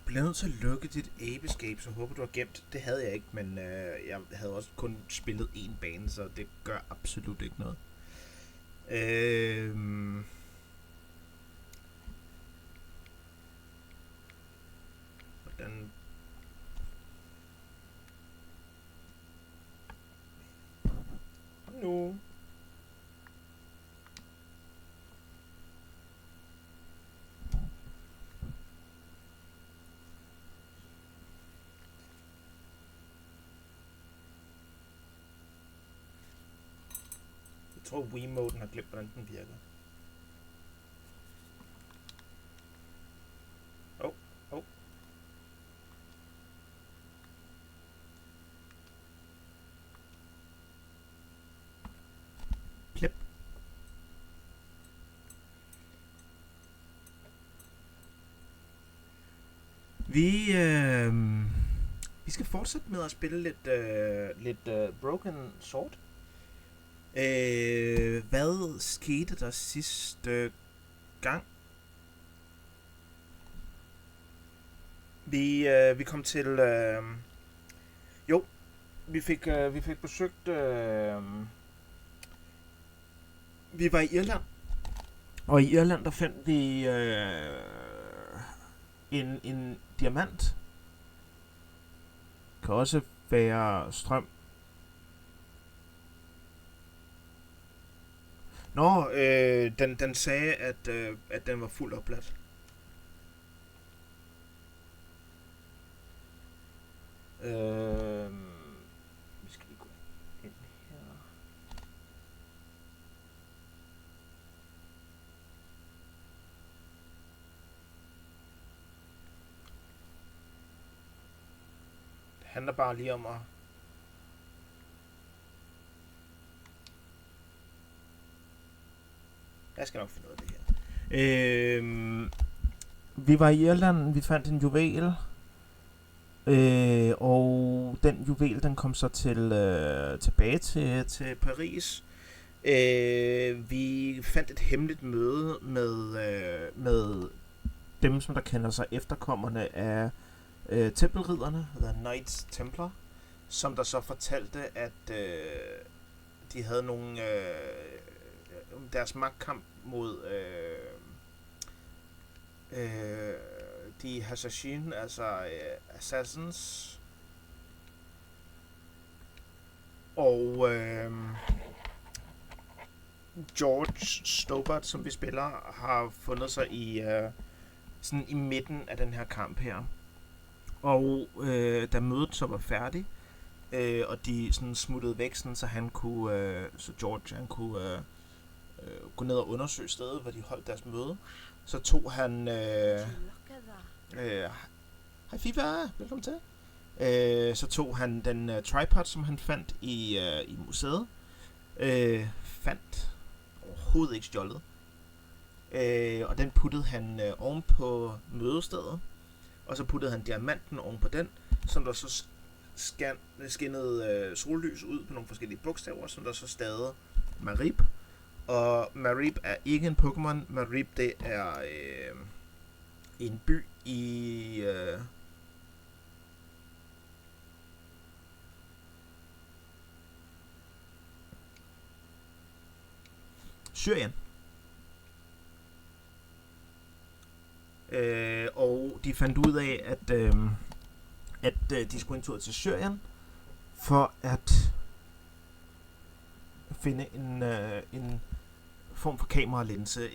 Bliver nødt til at lukke dit abescape, så håber du har gemt. Det havde jeg ikke, men jeg havde også kun spillet én bane, så det gør absolut ikke noget. Hvordan... Nu... Jeg tror, Wiimoten har glemt, hvordan den virker. Oh. Klip. Vi skal fortsætte med at spille lidt Broken Sword. Hvad skete der sidste gang? Vi kom til... vi fik besøgt... vi var i Irland. Og i Irland, der fandt vi en diamant. Kan også være strøm. Nå, den sagde, at den var fuld opladt. Vi skal lige gå ind her. Det handler bare lige om at... Jeg skal nok finde ud af det her. Vi var i Irland, vi fandt en juvel. Og den juvel, den kom så tilbage til Paris. Vi fandt et hemmeligt møde med dem, som der kender sig efterkommerne af tempelridderne, The Knights Templar, som der så fortalte, at de havde nogle deres magtkamp mod de Hassassin, altså assassins, og George Stobart, som vi spiller, har fundet sig i sådan i midten af den her kamp her. Og da mødet så var færdigt, og de sådan smuttede væk, sådan, så han kunne, så George han kunne gå ned og undersøge stedet, hvor de holdt deres møde. Så tog han hej Fifa, velkommen til. Så tog han den tripod, som han fandt i museet. Fandt overhovedet ikke stjålet. Og den puttede han oven på mødestedet. Og så puttede han diamanten oven på den, som der så skinnede sollys ud på nogle forskellige bogstaver, som der så stavede Marib. Og Marib er ikke en Pokémon. Marib, det er en by i Syrien. Og de fandt ud af, at de skulle en tur til Syrien for at finde en form for kameralinse,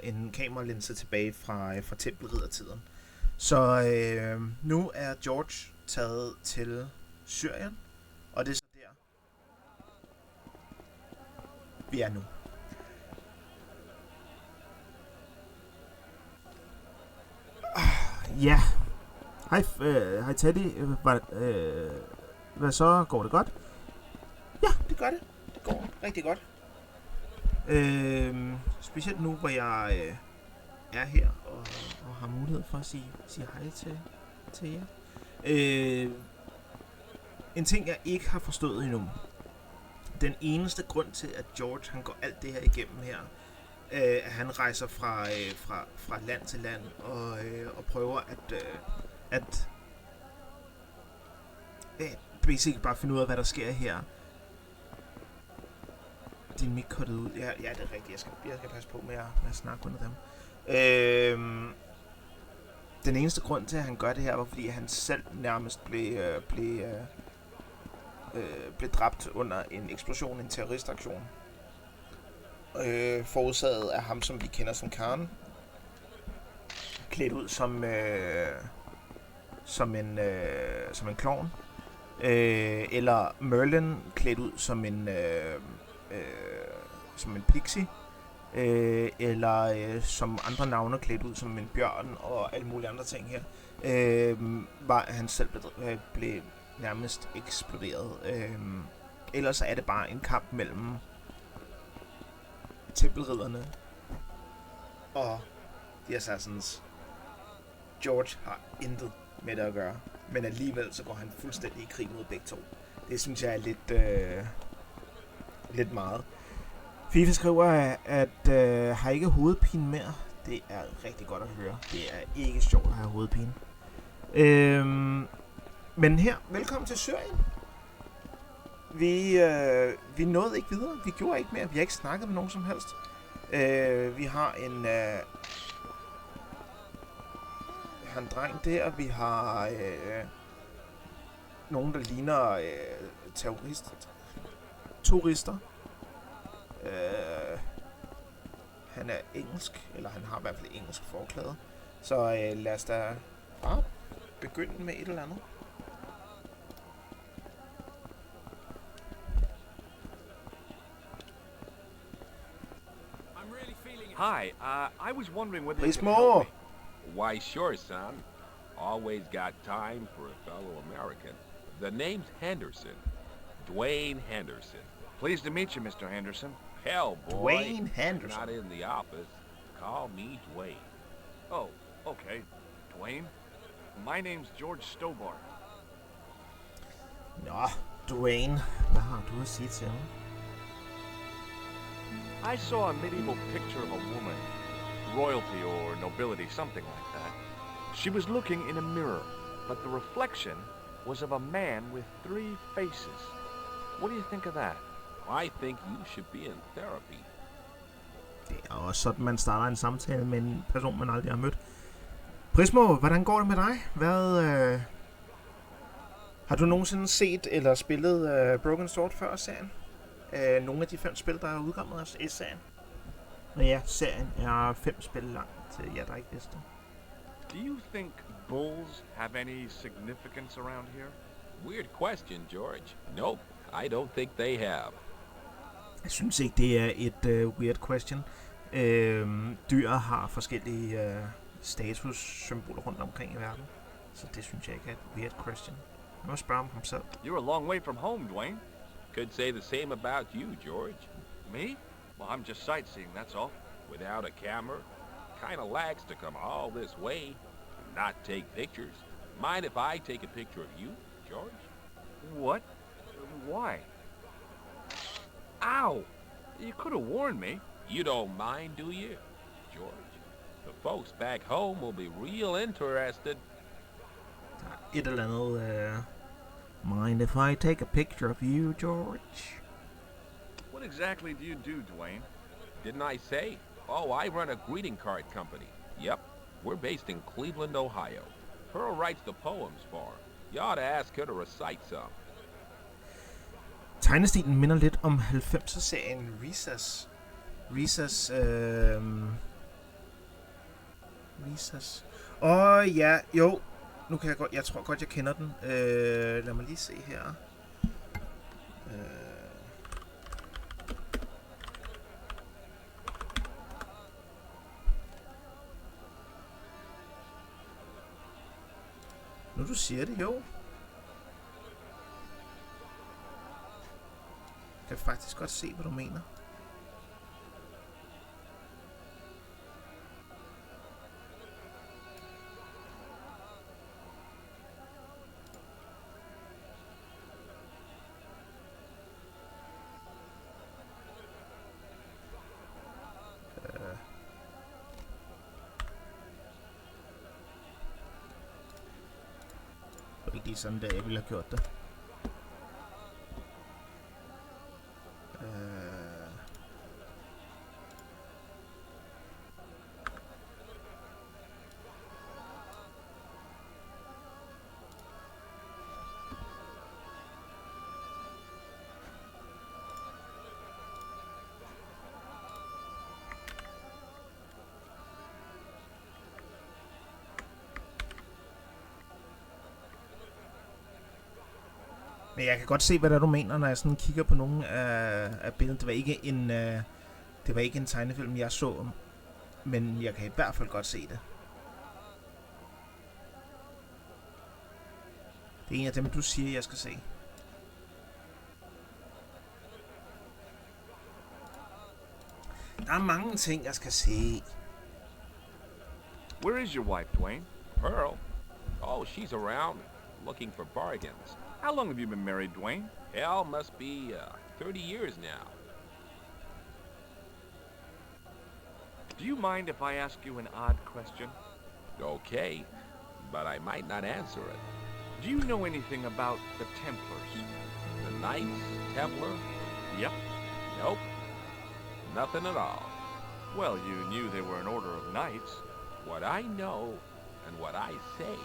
en kameralinse tilbage fra tempelriddertiden. Så nu er George taget til Syrien, og det er så der, vi er nu. Ja. Hej Teddy. Hvad så? Går det godt? Ja, det gør det. Det går rigtig godt. Specielt nu, hvor jeg er her og har mulighed for at sige hej til jer. En ting, jeg ikke har forstået endnu. Den eneste grund til, at George han går alt det her igennem her, at han rejser fra land til land og prøver at basically bare finde ud af, hvad der sker her. Din mic kuttet ud. Ja, det er rigtigt. Jeg skal passe på med at snakke under dem. Den eneste grund til, at han gør det her, var fordi han selv nærmest blev dræbt under en eksplosion, en terroristaktion. Forårsaget af ham, som vi kender som Karen. Klædt ud som en klovn. Eller Merlin klædt ud som en pixie. Eller som andre navne klædt ud som en bjørn og alle mulige andre ting her. Var han selv blev nærmest eksploderet. Ellers er det bare en kamp mellem tempelridderne og de assassins. George har intet med det at gøre, men alligevel så går han fuldstændig i krig mod begge to. Det synes jeg er lidt meget. FIFA skriver, at har ikke hovedpine mere. Det er rigtig godt at høre. Det er ikke sjovt at have hovedpine. Men her, velkommen til Syrien. Vi nåede ikke videre. Vi gjorde ikke mere. Vi har ikke snakket med nogen som helst. Vi har en dreng der. Vi har nogen, der ligner turister. Han er engelsk, eller han har i hvert fald engelsk forklæde. Så lad os da bare begynde med et eller andet. Hi, I was wondering whether you Please could help more. me. Why, sure, son. Always got time for a fellow American. The name's Henderson. Dwayne Henderson. Pleased to meet you, Mr. Henderson. Hell, boy. Dwayne Henderson. Not in the office. Call me Dwayne. Oh, okay. Dwayne? My name's George Stobart. Nå, Dwayne. Hvad har du at sige til ham? I saw a medieval picture of a woman. Royalty or nobility, something like that. She was looking in a mirror, but the reflection was of a man with 3 faces. What do you think of that? I think you should be in therapy. Det er også sådan, man starter en samtale med en person, man aldrig har mødt. Prismo, hvordan går det med dig? Har du nogensinde set eller spillet Broken Sword før serien? Nogle af de 5 spil, der er udkommet af serien. Men ja, serien er 5 spil lang til jer, der ikke vidste det. Do you think bulls have any significance around here? Weird question, George. Nope, I don't think they have. Jeg synes ikke, det er et weird question. Dyr har forskellige statussymboler rundt omkring i verden. Så det synes jeg ikke er et weird question. Jeg må spørge ham selv. You're a long way from home, Dwayne. Could say the same about you, George. Me? Well, I'm just sightseeing, that's all. Without a camera, kinda lags to come all this way and not take pictures. Mind if I take a picture of you, George? What? Why? Ow! You could have warned me. You don't mind, do you, George? The folks back home will be real interested. Der er et eller andet... Mind if I take a picture of you, George? What exactly do you do, Dwayne? Didn't I say? Oh, I run a greeting card company. Yep, we're based in Cleveland, Ohio. Pearl writes the poems for her. You ought to ask her to recite some. Tegnestilen minder lidt om 90'er-serien Recess. Recess. Ja, jo. Nu kan jeg tror godt, jeg kender den. Lad mig lige se her. Nu du siger det, jo. Jeg kan faktisk godt se, hvad du mener. lige sådan, der jeg ville have gjort det. Men jeg kan godt se, hvad der du mener, når jeg sådan kigger på nogle af billederne. Det var ikke en tegnefilm, jeg så, men jeg kan i hvert fald godt se det. Det er en af dem, du siger, jeg skal se. Der er mange ting, jeg skal se. Where is your wife, Dwayne? Pearl? Oh, she's around, looking for bargains. How long have you been married, Dwayne? Hell, must be 30 years now. Do you mind if I ask you an odd question? Okay, but I might not answer it. Do you know anything about the Templars? The Knights Templar? Yep. Nope. Nothing at all. Well, you knew they were an order of knights. What I know and what I say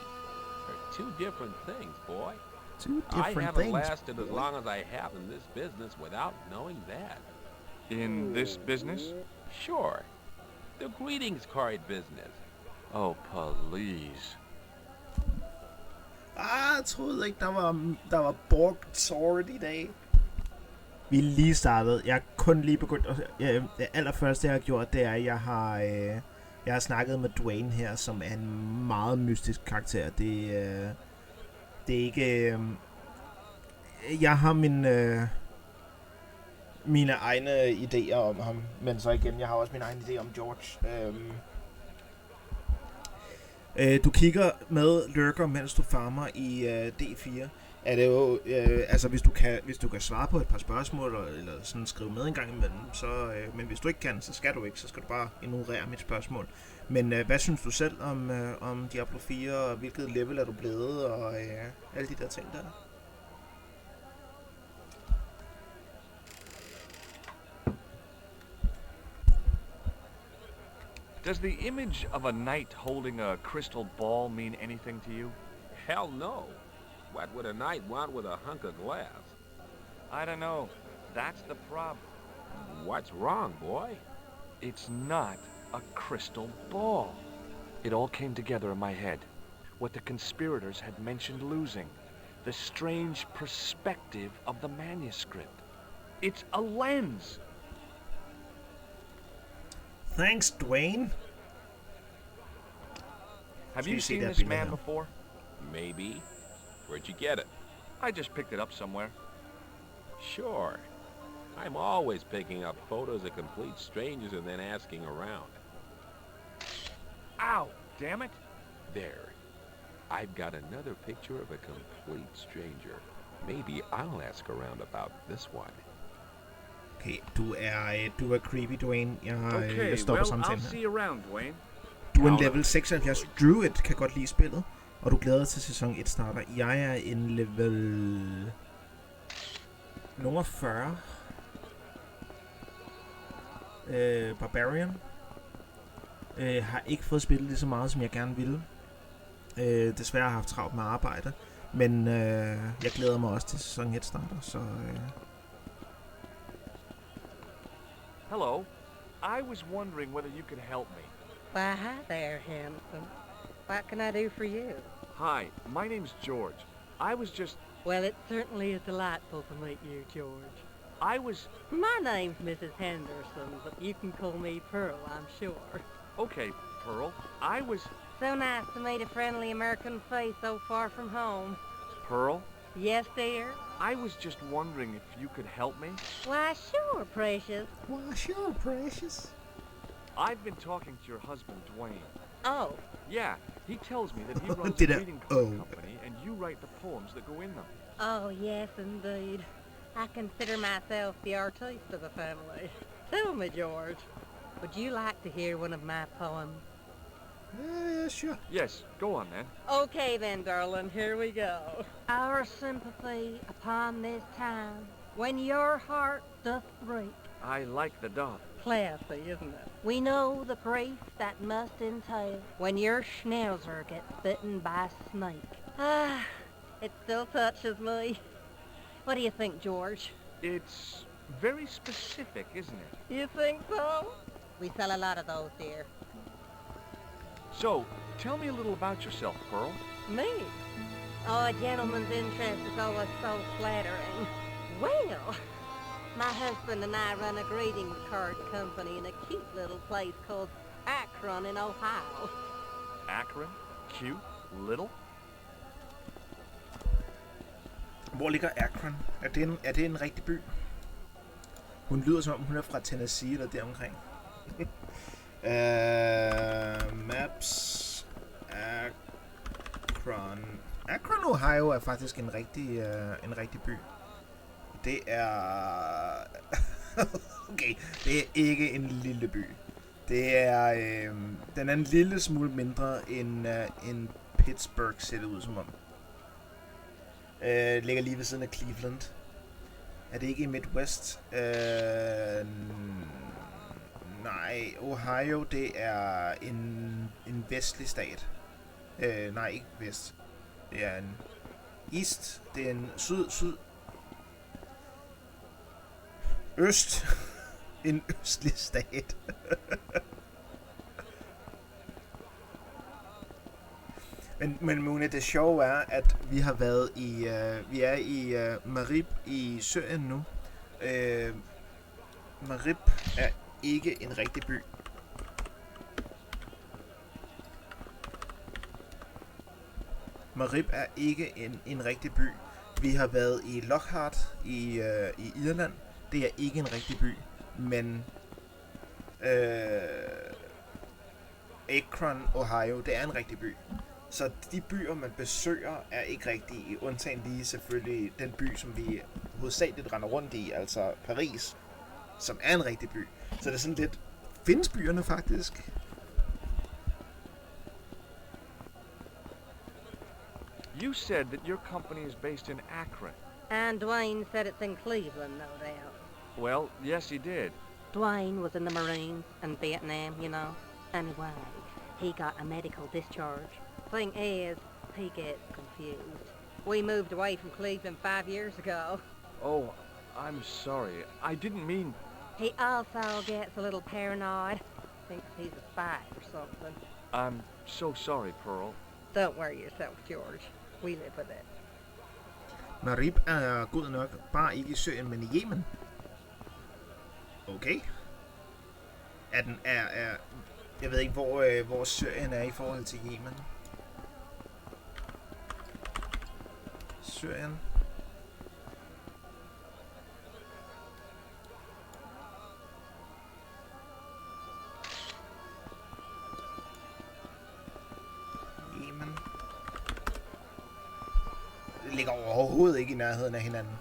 are two different things, boy. Two different I haven't things, lasted as long as I have in this business without knowing that. In this business? Sure. The greetings card business. Oh, please. Jeg troede ikke, der var Borg Sword i dag. Vi er lige startet. Jeg er kun lige begyndt. Det allerførste, jeg har gjort, det er, at jeg har snakket med Dwayne her, som er en meget mystisk karakter. Det er ikke... Jeg har mine egne idéer om ham, men så igen, jeg har også mine egne idéer om George. Du kigger med lurker, mens du farmer i D4. Er det jo, altså hvis du kan svare på et par spørgsmål, eller sådan skrive med en gang imellem, så, men hvis du ikke kan, så skal du ikke, så skal du bare ignorere mit spørgsmål. Men hvad synes du selv om Diablo 4, og hvilket level er du blevet, og alle de der ting der? Does the image of a knight holding a crystal ball mean anything to you? Hell no. What would a knight want with a hunk of glass? I don't know. That's the problem. What's wrong, boy? It's not a crystal ball. It all came together in my head. What the conspirators had mentioned losing. The strange perspective of the manuscript. It's a lens. Thanks, Dwayne. Have you seen this man before? Maybe. Where'd you get it? I just picked it up somewhere. Sure. I'm always picking up photos of complete strangers and then asking around. Ow! Damn it! There. I've got another picture of a complete stranger. Maybe I'll ask around about this one. Okay, du er creepy, Dwayne. Jeg stopper well, samtalen I'll her. see you around, Dwayne. Du er en level 76 druid, kan godt lide spillet, og du glæder dig til sæson 1 starter. Jeg er en level... nummer 40. Barbarian. Har ikke fået spillet lige så meget, som jeg gerne ville. Desværre har jeg haft travlt med arbejde, men jeg glæder mig også til sæson 1 starter, så... Hello. I was wondering whether you could help me. Why, hi there, handsome. What can I do for you? Hi, my name's George. I was just... Well, it certainly is delightful to meet you, George. My name's Mrs. Henderson, but you can call me Pearl, I'm sure. Okay, Pearl. So nice to meet a friendly American face so far from home. Pearl? Yes, dear? I was just wondering if you could help me. Why, sure, precious. Why, sure, precious. I've been talking to your husband, Dwayne. Oh. Yeah, he tells me that he runs a Did I- greeting card oh. company and you write the poems that go in them. Oh, yes, indeed. I consider myself the artiste of the family. Tell me, George, would you like to hear one of my poems? Yeah, sure. Yes, go on then. Okay then, darling, here we go. Our sympathy upon this time, when your heart doth break. I like the dot. Classy, isn't it? We know the grief that must entail when your schnauzer gets bitten by a snake. Ah, it still touches me. What do you think, George? It's very specific, isn't it? You think so? We sell a lot of those, dear. So, tell me a little about yourself, Pearl. Me? Oh, a gentleman's interest is always so flattering. Well, my husband and I run a greeting card company in a cute little place called Akron in Ohio. Akron? Cute? Little? Hvor ligger Akron? Er det en rigtig by? Hun lyder som om hun er fra Tennessee eller deromkring. Maps. Akron. Akron, Ohio er faktisk en rigtig by. Det er... okay, det er ikke en lille by. Det er... den er en lille smule mindre end Pittsburgh, ser det ud som om. Ligger lige ved siden af Cleveland. Er det ikke i Midwest? Nej, Ohio, det er en vestlig stat. Nej, ikke vest. Det er en east. Det er en syd. Øst. En østlig stat. Men Mune, det sjove er, at vi har været i, vi er i Marib i Syrien nu. Marib er ikke en rigtig by. Marib er ikke en rigtig by. Vi har været i Lockhart i Irland. Det er ikke en rigtig by, men Akron, Ohio, det er en rigtig by. Så de byer, man besøger, er ikke rigtige, undtagen lige selvfølgelig den by, som vi hovedsageligt render rundt i, altså Paris, som er en rigtig by. Så det er sådan lidt, findes byerne faktisk? You said that your company is based in Akron. And Dwayne said it's in Cleveland, no doubt. Well, yes, he did. Dwayne was in the Marines and Vietnam, you know. Anyway, he got a medical discharge. Thing is, he gets confused. We moved away from Cleveland 5 years ago. Oh, I'm sorry. I didn't mean... He also gets a little paranoid. Thinks he's a spy or something. I'm so sorry, Pearl. Don't worry yourself, George. We live with it. Marib er god nok, bare ikke i Syrien, men i Yemen. Okay. Jeg ved ikke, hvor Syrien er i forhold til Yemen. Syrien. Yemen. Det ligger overhovedet ikke i nærheden af hinanden.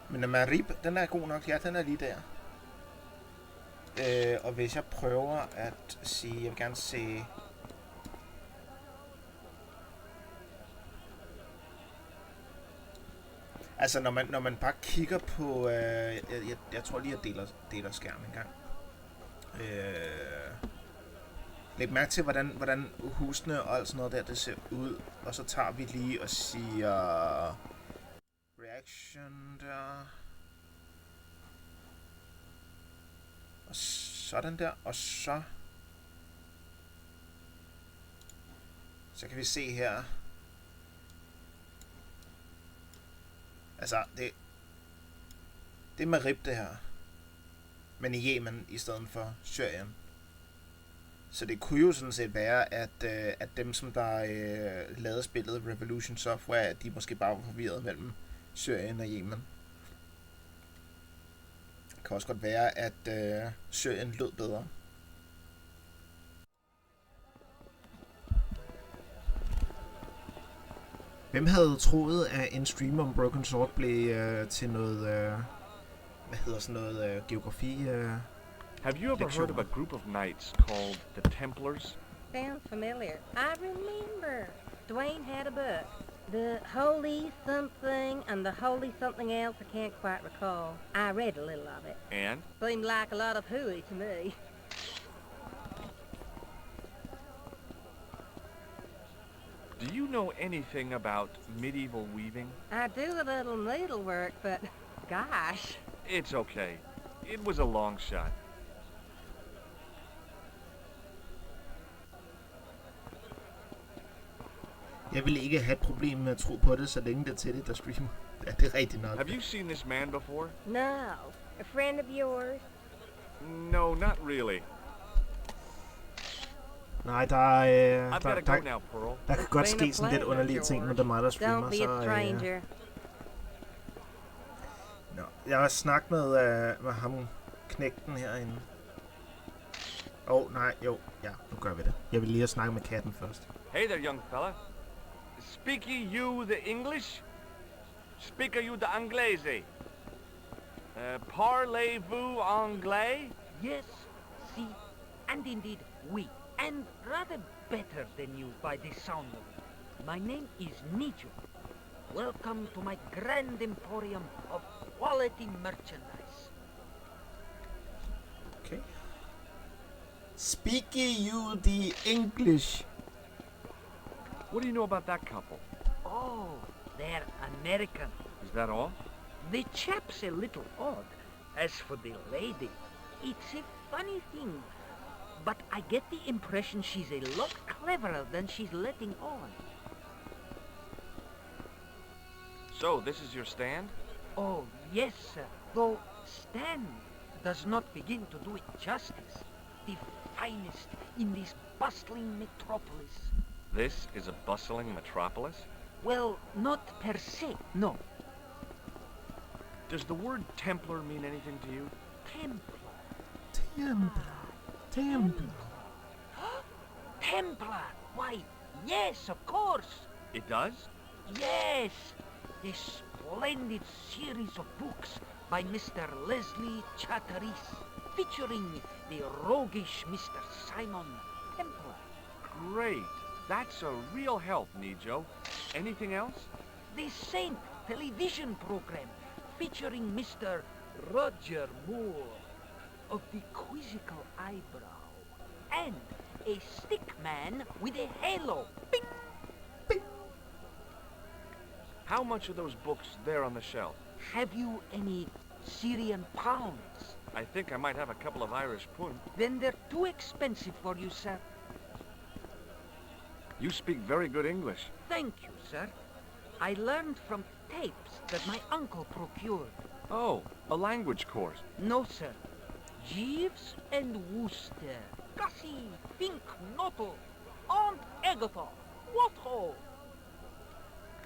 Men Marib, den er god nok. Ja, den er lige der. Og hvis jeg prøver at sige, jeg vil gerne se... Altså, når man bare kigger på... jeg tror lige, jeg deler skærmen en gang. Læg mærke til, hvordan husene og alt sådan noget der, det ser ud. Og så tager vi lige og siger... Reaction der... Og sådan der, og så kan vi se her. Altså, det er Marib det her. Men i Yemen i stedet for Syrien. Så det kunne jo sådan set være, at dem, som der lavede spillet Revolution Software, de måske bare var forvirret mellem Syrien og Yemen. Det kan også godt være, at Syrien lød bedre. Hvem havde troet, at en stream om Broken Sword blev til noget, hvad hedder sådan noget, geografi? Have you ever heard of a group of knights called the Templars? Sounds familiar. I remember. Dwayne had a book. The Holy Something and the Holy Something Else, I can't quite recall. I read a little of it. And? Seemed like a lot of hooey to me. Do you know anything about medieval weaving? I do a little needlework, but gosh. It's okay. It was a long shot. Jeg vil ikke have et problem med at tro på det, så længe det er til det, der streamer. Ja, det er rigtigt nok. Have you seen this man before? No. A friend of yours? No, not really. Nej, der I've got to go now, Pearl. der kan godt ske sådan lidt underlige ting, når det er mig, der streamer. Don't be a stranger. Nå, jeg har snakket med ham, knægten herinde. Nej, jo, ja, nu gør vi det. Jeg vil lige have snakket med katten først. Hey there, young fella. Speak you the English? Speaker you the Anglese? Parlez-vous anglais? Yes, see, and indeed we, and rather better than you by the sound of it. My name is Nijo. Welcome to my grand emporium of quality merchandise. Okay. Speak you the English? What do you know about that couple? Oh, they're American. Is that all? The chap's a little odd. As for the lady, it's a funny thing, but I get the impression she's a lot cleverer than she's letting on. So, this is your stand? Oh, yes, sir. Though Stan does not begin to do it justice. The finest in this bustling metropolis. This is a bustling metropolis? Well, not per se, no. Does the word Templar mean anything to you? Templar. Templar. Templar! Why, yes, of course. It does? Yes. A splendid series of books by Mr. Leslie Chatteris, featuring the roguish Mr. Simon Templar. Great. That's a real help, Nijo. Anything else? The Saint television program featuring Mr. Roger Moore of the quizzical eyebrow and a stick man with a halo. Bing! Bing. How much are those books there on the shelf? Have you any Syrian pounds? I think I might have a couple of Irish pund. Then they're too expensive for you, sir. You speak very good English. Thank you, sir. I learned from tapes that my uncle procured. Oh, a language course. No, sir. Jeeves and Wooster. Gussie, Fink, Nottle, Aunt Agatha. What ho?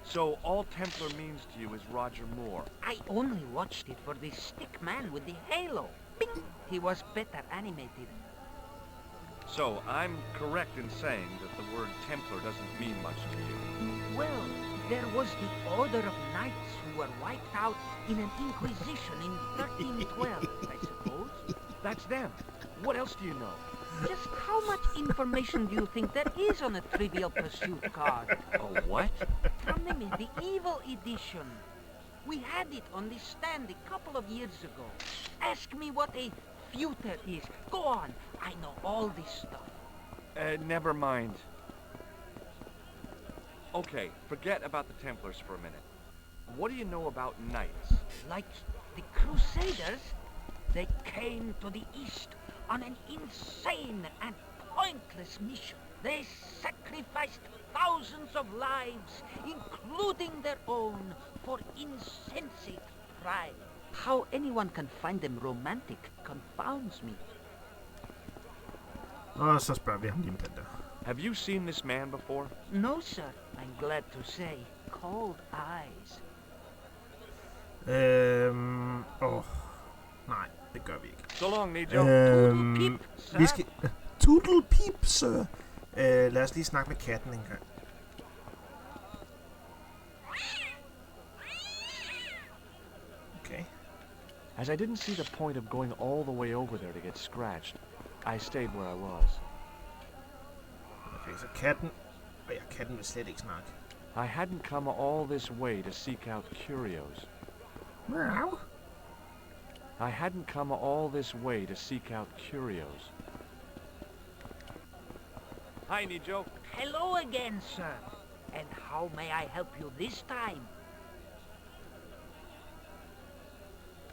So all Templar means to you is Roger Moore. I only watched it for the stick man with the halo. Bing! He was better animated. So I'm correct in saying that the word Templar doesn't mean much to you. Well, there was the Order of Knights who were wiped out in an Inquisition in 1312, I suppose. That's them. What else do you know? Just how much information do you think there is on a Trivial Pursuit card? A what? From the medieval edition. We had it on the stand a couple of years ago. Ask me what a feuter is. Go on. I know all this stuff. Never mind. Okay, forget about the Templars for a minute. What do you know about knights? Like the Crusaders, they came to the East on an insane and pointless mission. They sacrificed thousands of lives, including their own, for insensate pride. How anyone can find them romantic confounds me. Og så spørger vi ham lige med den der. Have you seen this man before? No, sir. I'm glad to say. Cold eyes. Nej, det gør vi ikke. So long, Nijo. Toodle-pip, sir. Vi skal... Toodle-pip, sir. Lad os lige snakke med katten en gang. Okay. As I didn't see the point of going all the way over there to get scratched, I stayed where I was. Okay, så katten... Og ja, katten vil slet ikke snakke. I hadn't come all this way to seek out curios. Meow. I hadn't come all this way to seek out curios. Hi, Nijo. Hello again, sir. And how may I help you this time?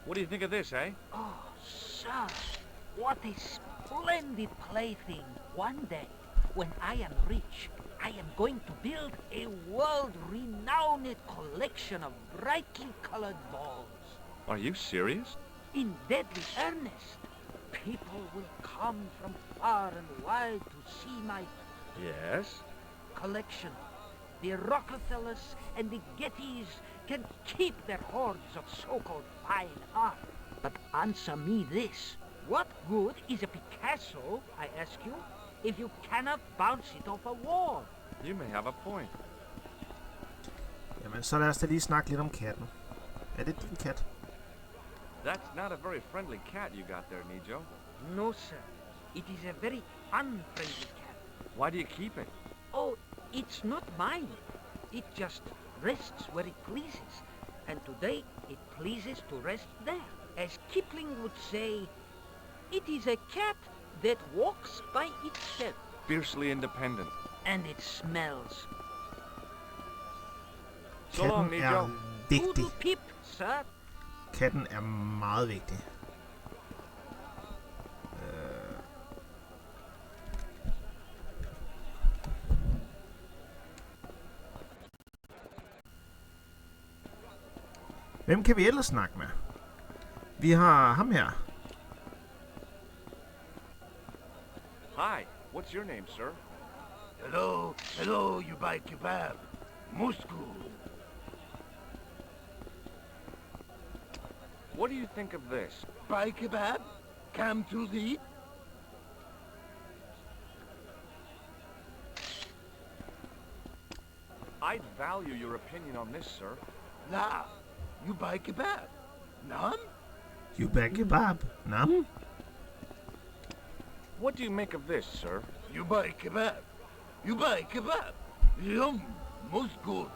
What do you think of this, eh? Oh, sir, what a splendid plaything. One day, when I am rich, I am going to build a world-renowned collection of brightly colored balls. Are you serious? In deadly earnest. People will come from far and wide to see my Yes. collection. The Rockefellers and the Gettys can keep their hoards of so-called fine art. But answer me this. What good is a Picasso, I ask you, if you cannot bounce it off a wall? You may have a point. Jamen, så lad os da lige snakke lidt om katten. Er det din kat? That's not a very friendly cat you got there, Nijo. No, sir. It is a very unfriendly cat. Why do you keep it? Oh, it's not mine. It just rests where it pleases. And today it pleases to rest there. As Kipling would say, it is a cat that walks by itself. Fiercely independent. And it smells. So long, Katten Nijo. er vigtig. Doodle pip, sir. Katten er meget vigtig. Hvem kan vi ellers snakke med? Vi har ham her. Hi, what's your name, sir? Hello, you buy kebab. Moscow. What do you think of this? Buy kebab? Come to the... I'd value your opinion on this, sir. La, you buy kebab. None? You back kebab. Nå? What do you make of this, sir? You buy kebab. You buy kebab. Yum, most good.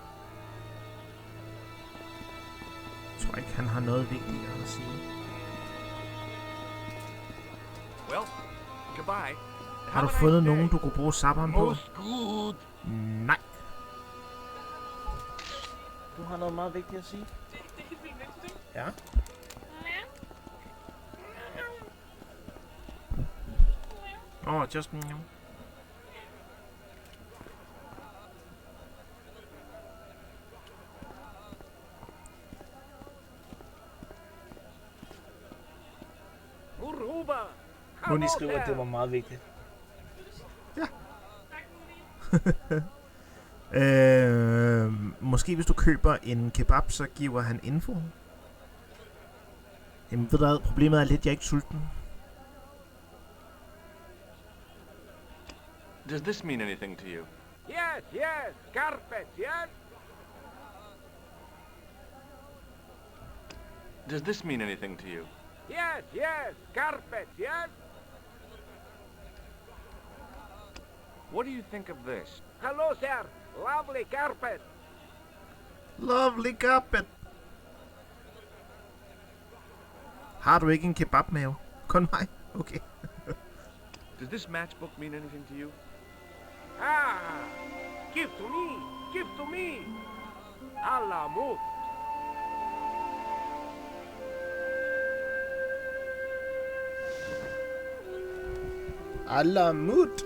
Jeg tror ikke, han har noget vigtigere at sige. Well, goodbye. Har du Have a fundet nice nogen, day. du kunne bruge sapperen på? Most good. Nej. Du har noget meget vigtigt at sige? Det er helt vildt vigtigt, ikke? Ja. Just me. Uruba. Moni skriver, at det var meget vigtigt. Ja. Måske hvis du køber en kebab, så giver han info. Jamen ved du hvad, problemet er lidt, at jeg ikke er sulten. Does this mean anything to you? Yes, carpet, yes? Does this mean anything to you? Yes, carpet, yes? What do you think of this? Hello, sir. Lovely carpet. Lovely carpet. Har du ikke en kebabmave? Kun mig? Okay. Does this matchbook mean anything to you? Ah, give to me. Allah move. Alamut.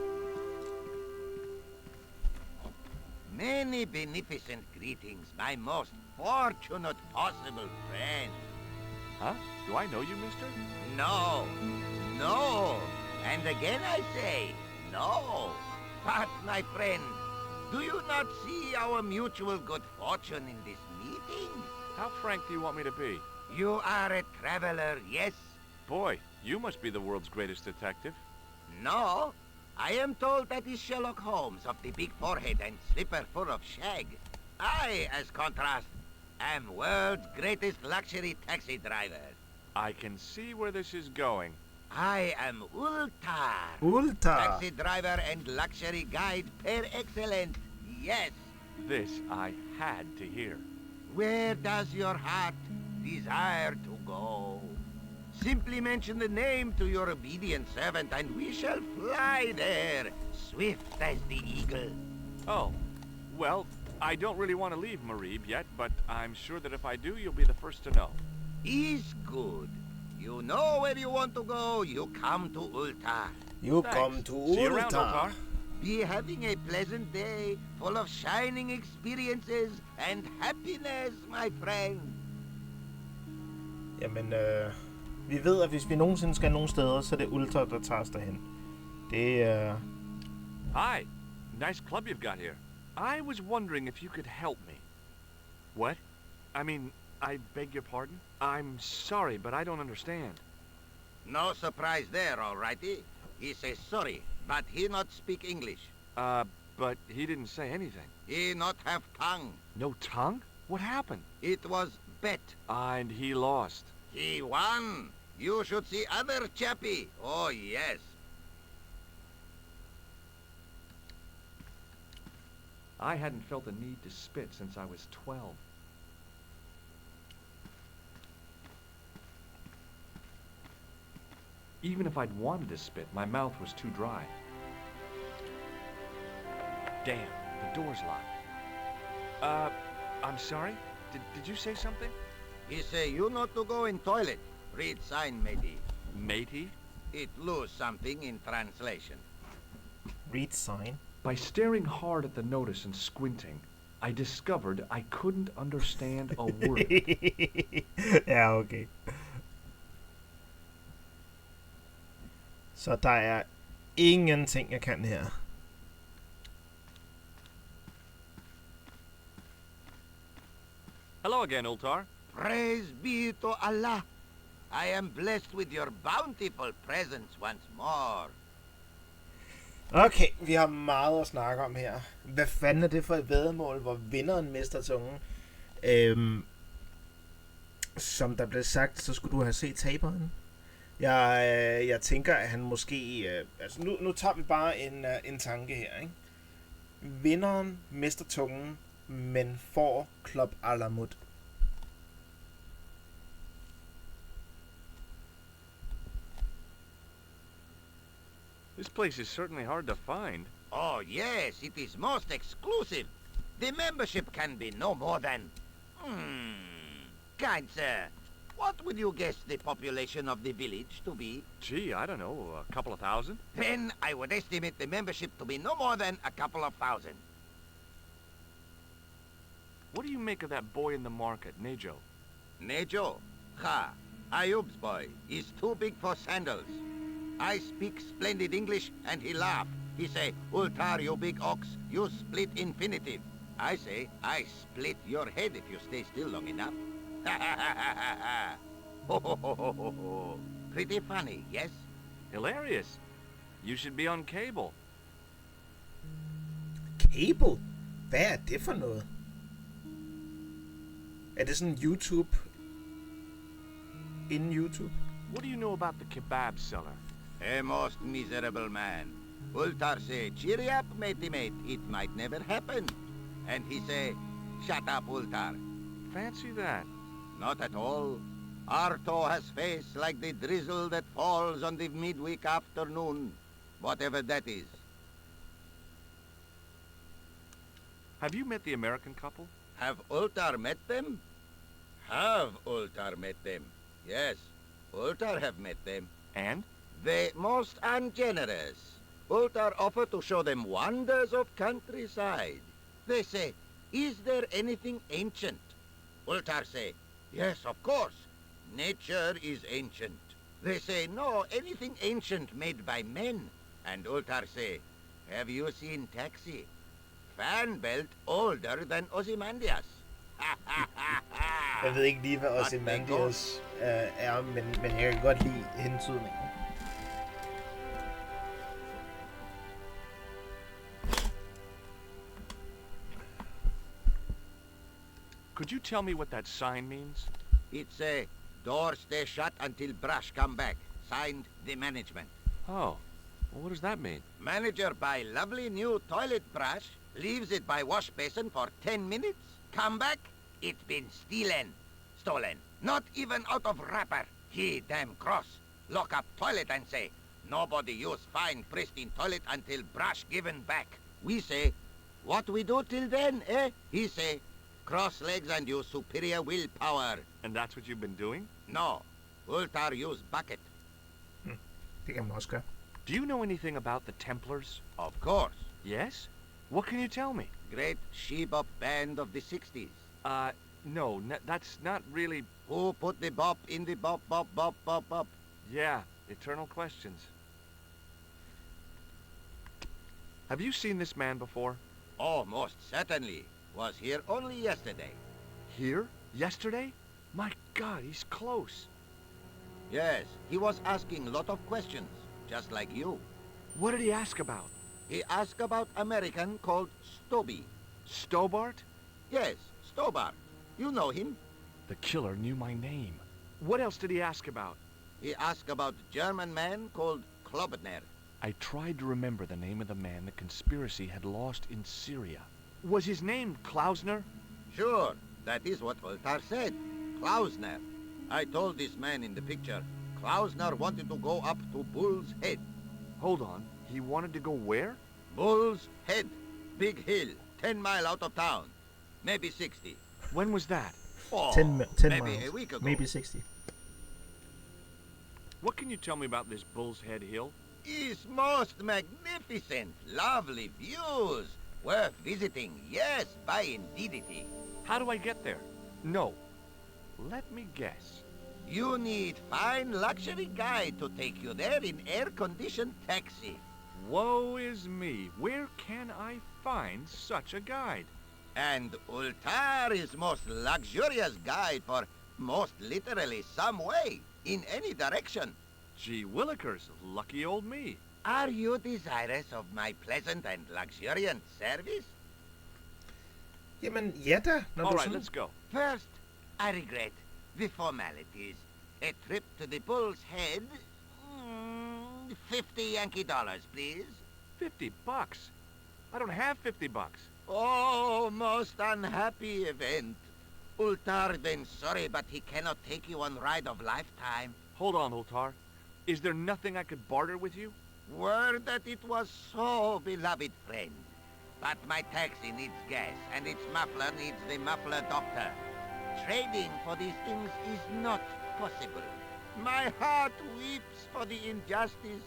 Many beneficent greetings, my most fortunate possible friend. Huh? Do I know you, mister? No. And again I say, no. But, my friend, do you not see our mutual good fortune in this meeting? How frank do you want me to be? You are a traveler, yes? Boy, you must be the world's greatest detective. No. I am told that is Sherlock Holmes of the big forehead and slipper full of shag. I, as contrast, am world's greatest luxury taxi driver. I can see where this is going. I am Ultar. Ultar. Taxi driver and luxury guide per excellence. Yes. This I had to hear. Where does your heart desire to go? Simply mention the name to your obedient servant and we shall fly there, swift as the eagle. Oh, well, I don't really want to leave Marib yet, but I'm sure that if I do, you'll be the first to know. Is good. You know where you want to go, you come to Ultar. You Thanks. come to See you around, Ultar. Ultar. Be having a pleasant day, full of shining experiences and happiness, my friend. Jamen, vi ved, at hvis vi nogensinde skal nogen steder, så er det Ultar, der tager os derhen. Det er... Hi. Nice club you've got here. I was wondering if you could help me. What? I mean, I beg your pardon? I'm sorry, but I don't understand. No surprise there, alrighty. He says sorry, but he not speak English. But he didn't say anything. He not have tongue. No tongue? What happened? It was bet. And he lost. He won. You should see other chappie. Oh, yes. I hadn't felt a need to spit since I was 12. Even if I'd wanted to spit, my mouth was too dry. Damn, the door's locked. I'm sorry? Did you say something? He say you not to go in toilet. Read sign, matey. Matey? It lose something in translation. Read sign. By staring hard at the notice and squinting, I discovered I couldn't understand a word. Ja, okay. Så der er ingenting, jeg kan her. Hello again, Ultar. Praise be to Allah. I am blessed with your bountiful presence once more. Okay, vi har meget at snakke om her. Hvad fanden er det for et væddemål, hvor vinderen mister tungen? Som der blev sagt, så skulle du have set taberen. Jeg tænker, at han måske... altså nu tager vi bare en tanke her, ikke? Vinderen mister tungen, men får Club Alamut. This place is certainly hard to find. Oh, yes, it is most exclusive. The membership can be no more than... Kind sir, what would you guess the population of the village to be? Gee, I don't know, a couple of thousand? Then I would estimate the membership to be no more than a couple of thousand. What do you make of that boy in the market, Nejo? Nejo? Ha! Ayub's boy is too big for sandals. I speak splendid English and he laugh. He say, Ultar, you big ox, you split infinitive. I say, I split your head if you stay still long enough. Ha ha ha ha ha! Ho ho ho ho ho ho! Pretty funny, yes? Hilarious. You should be on cable. Cable? Hvad er det for noget? Er det sådan YouTube? In YouTube? What do you know about the kebab seller? A most miserable man. Ultar say, cheer up, matey mate, it might never happen. And he say, shut up, Ultar. Fancy that. Not at all. Arto has face like the drizzle that falls on the midweek afternoon, whatever that is. Have you met the American couple? Have Ultar met them? Have Ultar met them? Yes, Ultar have met them. And? They most ungenerous. Ultar offer to show them wonders of countryside. They say, is there anything ancient? Ultar say, yes, of course. Nature is ancient. They say, no, anything ancient made by men. And Ultar say, have you seen Taxi? Fan belt older than Ozymandias. Jeg ved ikke lige, hvad Ozymandias er, men jeg kan godt lide hentydningen. Could you tell me what that sign means? It's a door stay shut until brush come back. Signed, the management. Oh, well, what does that mean? Manager buy lovely new toilet brush, leaves it by wash basin for 10 minutes, come back, it been stolen. Not even out of wrapper. He damn cross. Lock up toilet and say, nobody use fine pristine toilet until brush given back. We say, what we do till then, eh? He say, cross legs and use superior willpower. And that's what you've been doing? No, Ultar use bucket. Det kan man også gøre. Do you know anything about the Templars? Of course. Yes? What can you tell me? Great she-bop band of the 60s. No, that's not really... Who put the bop in the bop, bop, bop, bop, bop? Yeah, eternal questions. Have you seen this man before? Oh, most certainly. Was here only yesterday. Here? Yesterday? My God, he's close. Yes, he was asking a lot of questions, just like you. What did he ask about? He asked about American called Stoby. Stobart? Yes, Stobart. You know him. The killer knew my name. What else did he ask about? He asked about German man called Klobner. I tried to remember the name of the man the conspiracy had lost in Syria. Was his name Klausner? Sure, that is what Ultar said. Klausner. I told this man in the picture, Klausner wanted to go up to Bull's Head. Hold on, he wanted to go where? Bull's Head. Big hill, 10 mile out of town. Maybe 60. When was that? Oh, 10 maybe miles. a week ago. Maybe 60. What can you tell me about this Bull's Head Hill? Is most magnificent. Lovely views. Worth visiting. Yes, by indeedity. How do I get there? No. Let me guess. You need fine luxury guide to take you there in air-conditioned taxi. Woe is me. Where can I find such a guide? And Ultar is most luxurious guide for most literally some way, in any direction. Gee willikers, lucky old me. Are you desirous of my pleasant and luxuriant service? Jamen, ja da. Når All du right, sådan... let's go. First, I regret the formalities. A trip to the Bull's Head. 50 Yankee dollars, please. $50? I don't have $50. Oh, most unhappy event. Ultar been sorry, but he cannot take you on ride of lifetime. Hold on, Ultar. Is there nothing I could barter with you? Word that it was so, beloved friend. But my taxi needs gas, and its muffler needs the muffler doctor. Trading for these things is not possible. My heart weeps for the injustice,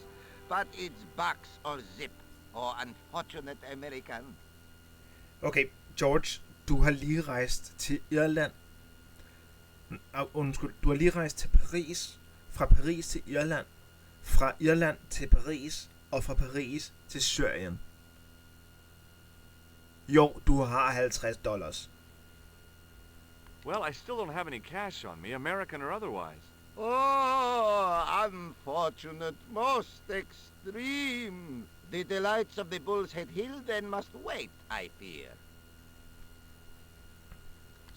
but it's box or zip, or unfortunate American. Okay, George, du har lige rejst til Irland. Undskyld, du har lige rejst til Paris. Fra Paris til Irland. Fra Irland til Paris. Og fra Paris til Syrien. Jo, du har $50. Well, I still don't have any cash on me, American or otherwise. Oh, unfortunate, most extreme. The delights of the Bull's Head Hill then must wait, I fear.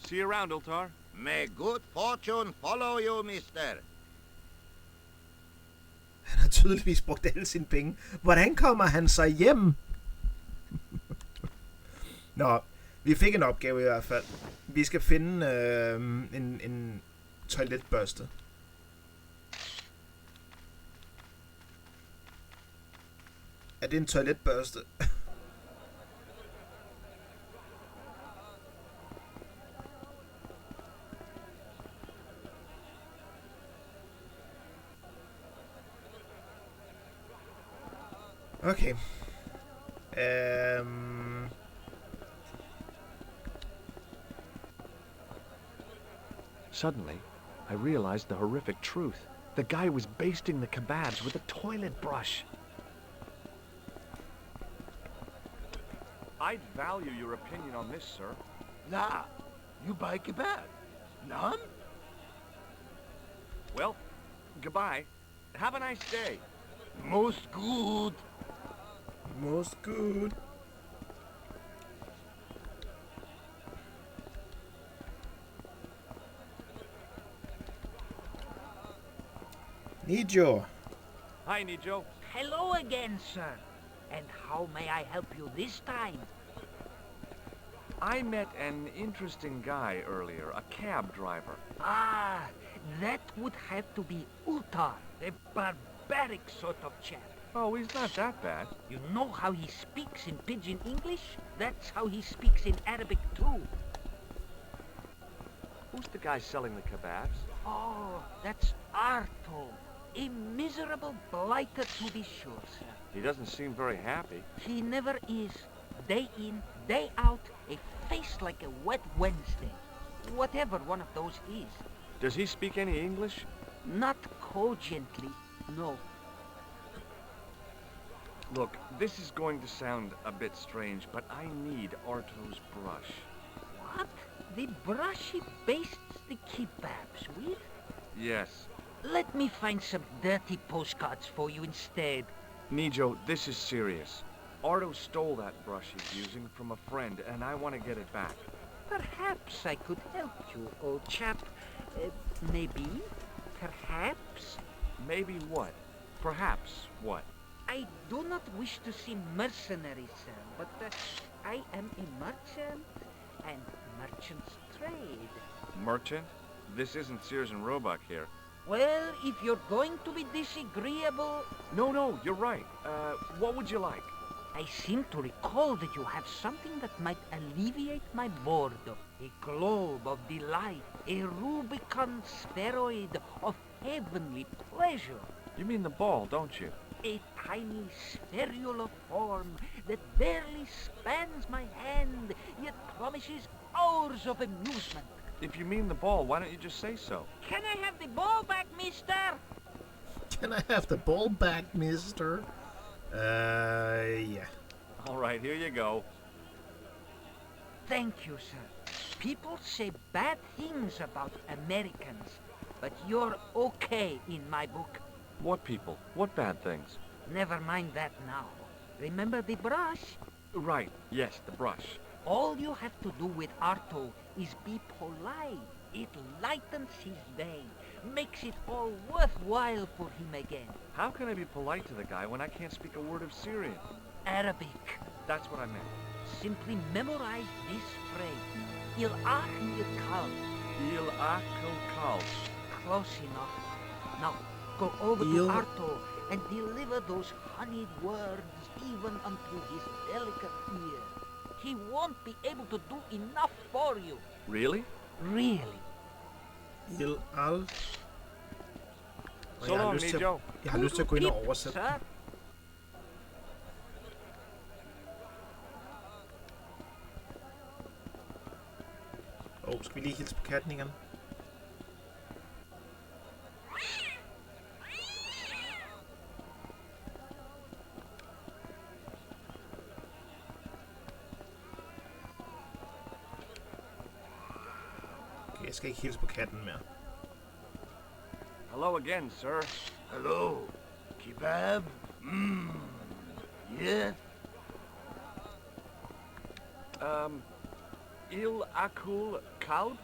See you around, Ultar. May good fortune follow you, mister. Han har tydeligvis brugt alle sine penge. Hvordan kommer han sig hjem? Nå, vi fik en opgave i hvert fald. Vi skal finde en toiletbørste. Er det en toiletbørste? Okay. Suddenly, I realized the horrific truth. The guy was basting the kebabs with a toilet brush. I'd value your opinion on this, sir. La, you buy kebab? None? Well, goodbye. Have a nice day. Most good. Most good. Need your Hi, Nijo. Hello again, sir. And how may I help you this time? I met an interesting guy earlier, a cab driver. Ah, that would have to be Utar, a barbaric sort of chap. Oh, he's not that bad. You know how he speaks in pidgin English? That's how he speaks in Arabic too. Who's the guy selling the kebabs? Oh, that's Arto. A miserable blighter to be sure, sir. He doesn't seem very happy. He never is. Day in, day out, a face like a wet Wednesday. Whatever one of those is. Does he speak any English? Not cogently, no. Look, this is going to sound a bit strange, but I need Arto's brush. What? The brush he bastes the kebabs with? Yes. Let me find some dirty postcards for you instead. Nijo, this is serious. Arto stole that brush he's using from a friend, and I want to get it back. Perhaps I could help you, old chap. Maybe? Perhaps? Maybe what? Perhaps what? I do not wish to seem mercenary, sir, but I am a merchant, and merchants trade. Merchant? This isn't Sears and Roebuck here. Well, if you're going to be disagreeable... No, you're right. What would you like? I seem to recall that you have something that might alleviate my boredom. A globe of delight, a Rubicon spheroid of heavenly pleasure. You mean the ball, don't you? A tiny spherular form that barely spans my hand, yet promises hours of amusement. If you mean the ball, why don't you just say so? Can I have the ball back, mister? Can I have the ball back, mister? Yeah. All right, here you go. Thank you, sir. People say bad things about Americans, but you're okay in my book. What people? What bad things? Never mind that now. Remember the brush? Right, yes, the brush. All you have to do with Arto is be polite. It lightens his day, makes it all worthwhile for him again. How can I be polite to the guy when I can't speak a word of Syrian? Arabic. That's what I meant. Simply memorize this phrase. Il kal. Il akal kal. Close enough. Now, go over to Arto and deliver those honeyed words even unto his delicate ear. He won't be able to do enough for you. Really? Really. Il al. So long, Nijo. Jeg har lyst til at gå ind og oversætte. Sir? Skal vi lige hilse på katten igen? Okay, jeg skal ikke hilse på katten mere. Hello again, sir. Hello. Kebab? Yes? Il akul kalb?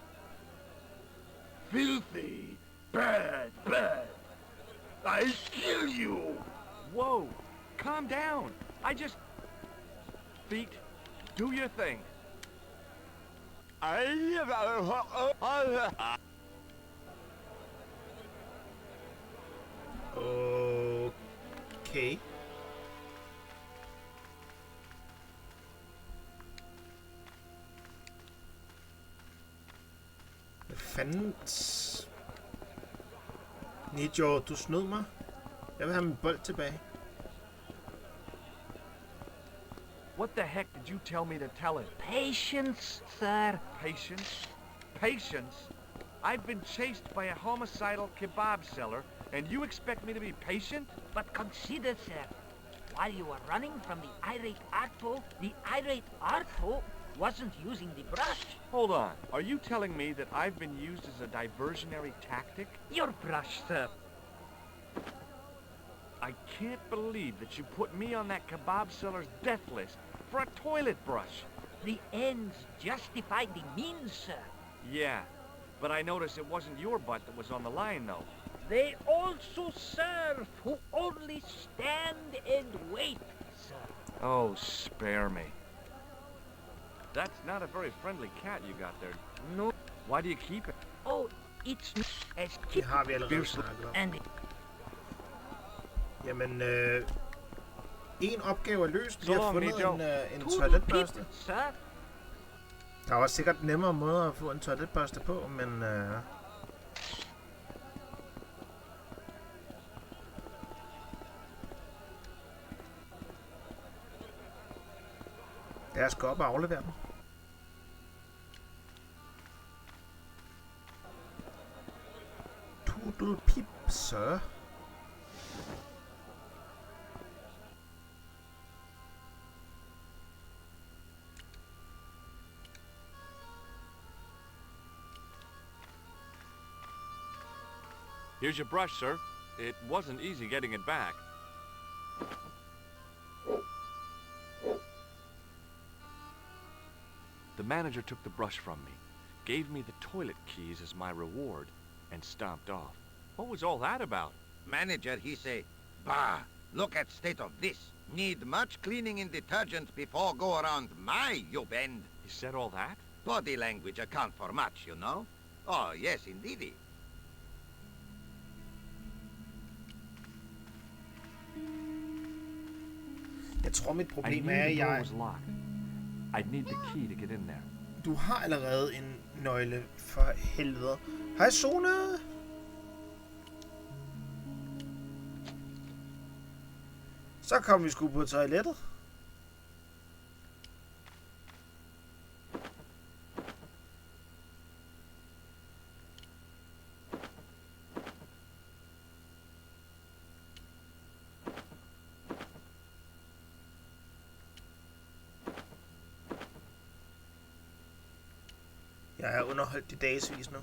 Filthy. Bad. I'll kill you. Whoa, calm down. I just... Feet, do your thing. Okay. Hvad fanden? Nijo, du snød mig. Jeg vil have min bold tilbage. What the heck did you tell me to tell it? Patience, sir. Patience? Patience? I've been chased by a homicidal kebab seller, and you expect me to be patient? But consider, sir, while you were running from the irate Arto wasn't using the brush. Hold on. Are you telling me that I've been used as a diversionary tactic? Your brush, sir. I can't believe that you put me on that kebab seller's death list for a toilet brush. The ends justify the means, sir. Yeah, but I noticed it wasn't your butt that was on the line, though. They also serve who only stand and wait, sir. Oh, spare me. That's not a very friendly cat you got there. No, Why do you keep it? oh, it's as Det keep har vi allerede snakket om. and Jamen, en opgave er løst. Vi har Så, fundet Nijo. en to toiletbørste. people, sir. Der er også sikkert nemmere måder at få en toiletbørste på, men... Lad os gå op og aflevere den. Tudelpip, så. Here's your brush, sir. It wasn't easy getting it back. The manager took the brush from me, gave me the toilet keys as my reward, and stomped off. What was all that about? Manager, he say, bah, look at state of this. Need much cleaning and detergent before go around my, you bend. He said all that? Body language account for much, you know? Oh, yes, indeedy. Jeg tror, mit I problem knew er, the at door jeg... was locked. I'd need the key to get in there. Du har allerede en nøgle for helvede. Hej, Sona! Så kom vi sgu på toilettet. Jeg er underholdt i dagesvis nu.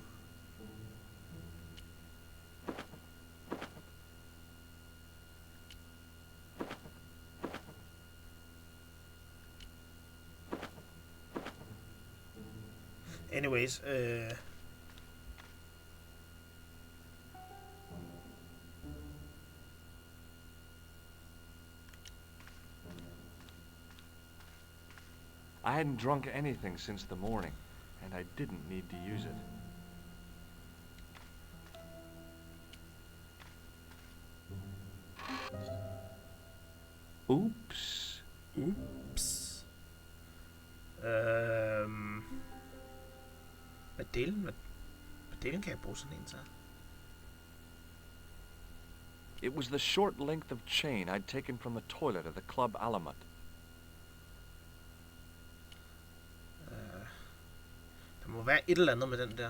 Anyways, I hadn't drunk anything since the morning, and I didn't need to use it. Oops. ups. Hvad delen kan jeg bruge sådan en til? It was the short length of chain I'd taken from the toilet at the Club Alamut. Der må være et eller andet med den der.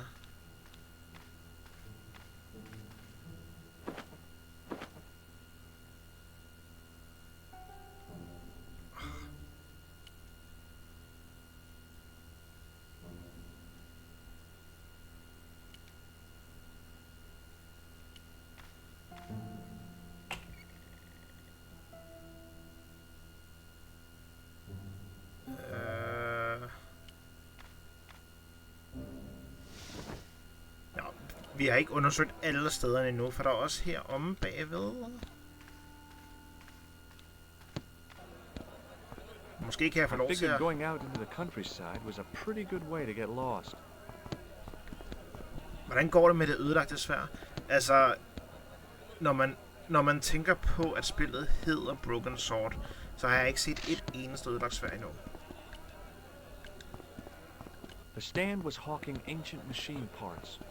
Vi har ikke undersøgt alle stederne endnu, for der er også her omme bagved. Måske kan jeg få I lov til figured at... going out into the countryside was a pretty good way to get lost. Hvordan går det med det ødelagte sværd? Altså, når man tænker på, at spillet hedder Broken Sword, så har jeg ikke set et eneste ødelagt sværd endnu. The stand was hawking ancient machine parts.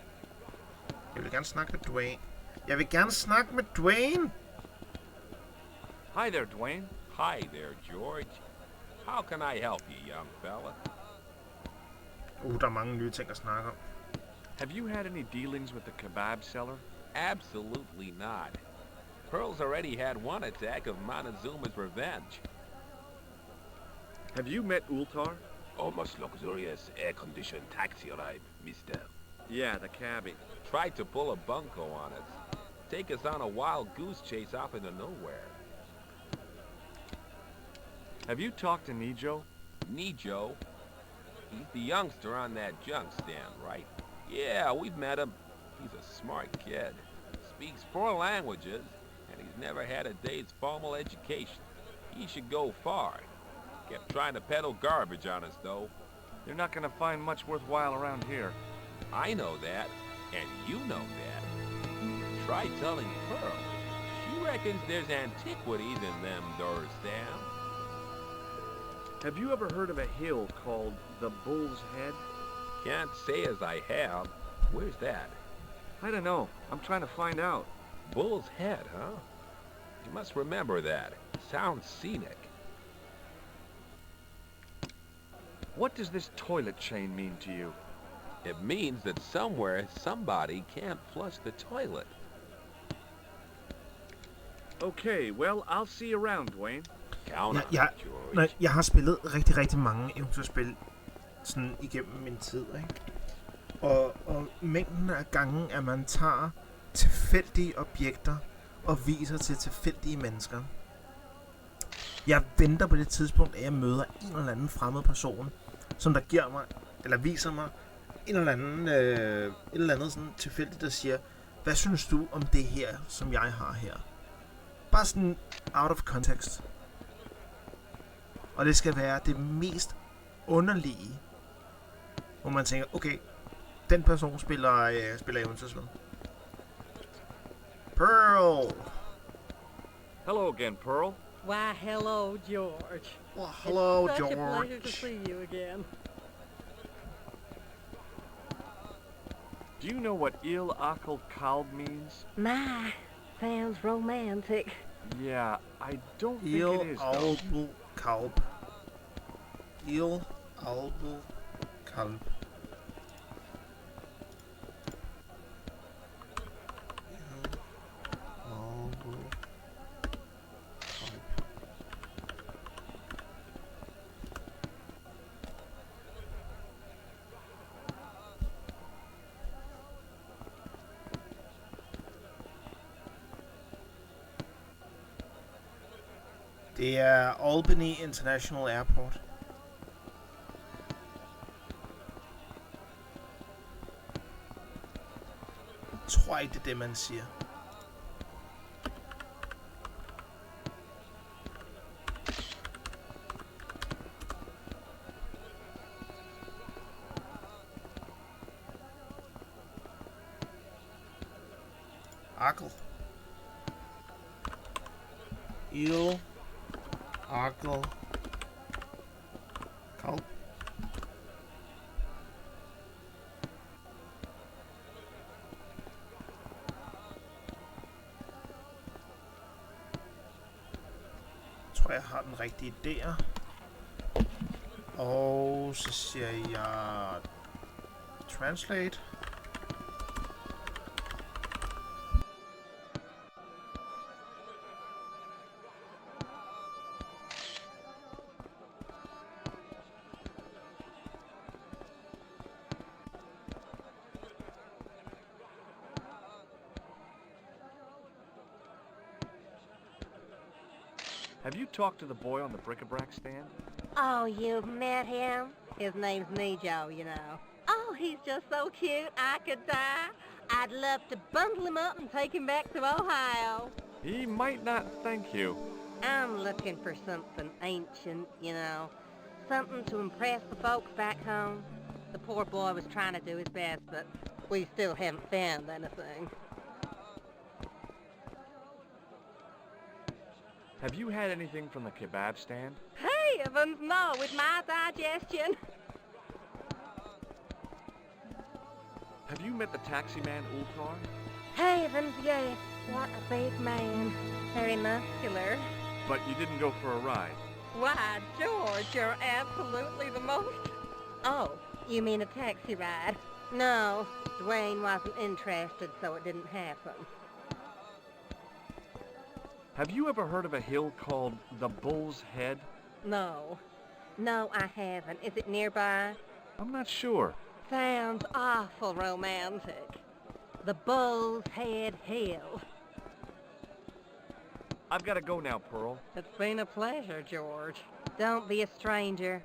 Jeg vil gerne snakke med Dwayne. Jeg vil gerne snakke med Dwayne! Hi there, Dwayne. Hi there, George. How can I help you, young fella? Der er mange nye ting at snakke om. Have you had any dealings with the kebab seller? Absolutely not. Pearl's already had one attack of Montezuma's revenge. Have you met Ultar? Almost luxurious air-conditioned taxi ride, mister. Yeah, the cabbie. Tried to pull a bunco on us. Take us on a wild goose chase off into nowhere. Have you talked to Nijo? Nijo? He's the youngster on that junk stand, right? Yeah, we've met him. He's a smart kid. speaks 4 languages, and he's never had a day's formal education. He should go far. Kept trying to peddle garbage on us, though. You're not gonna find much worthwhile around here. I know that, and you know that. Try telling Pearl. She reckons there's antiquities in them doors down. Have you ever heard of a hill called the Bull's Head? Can't say as I have. Where's that? I don't know. I'm trying to find out. Bull's Head, huh? You must remember that. Sounds scenic. What does this toilet chain mean to you? It means that somewhere somebody can't flush the toilet. Okay, well, I'll see you around, Dwayne. Count on Jeg, it, George. jeg har spillet rigtig mange eventyrspil sådan igennem min tid, ikke? Og mængden af gange, at man tager tilfældige objekter og viser til tilfældige mennesker. Jeg venter på det tidspunkt, at jeg møder en eller anden fremmed person, som der giver mig, eller viser mig en eller anden, et eller andet sådan tilfældigt, der siger, hvad synes du om det her, som jeg har her? Bare sådan out of context. Og det skal være det mest underlige, hvor man tænker, okay, den person spiller eventyrspil. Pearl! Hello again, Pearl. Why, hello, George. Well, hello, It's such George. a pleasure to see you again. Do you know what Il Akal Kalb means? My, sounds romantic. Yeah, I don't think Il it is, though. Albel Kalb. Il Albel Kalb. Det er Albany International Airport. Jeg tror ikke, det er det, man siger. Akkel. Il Akkel Kalb. Jeg tror, jeg har den rigtige der. Og så siger jeg translate. Have you talked to the boy on the bric-a-brac stand? Oh, you've met him? His name's Nejo, you know. Oh, he's just so cute, I could die. I'd love to bundle him up and take him back to Ohio. He might not thank you. I'm looking for something ancient, you know. Something to impress the folks back home. The poor boy was trying to do his best, but we still haven't found anything. Have you had anything from the kebab stand? Heavens, no, with my digestion. Have you met the taxi man, Ultar? Heavens, yes. What a big man. Very muscular. But you didn't go for a ride. Why, George, you're absolutely the most... Oh, you mean a taxi ride? No, Dwayne wasn't interested, so it didn't happen. Have you ever heard of a hill called the Bull's Head? No. No, I haven't. Is it nearby? I'm not sure. Sounds awful romantic. The Bull's Head Hill. I've got to go now, Pearl. It's been a pleasure, George. Don't be a stranger.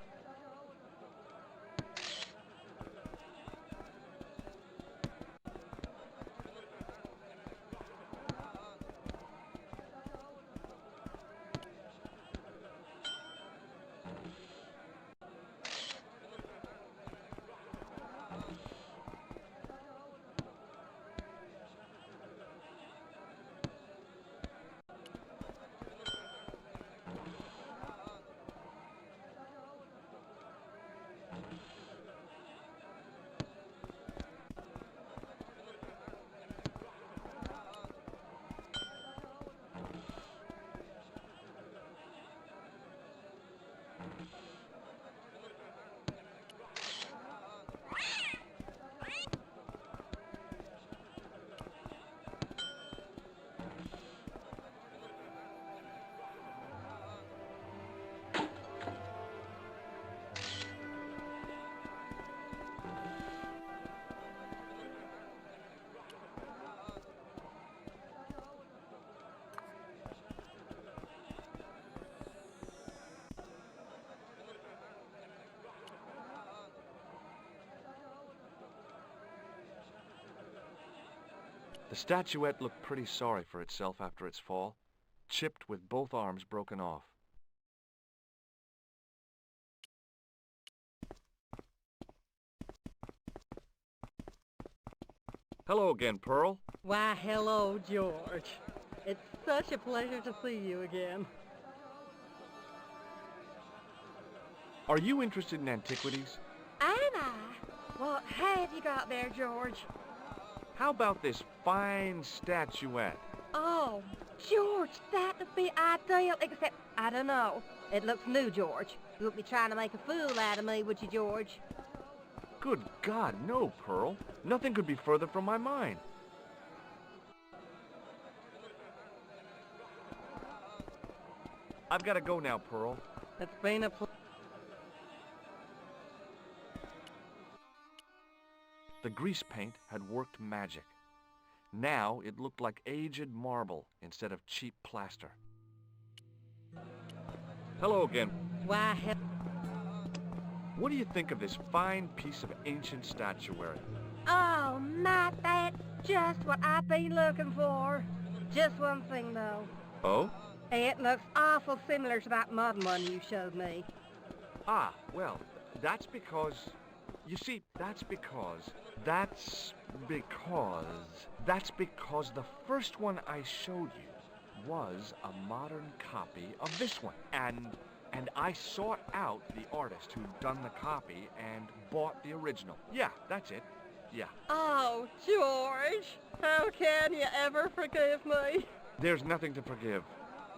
The statuette looked pretty sorry for itself after its fall, chipped with both arms broken off. Hello again, Pearl. Why, hello, George. It's such a pleasure to see you again. Are you interested in antiquities? Am I? What have you got there, George? How about this fine statuette? Oh, George, that would be ideal, except, I don't know. It looks new, George. You wouldn't be trying to make a fool out of me, would you, George? Good God, no, Pearl. Nothing could be further from my mind. I've got to go now, Pearl. It's been a The grease paint had worked magic. Now it looked like aged marble instead of cheap plaster. Hello again. Why, What do you think of this fine piece of ancient statuary? oh, Matt, that's just what I've been looking for. Just one thing, though. Oh? It looks awful similar to that modern one you showed me. Ah, well, that's because... You see, that's because the first one I showed you was a modern copy of this one. And I sought out the artist who'd done the copy and bought the original. Yeah, that's it. Yeah. Oh, George, how can you ever forgive me? There's nothing to forgive.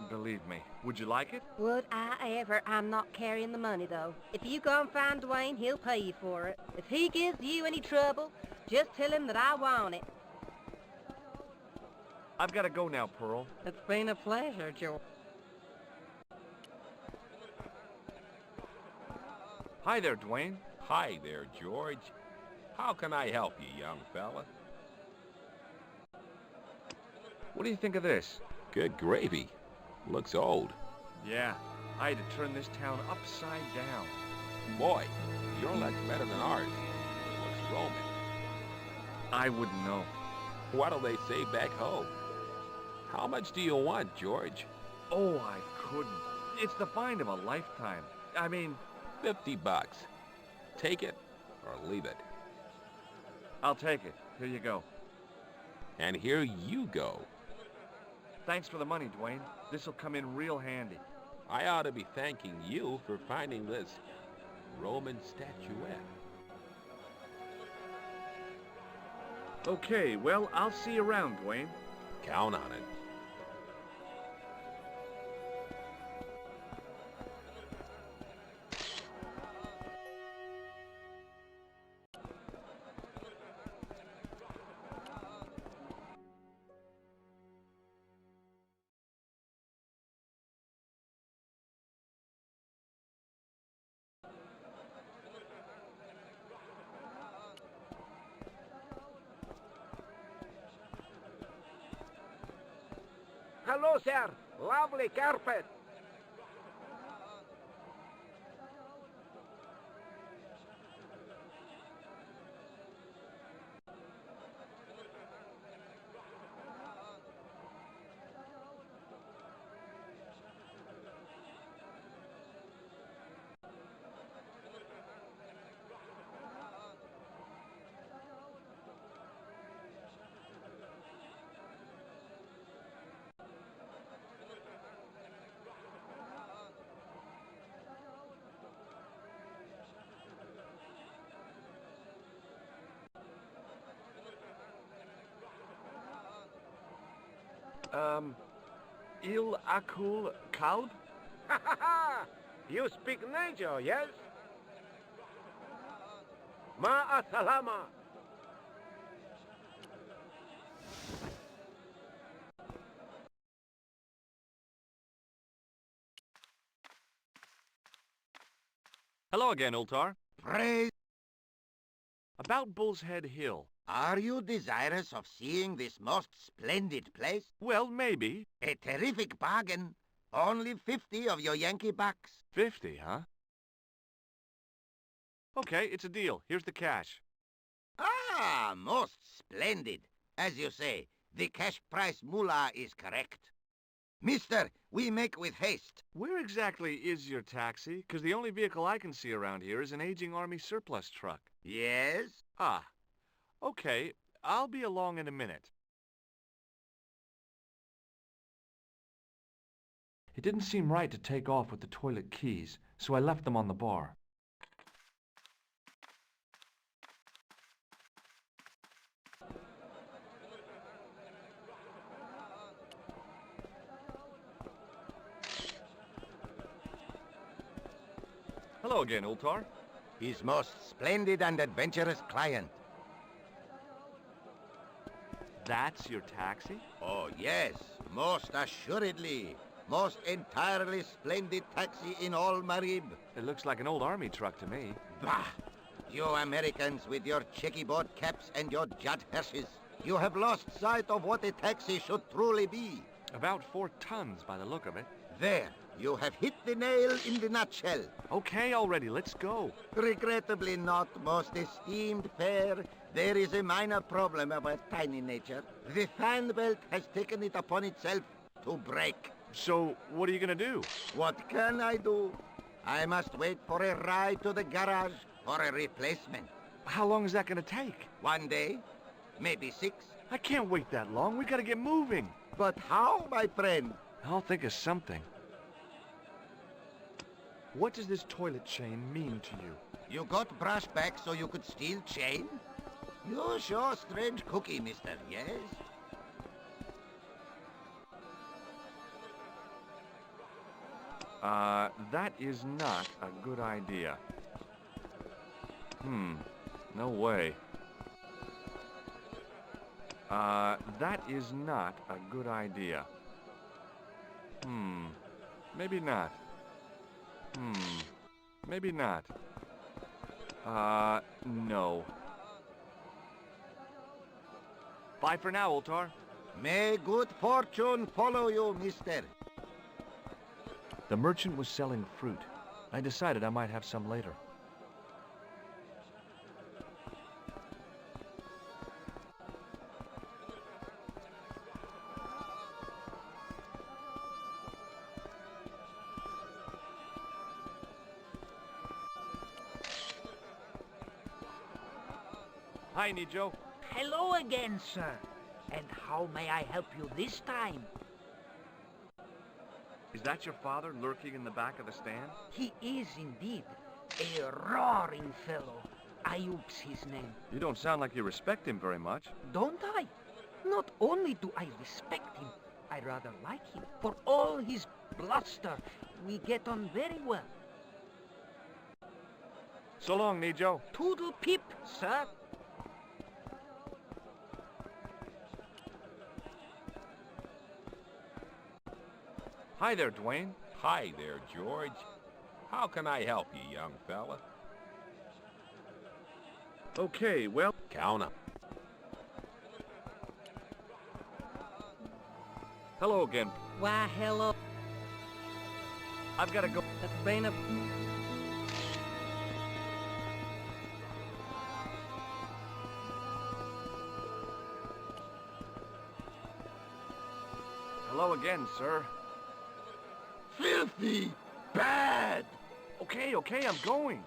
Believe me. Would you like it? Would I ever? I'm not carrying the money, though. If you go and find Dwayne, he'll pay you for it. If he gives you any trouble, just tell him that I want it. I've got to go now, Pearl. It's been a pleasure, George. Hi there, Dwayne. Hi there, George. How can I help you, young fella? What do you think of this? Good gravy. Looks old. Yeah, I had to turn this town upside down. Boy, your luck's better than ours. It looks Roman. I wouldn't know. What do they say back home? How much do you want, George? Oh, I couldn't. It's the find of a lifetime. I mean... $50. Take it or leave it. I'll take it. Here you go. And here you go. Thanks for the money, Dwayne. This'll come in real handy. I ought to be thanking you for finding this Roman statuette. Okay, well, I'll see you around, Dwayne. Count on it. Hello, sir. Lovely carpet. Il akul kalb? Ha ha ha! You speak Niger, yes? Ma salama. Hello again, Ultar. Praise. About Bull's Head Hill. Are you desirous of seeing this most splendid place? Well, maybe. A terrific bargain. Only 50 of your Yankee bucks. 50, huh? Okay, it's a deal. Here's the cash. Ah, most splendid. As you say, The cash price moolah is correct. Mister, we make with haste. Where exactly is your taxi? Because the only vehicle I can see around here is an aging Army surplus truck. Yes? Ah, okay. I'll be along in a minute. It didn't seem right to take off with the toilet keys, so I left them on the bar. Hello again, Ultar. His most splendid and adventurous client. That's your taxi? Oh, yes, most assuredly. Most entirely splendid taxi in all Marib. It looks like an old Army truck to me. Bah! You Americans with your checkerboard caps and your Judd Hershes. You have lost sight of what a taxi should truly be. About 4 tons by the look of it. There, you have hit the nail in the nutshell. Okay already, let's go. Regrettably not, most esteemed pair. There is a minor problem of a tiny nature. The fan belt has taken it upon itself to break. So, what are you gonna do? What can I do? I must wait for a ride to the garage for a replacement. How long is that gonna take? 1 day, maybe 6. I can't wait that long. We gotta get moving. But how, my friend? I'll think of something. What does this toilet chain mean to you? You got brush back so you could steal chain? You sure strange cookie, mister, yes? That is not a good idea. No way. That is not a good idea. Maybe not. Maybe not. No. Bye for now, Ultar. May good fortune follow you, mister. The merchant was selling fruit. I decided I might have some later. Hi, Nijo. Hello again, sir. And how may I help you this time? Is that your father lurking in the back of the stand? He is indeed a roaring fellow. Ayub's his name. You don't sound like you respect him very much. Don't I? Not only do I respect him, I rather like him. For all his bluster, we get on very well. So long, Nijo. Toodle pip, sir. Hi there, Dwayne. Hi there, George. How can I help you, young fella? Okay, well... Count up. Hello again. Why, hello. I've got to go. That's been a... Hello again, sir. Filthy! Bad! Okay, I'm going.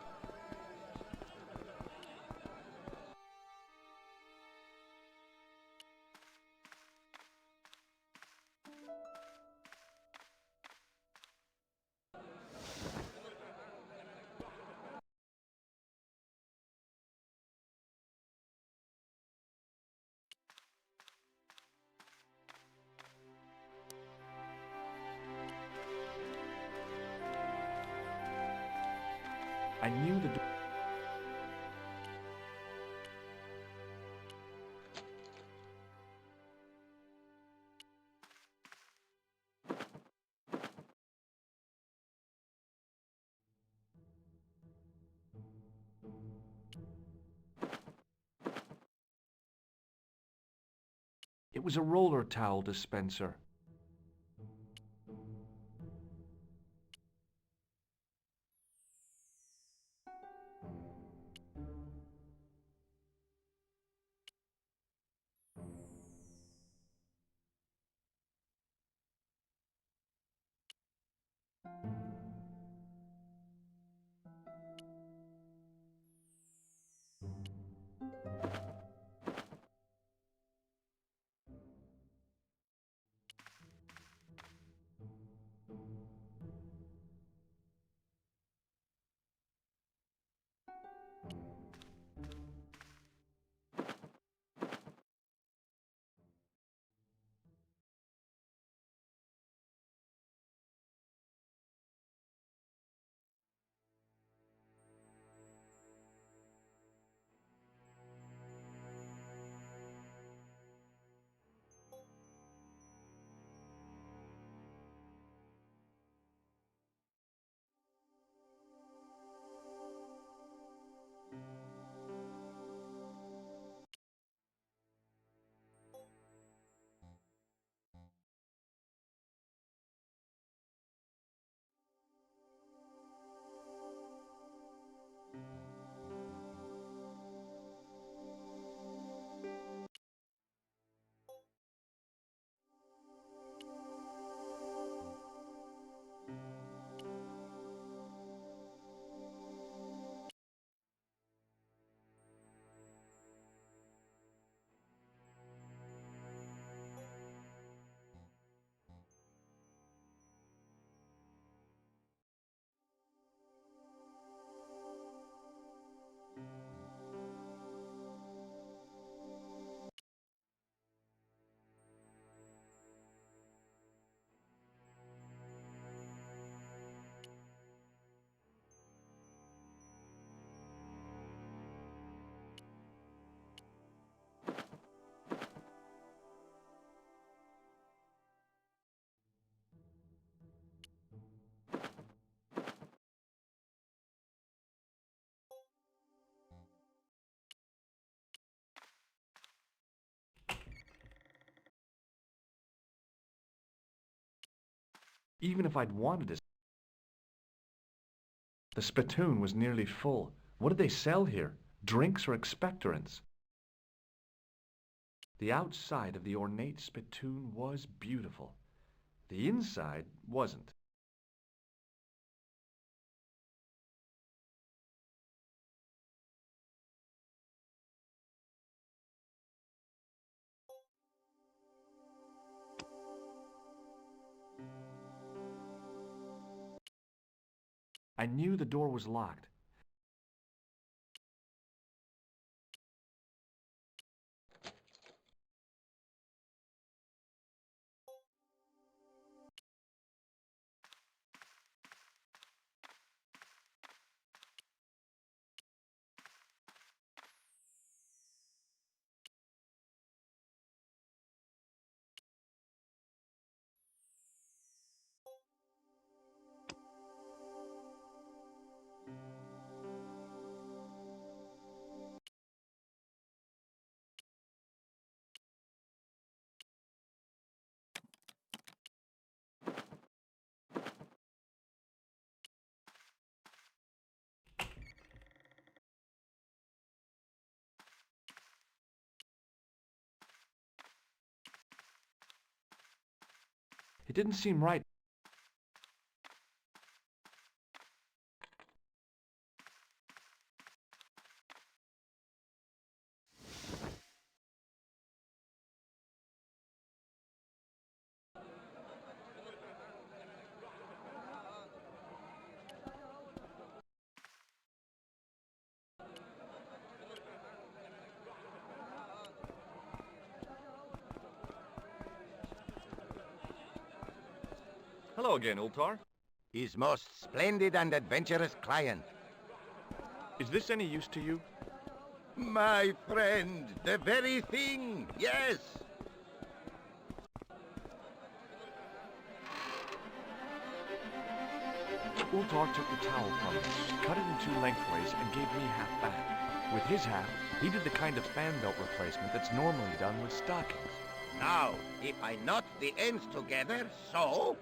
I knew the... It was a roller towel dispenser. Even if I'd wanted to. The spittoon was nearly full. What did they sell here? Drinks or expectorants? The outside of the ornate spittoon was beautiful. The inside wasn't. I knew the door was locked. It didn't seem right. Hello again, Ultar. His most splendid and adventurous client. Is this any use to you? My friend, the very thing, yes. Ultar took the towel from me, cut it in two lengthways, and gave me half back. With his half, he did the kind of fan belt replacement that's normally done with stockings. Now, if I knot the ends together, so...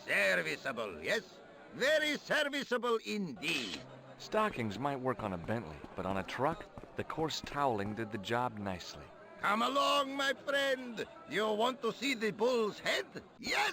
Serviceable, yes? Very serviceable indeed. Stockings might work on a Bentley, but on a truck, the coarse toweling did the job nicely. Come along, my friend. You want to see the bull's head? Yes?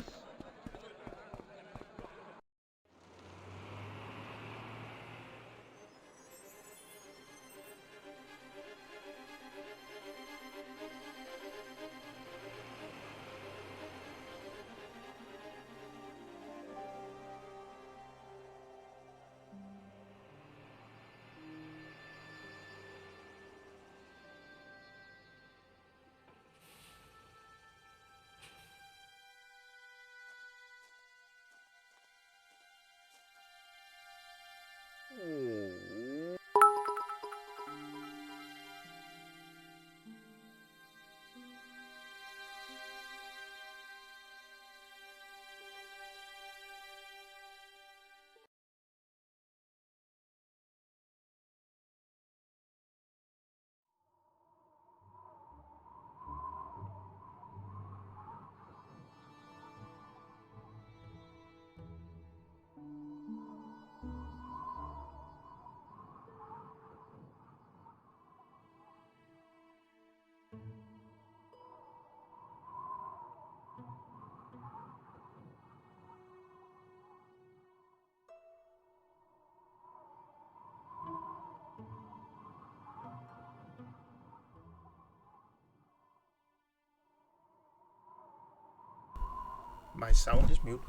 My sound is mute.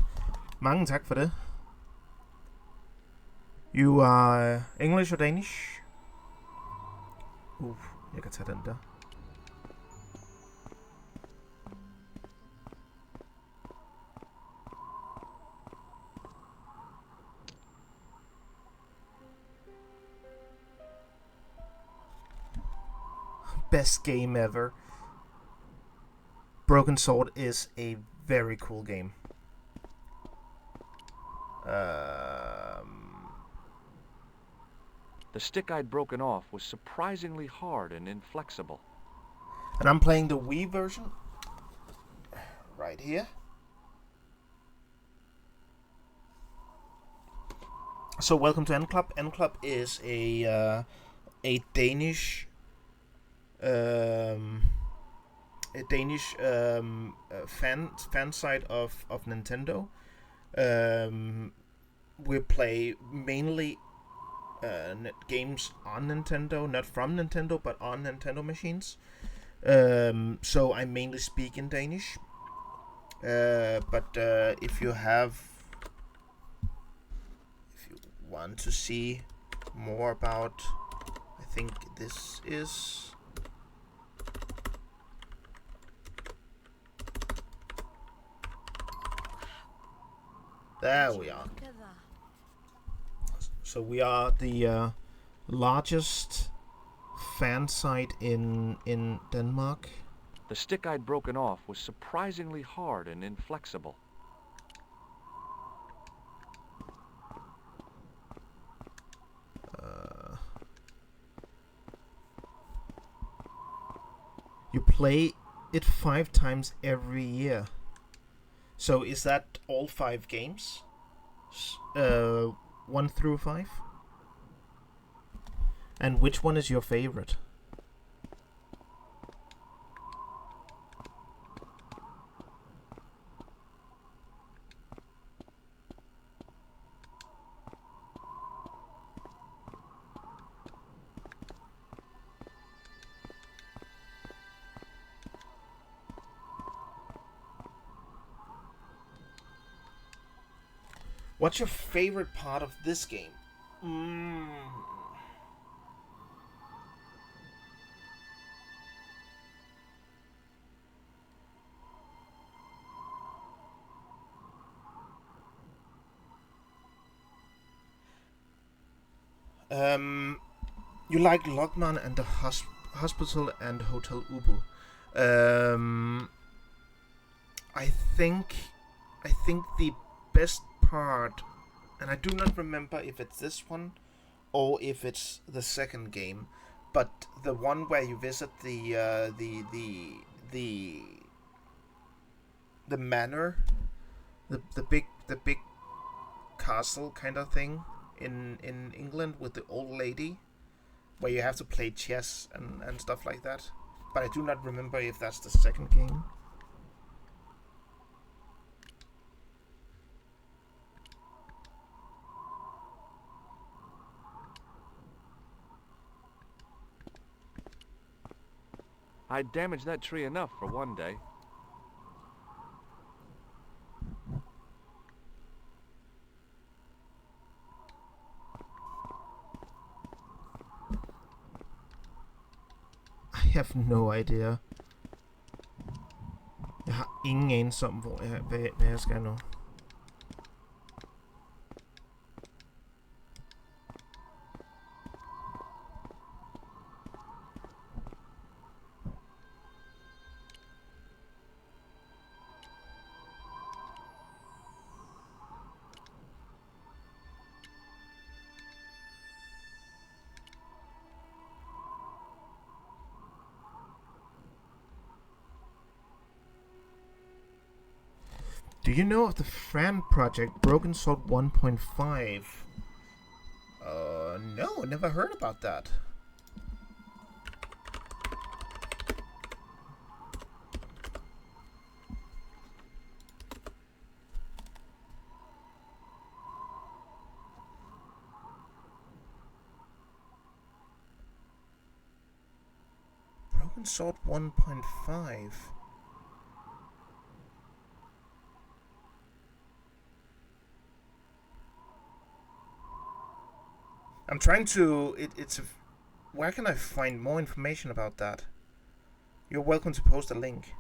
Mange tak for det. You are English or Danish? Jeg kan tage den der. Best game ever. Broken Sword is a very cool game. The stick I'd broken off was surprisingly hard and inflexible. And I'm playing the Wii version right here. So welcome to N Club. N Club is a Danish um, fan site of Nintendo. We play mainly games on Nintendo, not from Nintendo, but on Nintendo machines. So I mainly speak in Danish. But if you want to see more about, I think this is. There we are. So we are the largest fan site in Denmark. The stick I'd broken off was surprisingly hard and inflexible. You play it 5 times every year. So is that all 5 games? 1 through 5? And which one is your favorite? What's your favorite part of this game? You like Lockman and the hospital and Hotel Ubu. I think the best part, and I do not remember if it's this one or if it's the second game, but the one where you visit the manor, the big castle kind of thing in England with the old lady, where you have to play chess and stuff like that. But I do not remember if that's the second game. I'd damaged that tree enough for one day. I have no idea. Jeg har ingen anelse om, hvad jeg skal nu. Do you know of the Fran project Broken Sword 1.5? No, never heard about that. Broken Sword 1.5. I'm trying to. Where can I find more information about that? You're welcome to post a link.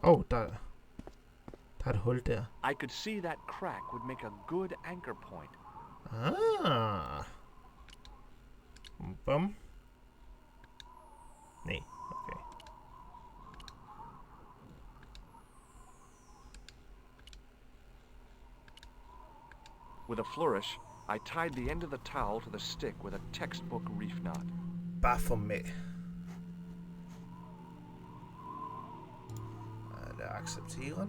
der er et hul der. I could see that crack would make a good anchor point. Ah. Bum. Nej, okay. With a flourish, I tied the end of the towel to the stick with a textbook reef knot. Bare for med. Lad acceptere.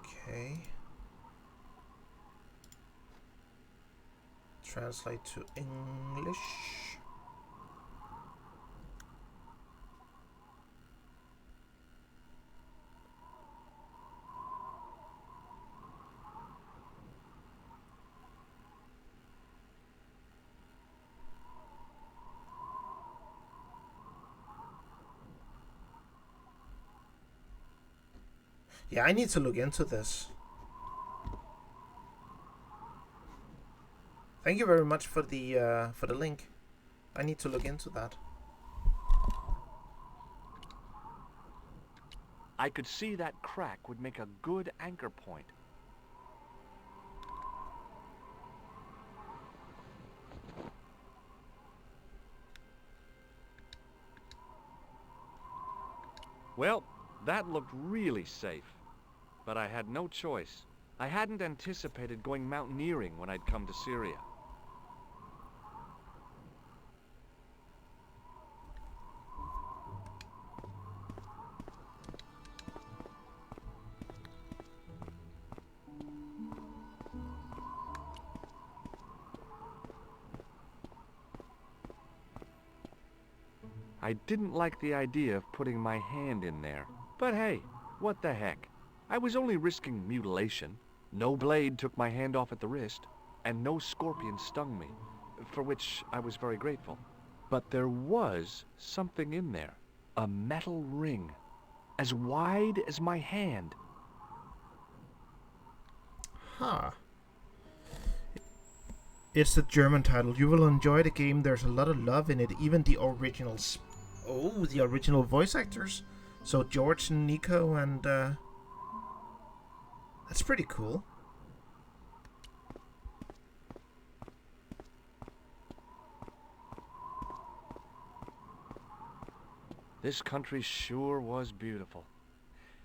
Okay. Translate to English. Yeah, I need to look into this. Thank you very much for the link. I need to look into that. I could see that crack would make a good anchor point. Well, that looked really safe. But I had no choice. I hadn't anticipated going mountaineering when I'd come to Syria. I didn't like the idea of putting my hand in there. But hey, what the heck? I was only risking mutilation. No blade took my hand off at the wrist, and no scorpion stung me, for which I was very grateful. But there was something in there. A metal ring, as wide as my hand. Huh. It's the German title. You will enjoy the game. There's a lot of love in it. Even the originals. Oh, the original voice actors. So George and Nico and that's pretty cool. This country sure was beautiful.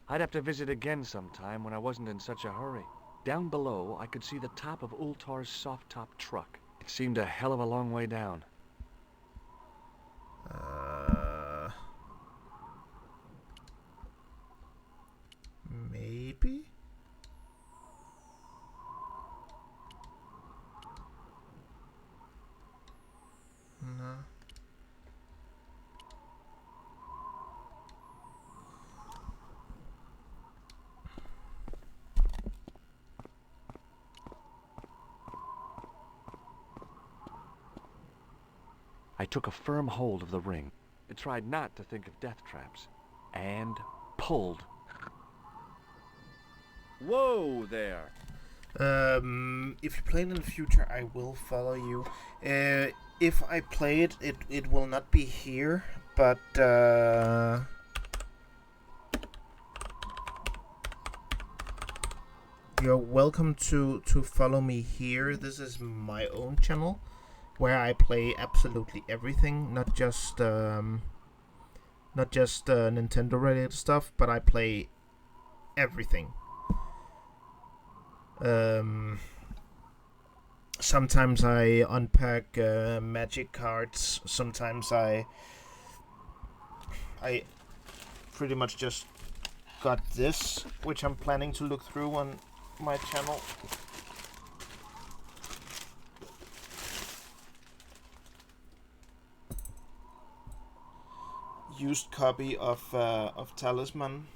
I'd have to visit again sometime when I wasn't in such a hurry. Down below, I could see the top of Ultar's soft-top truck. It seemed a hell of a long way down. Maybe? No. I took a firm hold of the ring. I tried not to think of death traps. And pulled. Whoa there! If you play it in the future, I will follow you. If I play it, it will not be here, but you're welcome to follow me here. This is my own channel, where I play absolutely everything, not just Nintendo related stuff, but I play everything. Sometimes I unpack magic cards. Sometimes I pretty much just got this, which I'm planning to look through on my channel. Used copy of Talisman.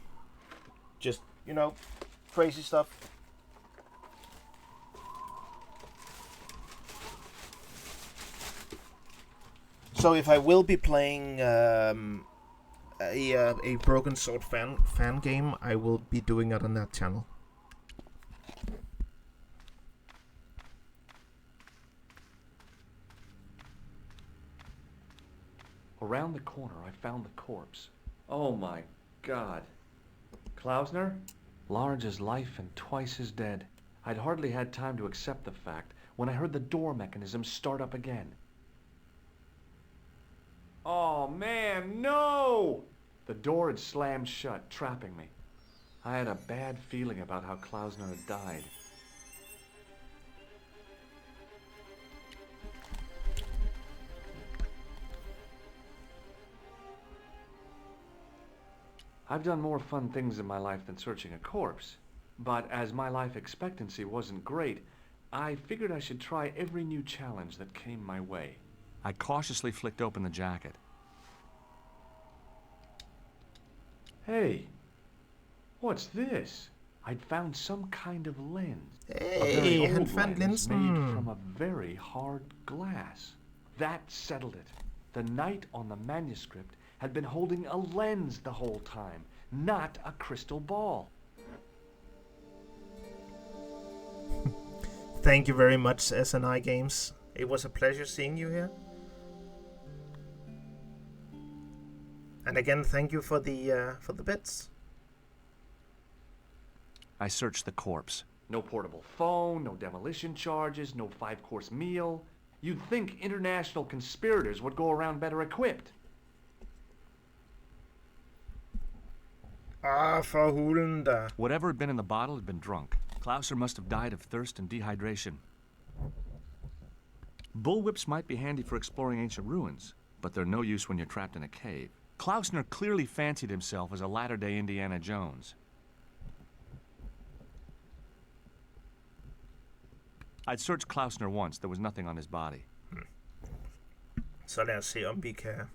Just, you know, crazy stuff. So if I will be playing a Broken Sword fan game, I will be doing it on that channel. Around the corner, I found the corpse. Oh my God. Klausner? Large as life and twice as dead. I'd hardly had time to accept the fact when I heard the door mechanism start up again. Oh man, no! The door had slammed shut, trapping me. I had a bad feeling about how Klausner had died. I've done more fun things in my life than searching a corpse. But as my life expectancy wasn't great, I figured I should try every new challenge that came my way. I cautiously flicked open the jacket. Hey, what's this? I'd found some kind of lens. Hey, han fandt made linsen. from a very hard glass. That settled it. The knight on the manuscript had been holding a lens the whole time, not a crystal ball. Thank you very much, SNI Games. It was a pleasure seeing you here. And again, thank you for the bits. I searched the corpse. No portable phone, no demolition charges, no 5-course meal. You'd think international conspirators would go around better equipped. Ah, for hulen da. Whatever had been in the bottle had been drunk. Klausner must have died of thirst and dehydration. Bullwhips might be handy for exploring ancient ruins, but they're no use when you're trapped in a cave. Klausner clearly fancied himself as a latter-day Indiana Jones. I'd searched Klausner once. There was nothing on his body. Så lad os se, om vi kan...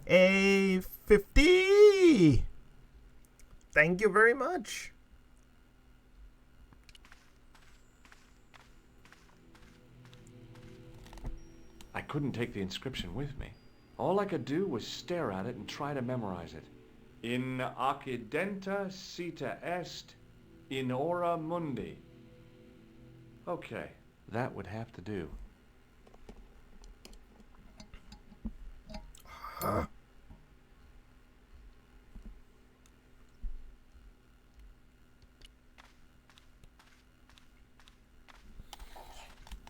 A50! Thank you very much. I couldn't take the inscription with me. All I could do was stare at it and try to memorize it. In occidenta sita est, in ora mundi. Okay, that would have to do.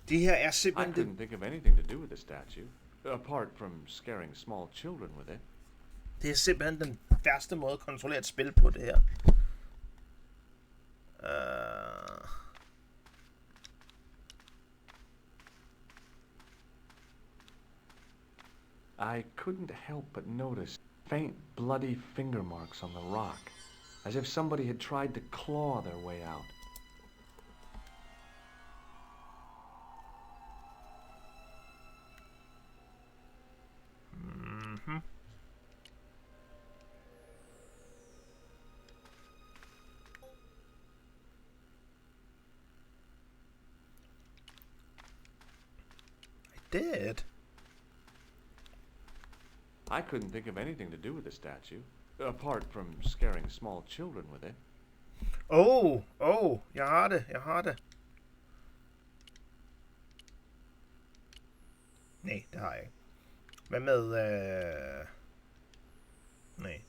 De her er I simpelthen... couldn't think of anything to do with the statue, apart from scaring small children with it. Det er simpelthen den værste måde at kontrollere et spil på, det her. I couldn't help but notice faint bloody finger marks on the rock, as if somebody had tried to claw their way out. Did. I couldn't think of anything to do with the statue, apart from scaring small children with it. Jeg har det. Nej, det har jeg ikke. Hvad med... Nej.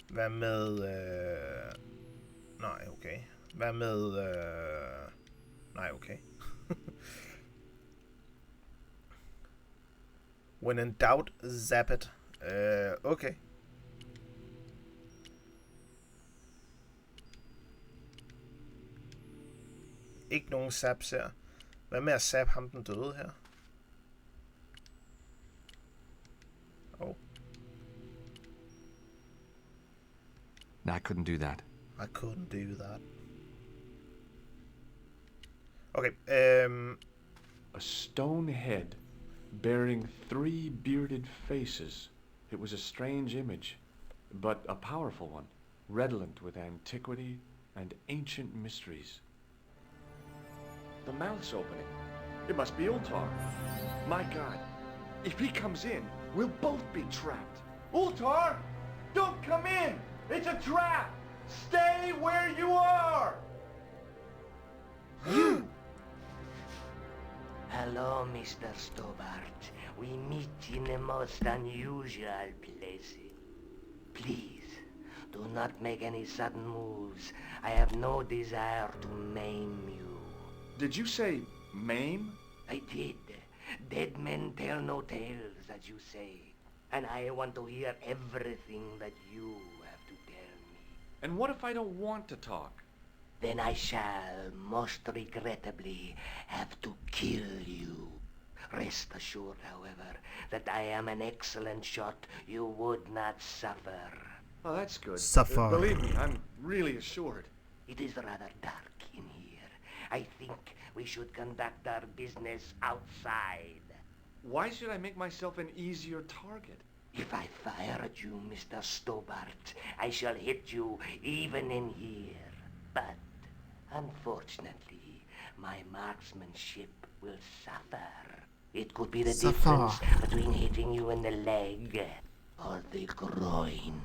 Hvad med... Nej, okay. Hvad med... Nej, okay. When in doubt, zap it. Okay. Ikke nogen zaps her. Hvad med at zappe ham den døde her? Oh. No, I couldn't do that. I couldn't do that. Okay, A stone head bearing 3 bearded faces. It was a strange image, but a powerful one, redolent with antiquity and ancient mysteries. The mouth's opening. It must be Ultar. My God, if he comes in, we'll both be trapped. Ultar! Don't come in! It's a trap! Stay where you are! You! Hello, Mr. Stobart. We meet in the most unusual places. Please, do not make any sudden moves. I have no desire to maim you. Did you say maim? I did. Dead men tell no tales, as you say. And I want to hear everything that you have to tell me. And what if I don't want to talk? Then I shall, most regrettably, have to kill you. Rest assured, however, that I am an excellent shot you would not suffer. Oh, that's good. Suffer. Believe me, I'm really assured. It is rather dark in here. I think we should conduct our business outside. Why should I make myself an easier target? If I fire at you, Mr. Stobart, I shall hit you even in here. But, unfortunately, my marksmanship will suffer. It could be the difference between hitting you in the leg or the groin.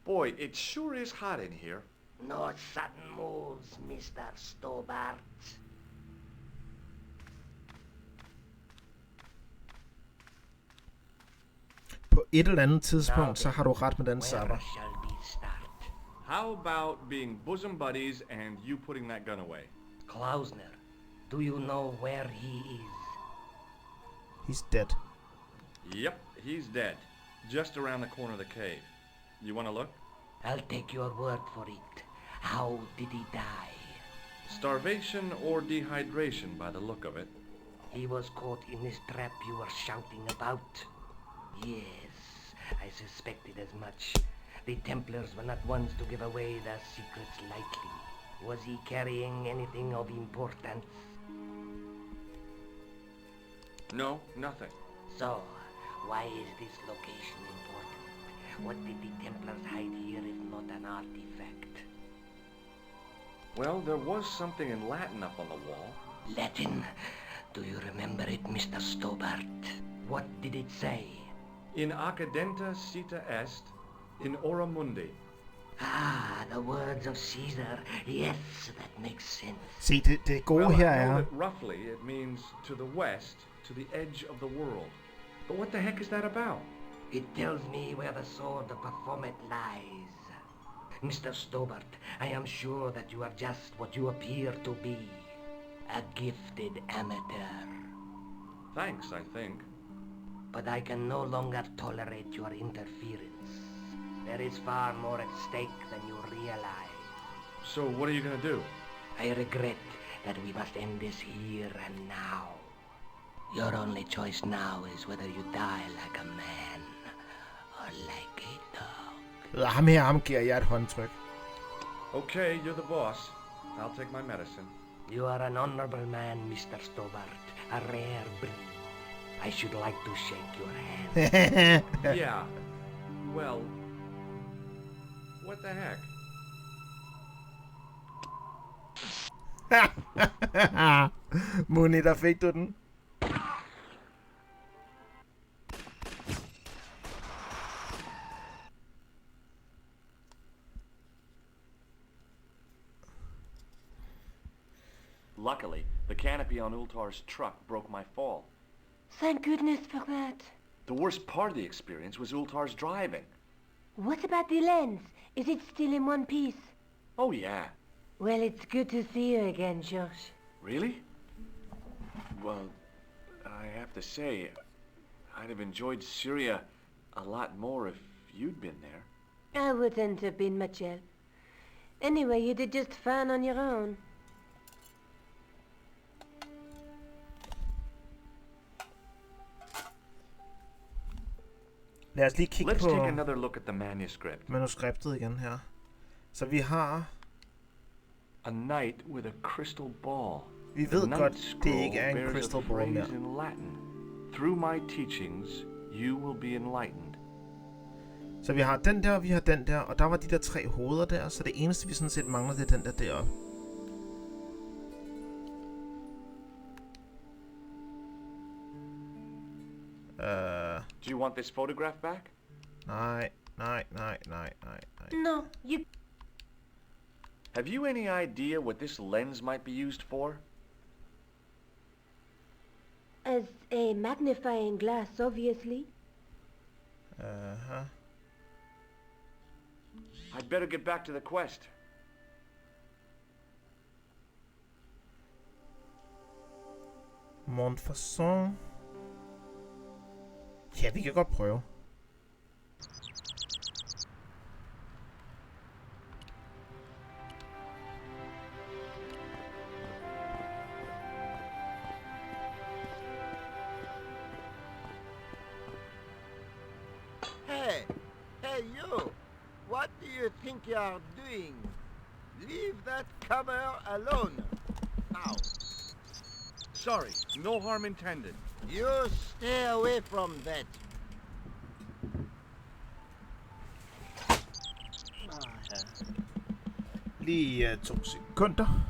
Boy, it sure is hot in here. No sudden moves, Mr. Stobart. På et eller andet tidspunkt, så har du ret med den sabber. Where shall we start? How about being bosom buddies and you putting that gun away? Klausner, do you know where he is? He's dead. Yep, he's dead. Just around the corner of the cave. You want to look? I'll take your word for it. How did he die? Starvation or dehydration by the look of it. He was caught in this trap you were shouting about. Yes, I suspected as much. The Templars were not ones to give away their secrets lightly. Was he carrying anything of importance? No, nothing. So, why is this location important? What did the Templars hide here if not an artifact? Well, there was something in Latin up on the wall. Latin? Do you remember it, Mr. Stobart? What did it say? In accidenta cita est, in ora mundi. Ah, the words of Caesar. Yes, that makes sense. Se, det gode Well, her I know er... that roughly it means to the west, to the edge of the world. But what the heck is that about? It tells me where the sword of Baphomet lies. Mr. Stobart, I am sure that you are just what you appear to be. A gifted amateur. Thanks, I think. But I can no longer tolerate your interference. There is far more at stake than you realize. So what are you gonna do? I regret that we must end this here and now. Your only choice now is whether you die like a man or like a dog. Ham giver jeg et håndtryk. Okay, you're the boss. I'll take my medicine. You are an honorable man, Mr. Stobart. A rare breed. I should like to shake your hand. Yeah. Well, what the heck? Muni, der fik du den. Luckily, the canopy on Ultar's truck broke my fall. Thank goodness for that. The worst part of the experience was Ultar's driving. What about the lens? Is it still in one piece? Oh, yeah. Well, it's good to see you again, Josh. Really? Well, I have to say, I'd have enjoyed Syria a lot more if you'd been there. I wouldn't have been much help. Anyway, you did just fine on your own. Lad os lige kigge Let's på take another look at the manuscript. manuskriptet igen her. Så vi har... A knight with a crystal ball. Vi ved godt, det ikke er en crystal ball mere. In Latin. Through my teachings, you will be enlightened. Så vi har den der, og vi har den der, og der var de der 3 hoveder der, så det eneste vi sådan set mangler, det er den der deroppe. Do you want this photograph back? Nej. No, you... Have you any idea what this lens might be used for? As a magnifying glass, obviously. I'd better get back to the quest. Montfaucon. Ja, vi kan godt prøve. Hey you! What do you think you're doing? Leave that cover alone. Now, Sorry, no harm intended. you stay away from that. Lige 2 sekunder.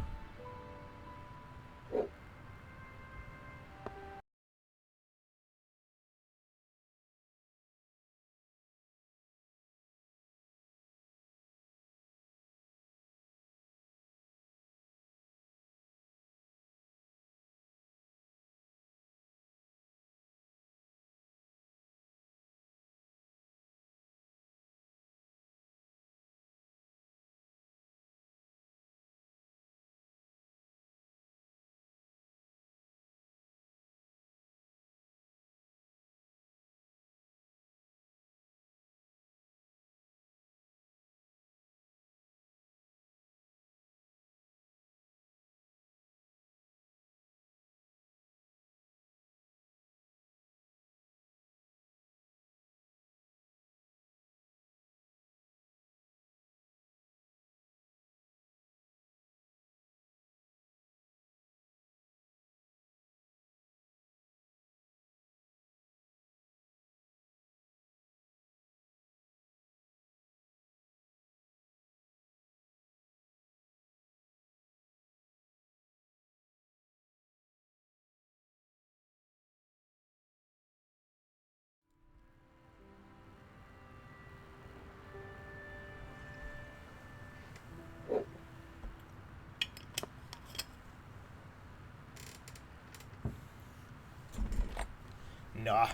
Nå.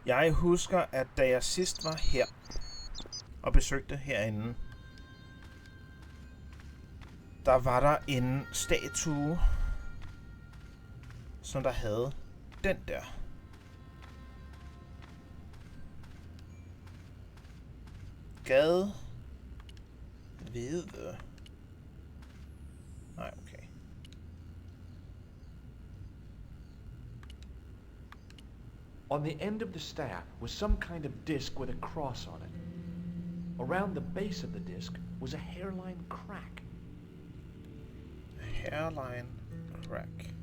Jeg husker, at da jeg sidst var her og besøgte herinde, der var der en statue, som der havde den der. Gade hvide. Nej, okay. On the end of the staff was some kind of disc with a cross on it. Around the base of the disc was a hairline crack. A hairline crack.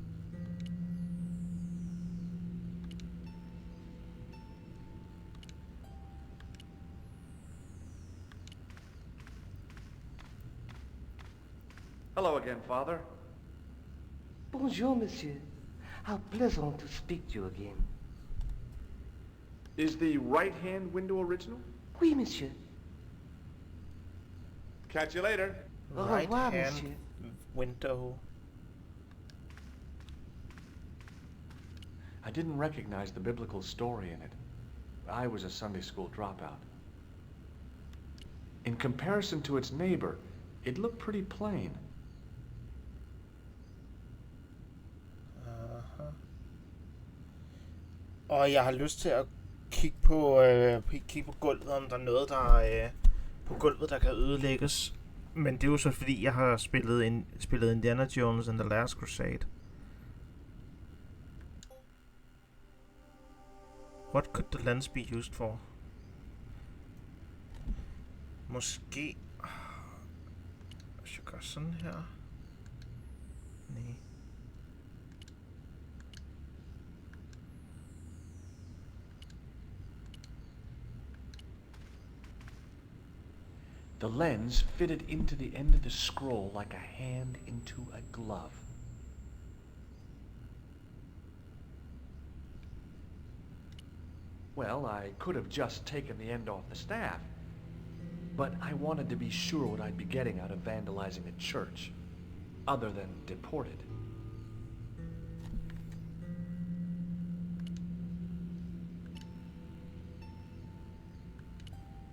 Hello again, Father. Bonjour, monsieur. How pleasant to speak to you again. Is the right-hand window original? Oui, monsieur. Catch you later. Au Right revoir, hand monsieur. window. I didn't recognize the biblical story in it. I was a Sunday school dropout. In comparison to its neighbor, it looked pretty plain. Og jeg har lyst til at kigge på gulvet, om der er noget, der på gulvet, der kan ødelægges. Men det er jo så fordi, jeg har spillet Indiana Jones and the Last Crusade. What could the lens be used for? Måske... Hvis jeg gør sådan her... Nej. The lens fitted into the end of the scroll like a hand into a glove. Well, I could have just taken the end off the staff. But I wanted to be sure what I'd be getting out of vandalizing a church, other than deported.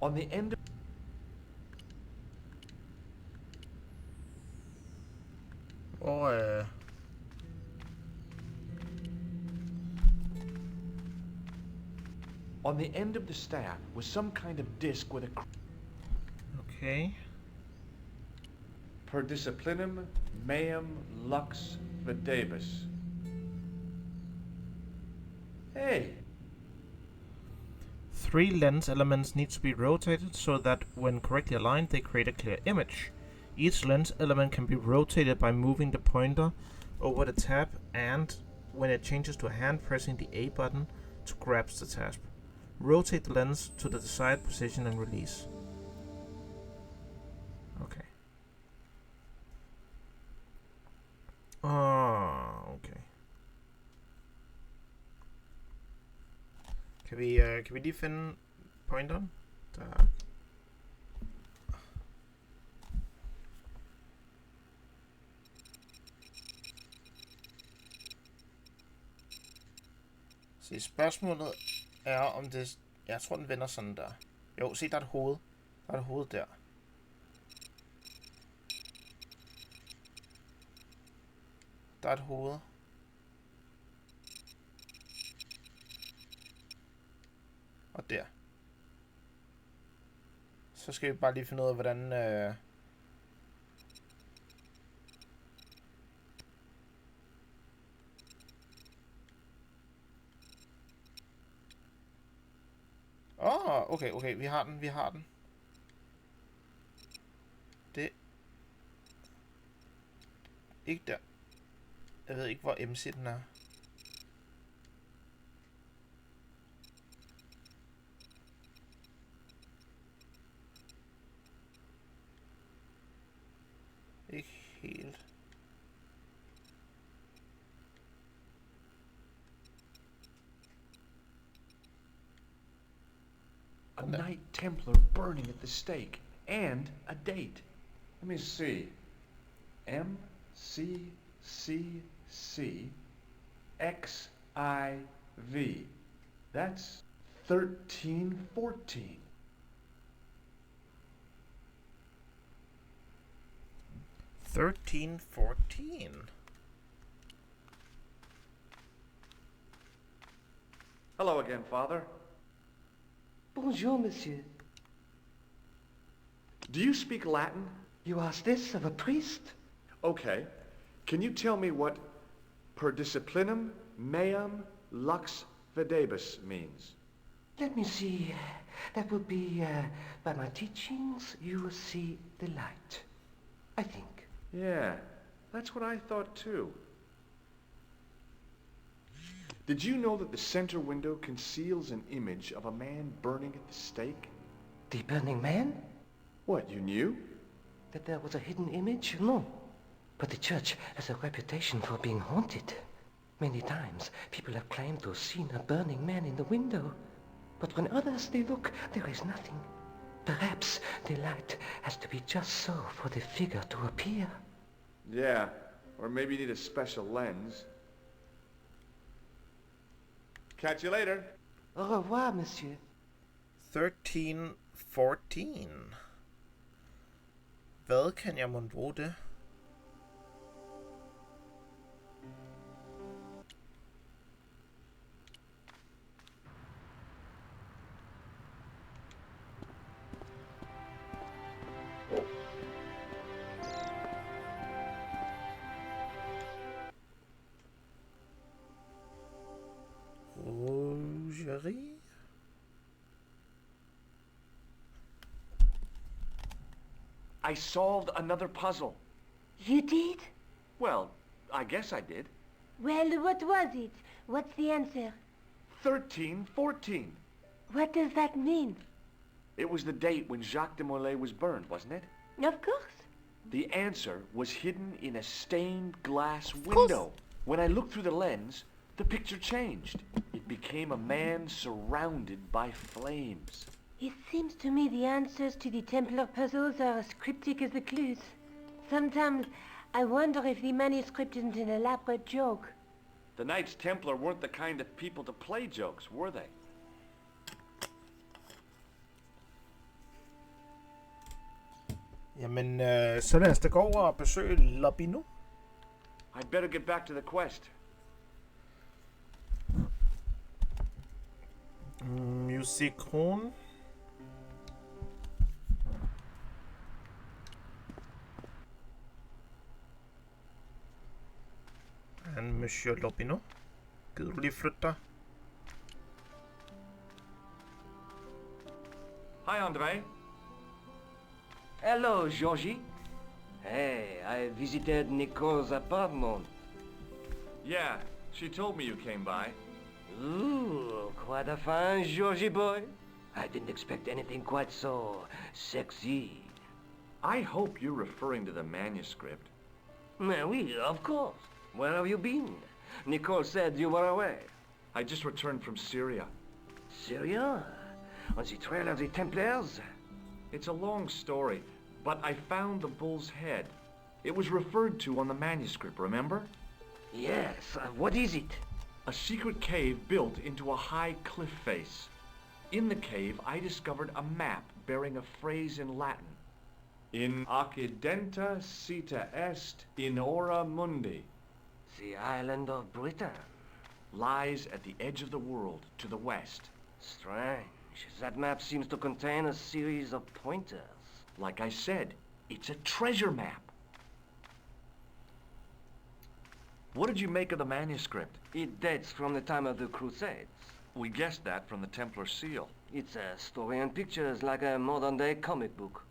On the end of... Og On the end of the staff was some kind of disc with a... okay. Per disciplinum meum lux videbus. Hey! 3 lens elements need to be rotated so that when correctly aligned they create a clear image. Each lens element can be rotated by moving the pointer over the tab and, when it changes to a hand, pressing the A button to grasp the tab. Rotate the lens to the desired position and release. Okay. Okay. Kan vi lige finde pointeren? Der. Se, spørgsmålet er om det... Jeg tror den vender sådan der. Jo, se der er et hoved. Der er et hoved der. Der er et hoved. Og der. Så skal vi bare lige finde ud af, hvordan... okay, vi har den. Det... Ikke der. Jeg ved ikke, hvor MC den er. Ikke helt. A Knight Templar burning at the stake, and a date. Let me see. MCCC-XIV. That's 1314. 1314. Hello again, Father. Bonjour, monsieur. Do you speak Latin? You ask this of a priest? Okay. Can you tell me what per disciplinum meum lux videbus means? Let me see. That would be, by my teachings, you will see the light. I think. Yeah, that's what I thought too. Did you know that the center window conceals an image of a man burning at the stake? The burning man? What, you knew? That there was a hidden image? No. But the church has a reputation for being haunted. Many times people have claimed to have seen a burning man in the window. But when others they look, there is nothing. Perhaps the light has to be just so for the figure to appear. Yeah, or maybe you need a special lens. Catch you later. Au revoir, monsieur. 1314. Hvad kan jeg mon bruge det? Rougerie? I solved another puzzle. You did? Well, I guess I did. Well, what was it? What's the answer? 1314. What does that mean? It was the date when Jacques de Molay was burned, wasn't it? Of course. The answer was hidden in a stained glass window. When I looked through the lens, The picture changed. It became a man surrounded by flames. It seems to me the answers to the Templar puzzles are as cryptic as the clues. Sometimes I wonder if the manuscript isn't an elaborate joke. The Knights Templar weren't the kind of people to play jokes, were they? Jamen, så lad os da gå over og besøge lobby nu. I'd better get back to the quest. Musikron. Han Monsieur Lobino. Gider du lige flytte dig? Hi, André. Hello, Georgie. Hey, I visited Nicole's apartment. Yeah, she told me you came by. Ooh, quite a fine Georgie boy. I didn't expect anything quite so sexy. I hope you're referring to the manuscript. Oui, of course. Where have you been? Nicole said you were away. I just returned from Syria. Syria? On the trail of the Templars? It's a long story, but I found the bull's head. It was referred to on the manuscript, remember? Yes, what is it? A secret cave built into a high cliff face. In the cave, I discovered a map bearing a phrase in Latin. In accidenta cita est in ora mundi. The island of Britain. Lies at the edge of the world, to the west. Strange. That map seems to contain a series of pointers. Like I said, it's a treasure map. What did you make of the manuscript? It dates from the time of the Crusades. We guessed that from the Templar seal. It's a story and pictures like a modern-day comic book.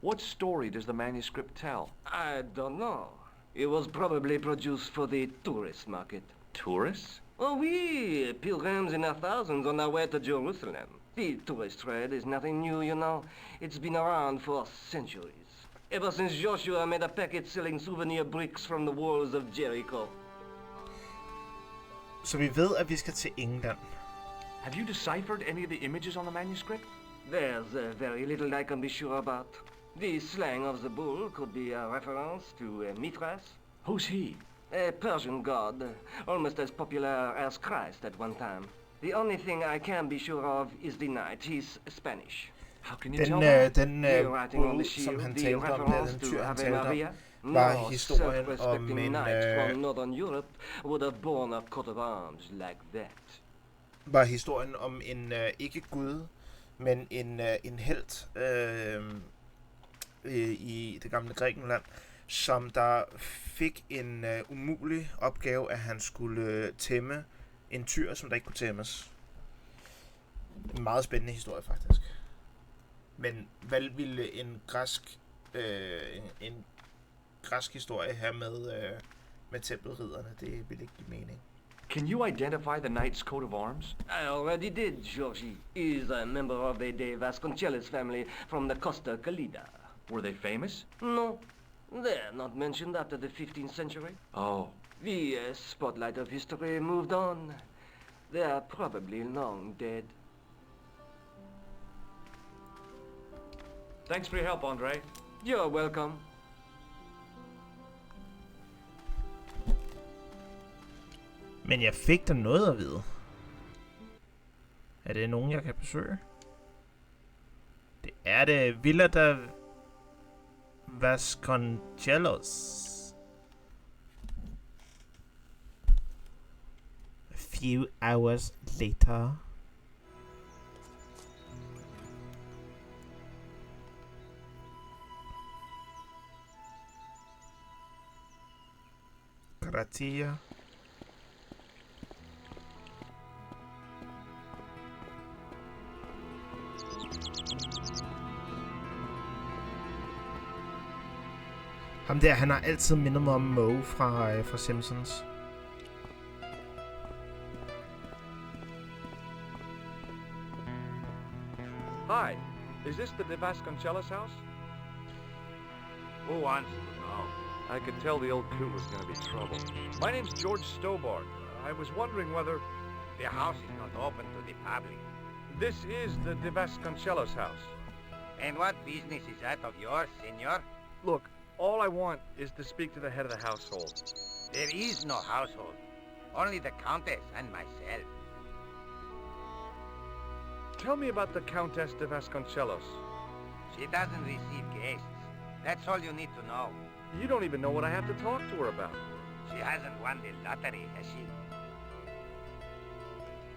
What story does the manuscript tell? I don't know. It was probably produced for the tourist market. Tourists? Oh, oui, pilgrims in their thousands on their way to Jerusalem. The tourist trade is nothing new, you know. It's been around for centuries. Ever since Joshua made a packet selling souvenir bricks from the walls of Jericho. Så vi ved, at vi skal til England. Have you deciphered any of the images on the manuscript? There's very little I can be sure about. The slang of the bull could be a reference to Mithras. Who's he? A Persian god, almost as popular as Christ at one time. The only thing I can be sure of is the knight. He's Spanish. How can you tell that? Den bud, som han talte om, den tyr han talte om, var historien om en... from Northern Europe would have borne a coat of arms like that. Var historien om en ikke gud, men en helt i det gamle Grækenland, som der fik en umulig opgave, at han skulle tæmme en tyr, som der ikke kunne tæmmes. En meget spændende historie, faktisk. Men hvad ville en græsk historie have med tempelridderne? Det ville ikke give mening. Can you identify the knight's coat of arms? I already did, Georgie. He's a member of the De Vasconcelos family from the Costa Calida. Were they famous? No, they're not mentioned after the 15th century. Oh. The spotlight of history moved on. They're probably long dead. Thanks for your help, André. You're welcome. Men jeg fik da noget at vide. Er det nogen, jeg kan besøge? Det er det. Villa da Vasconcelos. A few hours later. Gratia. Ham der, han har altid mindet mig om Moe fra Simpsons. Hi, is this the De Vasconcelos house? Who wants to know? I could tell the old coot was gonna be trouble. My name's George Stobart. I was wondering whether... The house is not open to the public. This is the De Vasconcellos house. And what business is that of yours, senor? Look, all I want is to speak to the head of the household. There is no household. Only the Countess and myself. Tell me about the Countess de Vasconcellos. She doesn't receive guests. That's all you need to know. You don't even know what I have to talk to her about. She hasn't won the lottery, has she?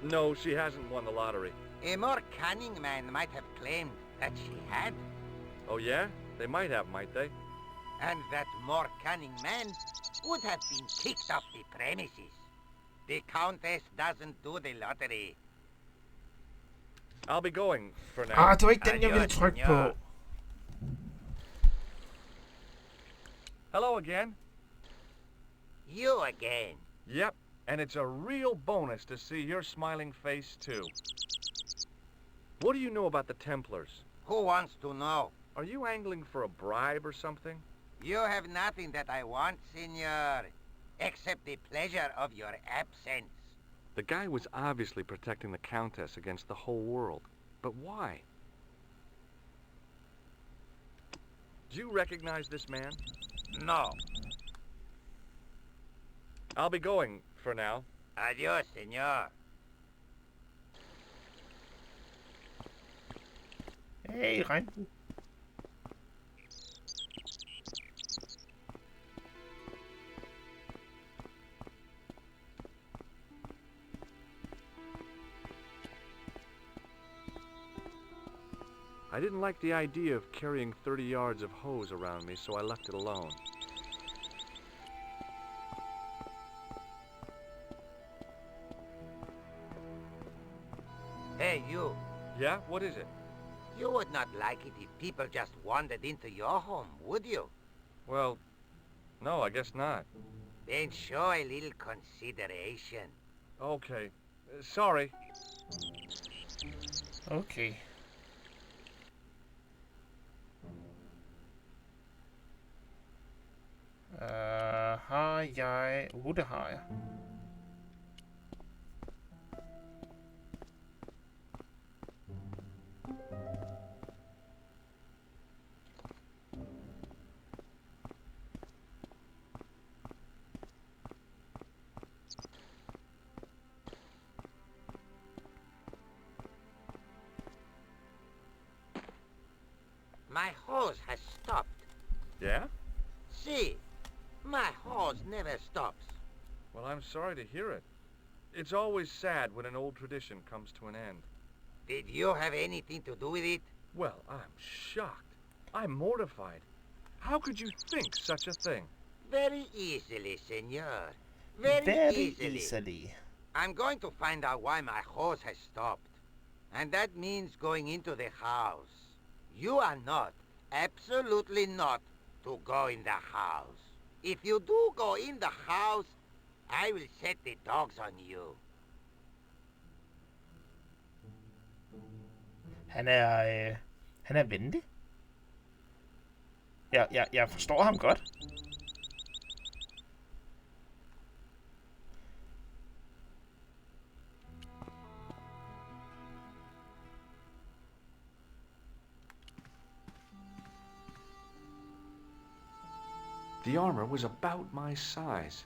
No, she hasn't won the lottery. A more cunning man might have claimed that she had. Oh yeah? They might have, might they? And that more cunning man would have been kicked off the premises. The Countess doesn't do the lottery. I'll be going for now. Ah, det var ikke den, jeg ville trykke på. Hello again. You again. Yep, and it's a real bonus to see your smiling face, too. What do you know about the Templars? Who wants to know? Are you angling for a bribe or something? You have nothing that I want, senor, except the pleasure of your absence. The guy was obviously protecting the Countess against the whole world. But why? Do you recognize this man? No. I'll be going for now. Adios, senor. Hey, regnbue. I didn't like the idea of carrying 30 yards of hose around me, so I left it alone. Hey, you. Yeah? What is it? You would not like it if people just wandered into your home, would you? Well, no, I guess not. Then show a little consideration. Okay. Sorry. Okay. Har jeg... det har jeg. My hose has stopped. Yeah? See, my hose never stops. Well, I'm sorry to hear it. It's always sad when an old tradition comes to an end. Did you have anything to do with it? Well, I'm shocked. I'm mortified. How could you think such a thing? Very easily, senor. Very easily. I'm going to find out why my hose has stopped. And that means going into the house. You are not, absolutely not, to go in the house. If you do go in the house, I will set the dogs on you. Han er venlig. Jeg forstår ham godt. The armor was about my size.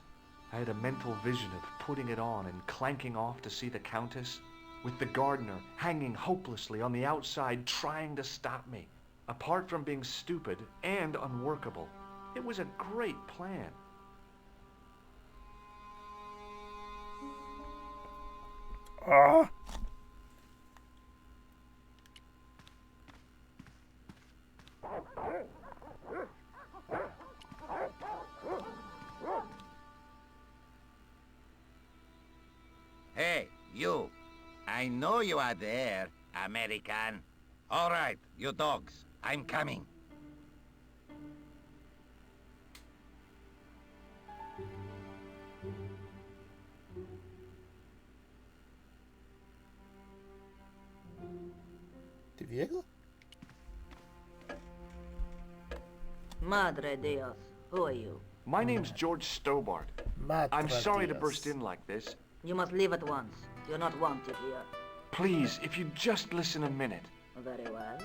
I had a mental vision of putting it on and clanking off to see the Countess, with the gardener hanging hopelessly on the outside trying to stop me. Apart from being stupid and unworkable, it was a great plan. Hey, you. I know you are there, American. All right, you dogs. I'm coming. Det virkede. Madre Dios, who are you? My name's George Stobart. I'm sorry to burst in like this. You must leave at once. You're not wanted here. Please, if you'd just listen a minute. Very well.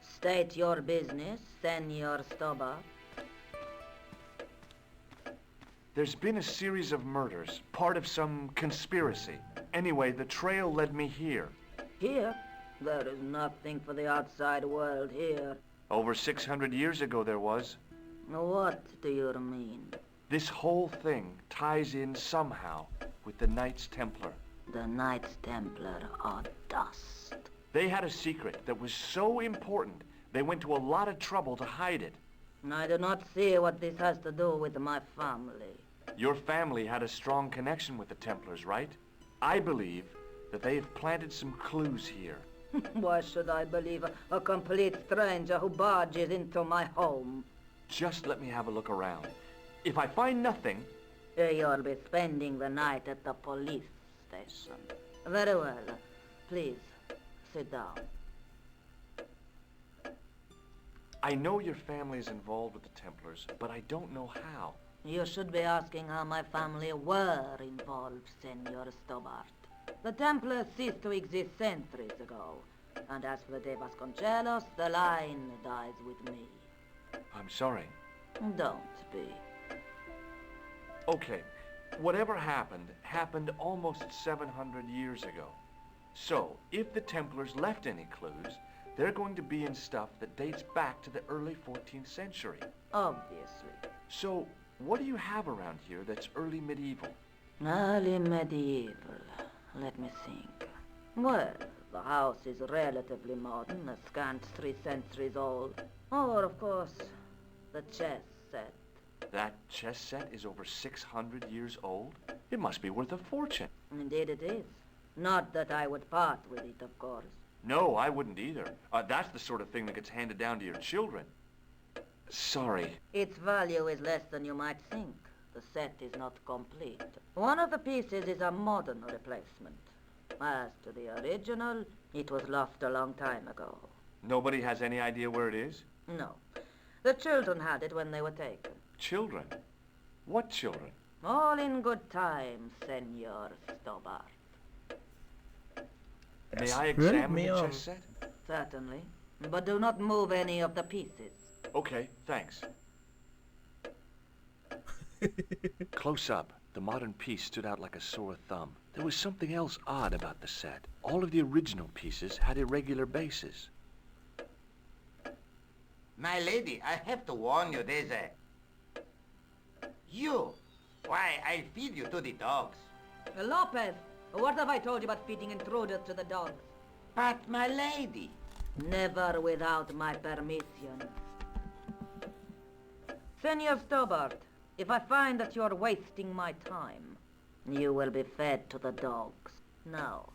State your business, Senor Stobart. There's been a series of murders, part of some conspiracy. Anyway, the trail led me here. Here? There is nothing for the outside world here. Over 600 years ago there was. What do you mean? This whole thing ties in somehow with the Knights Templar. The Knights Templar are dust. They had a secret that was so important, they went to a lot of trouble to hide it. I do not see what this has to do with my family. Your family had a strong connection with the Templars, right? I believe that they have planted some clues here. Why should I believe a complete stranger who barges into my home? Just let me have a look around. If I find nothing... You'll be spending the night at the police station. Very well. Please, sit down. I know your family is involved with the Templars, but I don't know how. You should be asking how my family were involved, Senor Stobart. The Templars ceased to exist centuries ago. And as for De Vasconcelos, the line dies with me. I'm sorry. Don't be. Okay, whatever happened almost 700 years ago. So, if the Templars left any clues, they're going to be in stuff that dates back to the early 14th century. Obviously. So, what do you have around here that's early medieval? Early medieval. Let me think. Well, the house is relatively modern, a scant 3 centuries old. Or, of course, the chess set. That chess set is over 600 years old? It must be worth a fortune. Indeed it is. Not that I would part with it, of course. No, I wouldn't either. That's the sort of thing that gets handed down to your children. Sorry. Its value is less than you might think. The set is not complete. One of the pieces is a modern replacement. As to the original, it was lost a long time ago. Nobody has any idea where it is? No. The children had it when they were taken. Children? What children? All in good time, Senor Stobart. May I examine the chess set? Certainly. But do not move any of the pieces. Okay, thanks. Close up, the modern piece stood out like a sore thumb. There was something else odd about the set. All of the original pieces had irregular bases. My lady, I have to warn you, there's a... You! Why, I'll feed you to the dogs. Lopez, what have I told you about feeding intruders to the dogs? But, my lady... Never without my permission. Senor Stobart, if I find that you're wasting my time, you will be fed to the dogs. Now,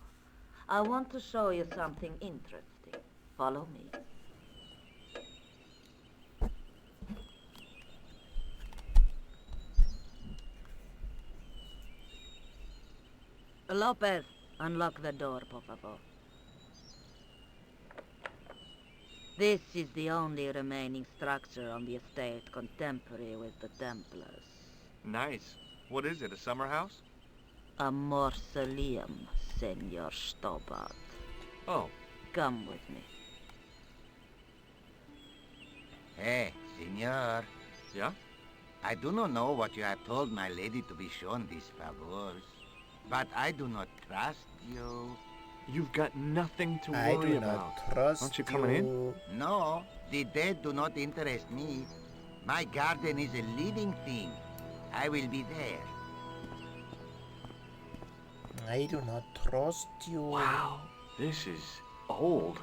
I want to show you something interesting. Follow me. Lopez, unlock the door, por favor. This is the only remaining structure on the estate contemporary with the Templars. Nice. What is it, a summer house? A mausoleum, Senor Stobart. Oh. Come with me. Hey, senor. Yeah? I do not know what you have told my lady to be shown these favors, but I do not trust you. You've got nothing to I worry do about. not trust Aren't you coming in? No, the dead do not interest me. My garden is a living thing. I will be there. I do not trust you. Wow, this is old.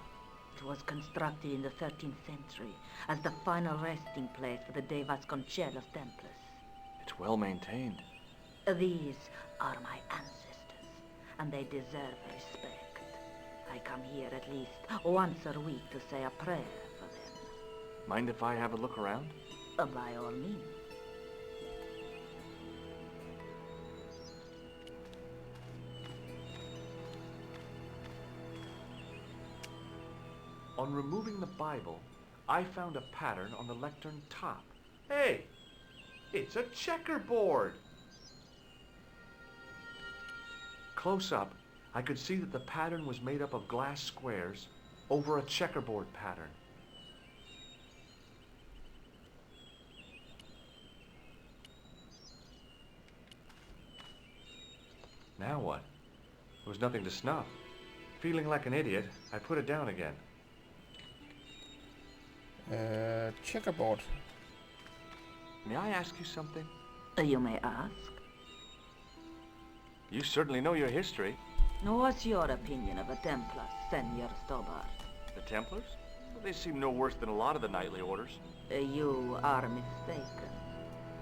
It was constructed in the 13th century as the final resting place for the De Vasconcelos Templars. It's well maintained. These are my ancestors, and they deserve respect. I come here at least once a week to say a prayer for them. Mind if I have a look around? By all means. On removing the Bible, I found a pattern on the lectern top. Hey! It's a checkerboard! Close up, I could see that the pattern was made up of glass squares over a checkerboard pattern. Now what? There was nothing to snuff. Feeling like an idiot, I put it down again. Checkerboard. May I ask you something? You may ask. You certainly know your history. What's your opinion of the Templars, Senor Stobart? The Templars? Well, they seem no worse than a lot of the knightly orders. You are mistaken.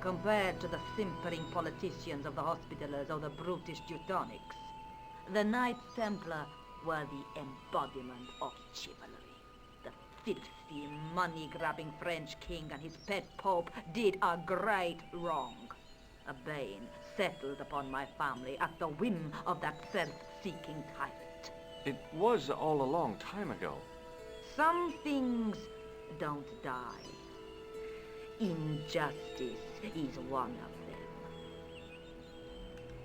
Compared to the simpering politicians of the Hospitallers or the brutish Teutonics, the Knights Templar were the embodiment of chivalry. The filthy, money-grabbing French king and his pet pope did a great wrong. A bane settled upon my family at the whim of that self-seeking tyrant. It was all a long time ago. Some things don't die. Injustice is one of them.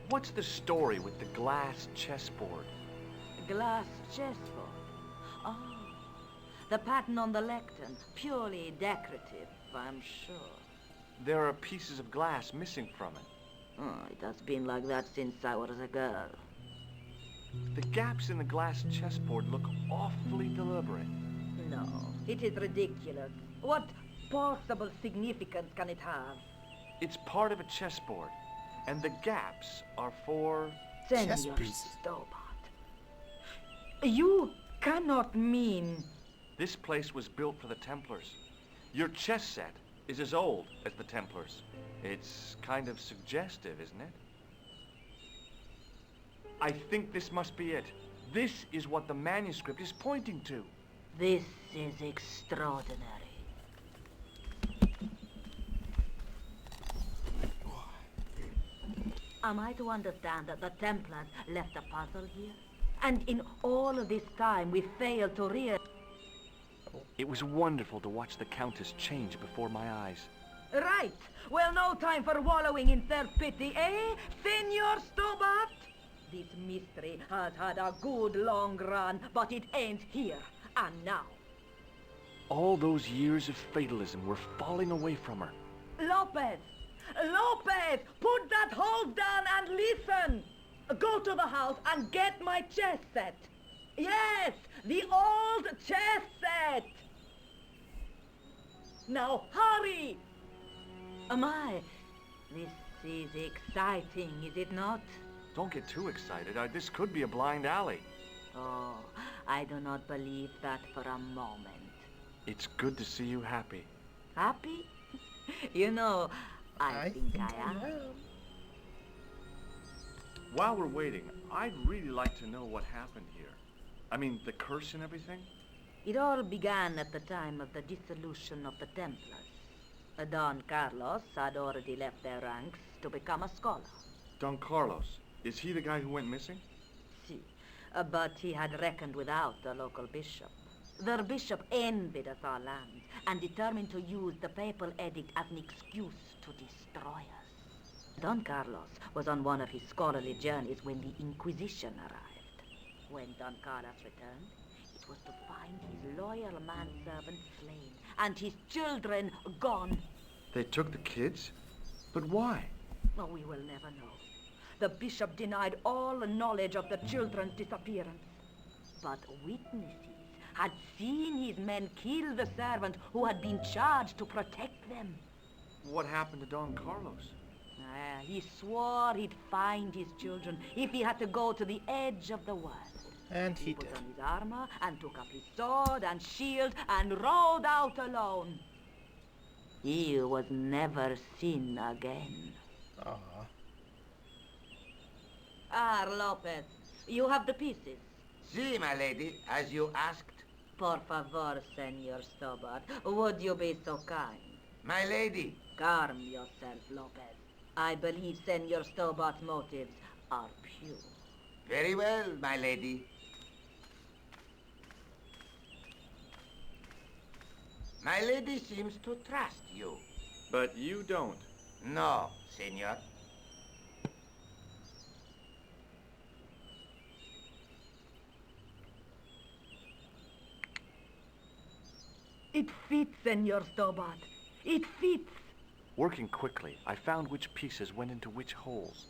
What's the story with the glass chessboard? Glass chessboard. Oh, the pattern on the lectern, purely decorative, I'm sure. There are pieces of glass missing from it. Oh, it has been like that since I was a girl. The gaps in the glass chessboard look awfully deliberate. No, it is ridiculous. What possible significance can it have? It's part of a chessboard, and the gaps are for... Chess Senor pieces. Stobart. You cannot mean... This place was built for the Templars. Your chess set is as old as the Templars. It's kind of suggestive, isn't it? I think this must be it. This is what the manuscript is pointing to. This is extraordinary. Am I to understand that the Templars left a puzzle here? And in all of this time we failed to realize... It was wonderful to watch the Countess change before my eyes. Right! Well, no time for wallowing in self-pity, eh, Senor Stobart? This mystery has had a good long run, but it ends here and now. All those years of fatalism were falling away from her. Lopez! Lopez! Put that hose down and listen! Go to the house and get my chess set. Yes, the old chess set! Now hurry! My, this is exciting, is it not? Don't get too excited. This could be a blind alley. Oh, I do not believe that for a moment. It's good to see you happy. Happy? You know, I think I am. While we're waiting, I'd really like to know what happened here. I mean, the curse and everything? It all began at the time of the dissolution of the Templars. Don Carlos had already left their ranks to become a scholar. Don Carlos, is he the guy who went missing? Si, but he had reckoned without the local bishop. Their bishop envied us our land and determined to use the papal edict as an excuse to destroy us. Don Carlos was on one of his scholarly journeys when the Inquisition arrived. When Don Carlos returned, it was to find his loyal manservant slain and his children gone. They took the kids? But why? Oh, we will never know. The bishop denied all knowledge of the children's disappearance. But witnesses had seen his men kill the servant who had been charged to protect them. What happened to Don Carlos? He swore he'd find his children if he had to go to the edge of the world. And he put did. on his armor and took up his sword and shield and rode out alone. He was never seen again. Ah, Lopez, you have the pieces. Si, my lady, as you asked. Por favor, Senor Stobart, would you be so kind? My lady. Calm yourself, Lopez. I believe Senor Stobart's motives are pure. Very well, my lady. My lady seems to trust you. But you don't. No, senor. It fits, Senor Stobart. It fits. Working quickly, I found which pieces went into which holes.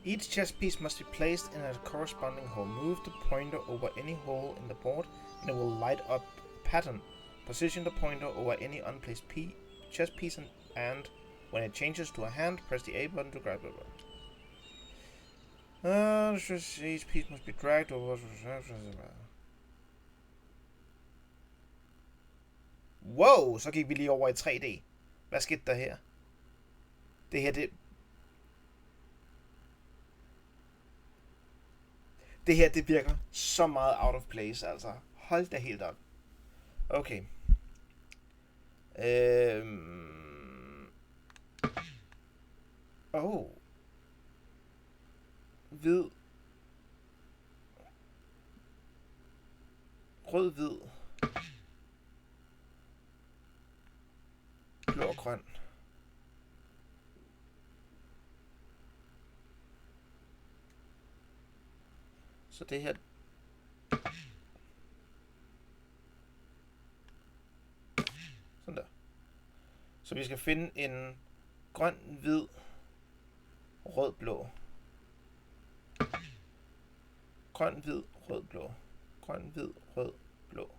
Each chess piece must be placed in a corresponding hole. Move the pointer over any hole in the board and it will light up a pattern. Position the pointer over any unplaced chess piece and when it changes to a hand, press the A button to grab it. Each piece must be dragged over. Wow, så gik vi lige over i 3D. Hvad skete der her? Det her, det virker så meget out of place, altså. Hold da helt op. Okay. Hvid. Rød-hvid. Blå og grøn. Så det her... Sådan der. Så vi skal finde en grøn, hvid, rød, blå. Grøn, hvid, rød, blå. Grøn, hvid, rød, blå.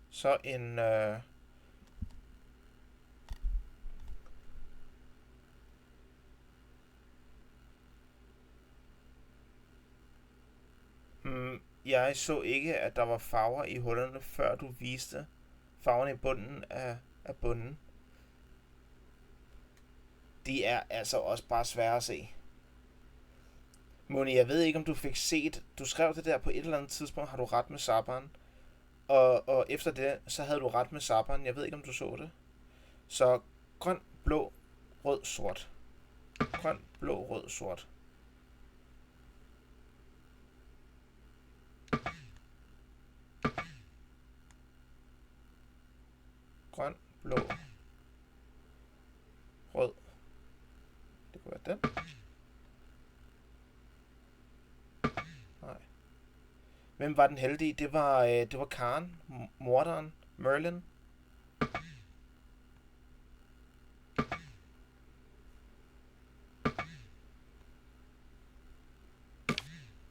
Så en... Jeg så ikke, at der var farver i hullerne, før du viste farverne i bunden af bunden. De er altså også bare svære at se. Moni, jeg ved ikke, om du fik set... Du skrev det der på et eller andet tidspunkt, har du ret med sabberen. Og efter det, så havde du ret med sabberen. Jeg ved ikke, om du så det. Så grøn, blå, rød, sort. Grøn, blå, rød, sort. Grøn, blå, rød. Det kunne være den. Nej. Hvem var den heldige? Det var Karen, morderen, Merlin.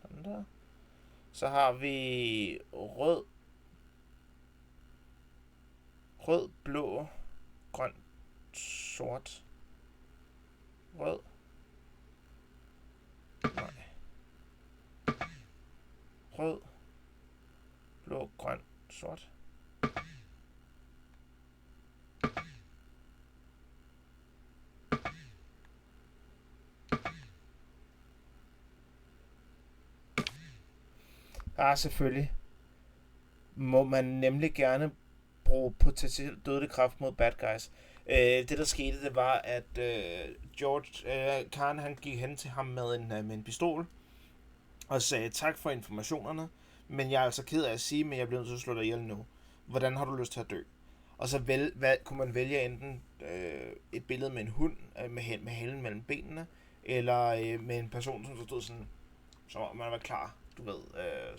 Den der. Så har vi rød, blå, grøn, sort, rød. Nej. Rød, blå, grøn, sort. Selvfølgelig må man nemlig gerne bruge potentielt dødelig kraft mod bad guys. Det der skete, det var, at Karen han gik hen til ham med en pistol og sagde tak for informationerne, men jeg er altså ked af at sige, men jeg bliver nødt til at slå dig ihjel nu. Hvordan har du lyst til at dø? Og så kunne man vælge enten et billede med en hund med halen mellem benene, eller med en person, som stod sådan, som om man var klar, du ved,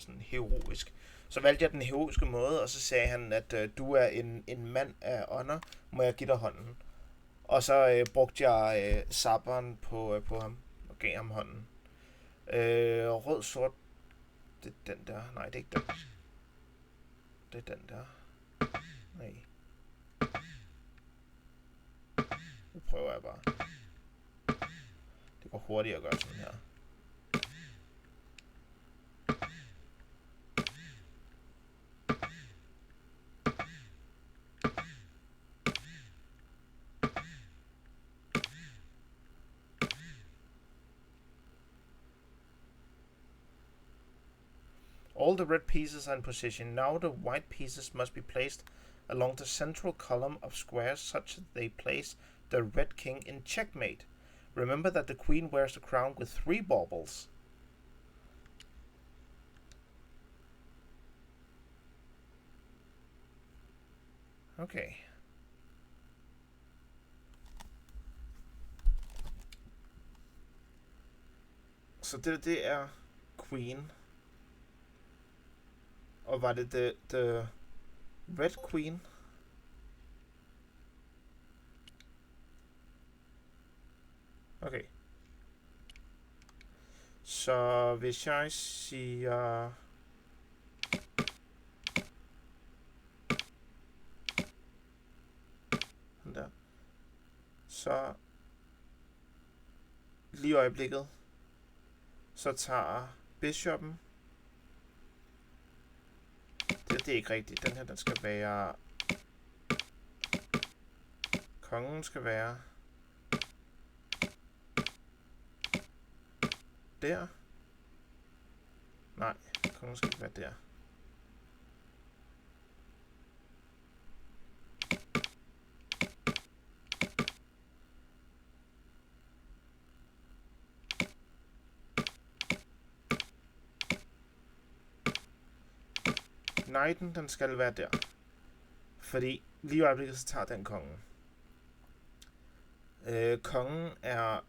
sådan heroisk. Så valgte jeg den heroiske måde, og så sagde han, at du er en mand af ånder, må jeg give dig hånden. Og så brugte jeg sabberen på ham, og gav ham hånden. Rød, sort, det er den der. Nej, det er ikke den. Det er den der. Nej. Nu prøver jeg bare. Det går hurtigt at gøre sådan her. All the red pieces are in position. Now the white pieces must be placed along the central column of squares such that they place the red king in checkmate. Remember that the queen wears the crown with 3 baubles. Okay. Så det er Queen. Og var det the Red Queen? Okay. Så hvis jeg siger... Den der. Så... Lige i øjeblikket. Så tager bishoppen. Det er ikke rigtigt. Den her, den skal være... Kongen skal være... Der. Nej, kongen skal ikke være der. Knighten, den skal være der. Fordi lige i øjeblikket, så tager den kongen. Kongen er...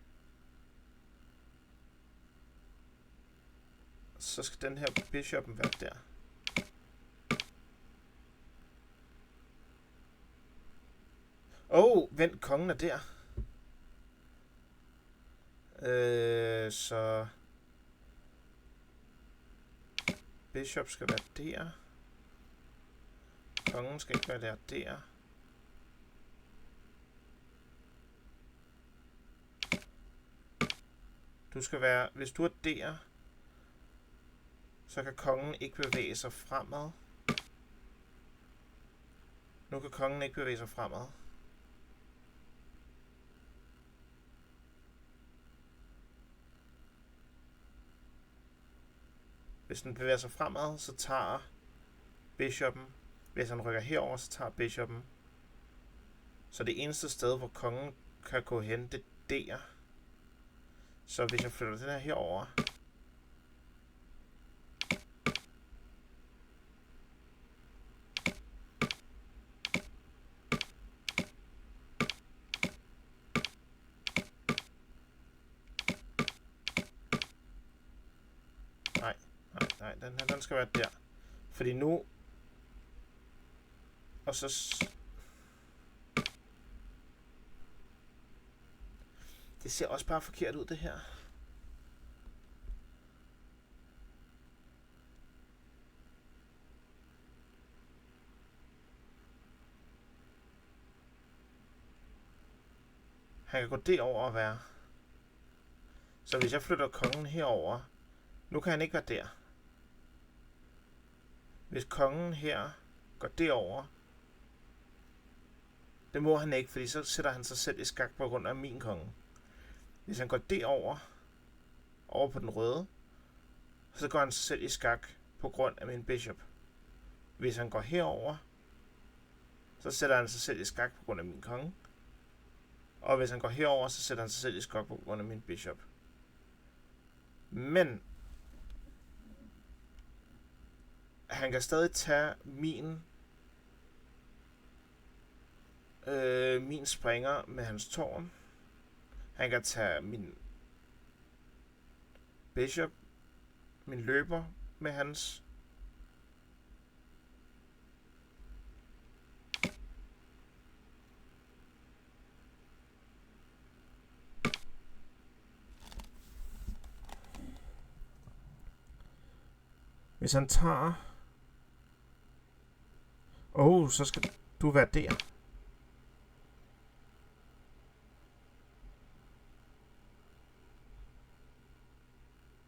Så skal den her bishoppen være der. Vent, kongen er der. Så... Bishop skal være der. Kongen skal ikke være der. Du skal være... Hvis du er der, så kan kongen ikke bevæge sig fremad. Nu kan kongen ikke bevæge sig fremad. Hvis den bevæger sig fremad, så tager bishoppen. Hvis han rykker herover, så tager bishoppen. Så det eneste sted, hvor kongen kan gå hen, det er der. Så hvis jeg flytter den her herover, Nej, den her, den skal være der. Fordi nu... Og så... Det ser også bare forkert ud, det her. Han kan gå derover og være. Så hvis jeg flytter kongen herover, nu kan han ikke være der. Hvis kongen her går derover, det må han ikke, fordi så sætter han sig selv i skak på grund af min konge. Hvis han går derover, over på den røde, så går han sig selv i skak på grund af min bishop. Hvis han går herover, så sætter han sig selv i skak på grund af min konge. Og hvis han går herover, så sætter han sig selv i skak på grund af min bishop. Men han kan stadig tage min springer med hans tårn. Han kan tage min bishop, min løber med hans. Hvis han tager... så skal du være der.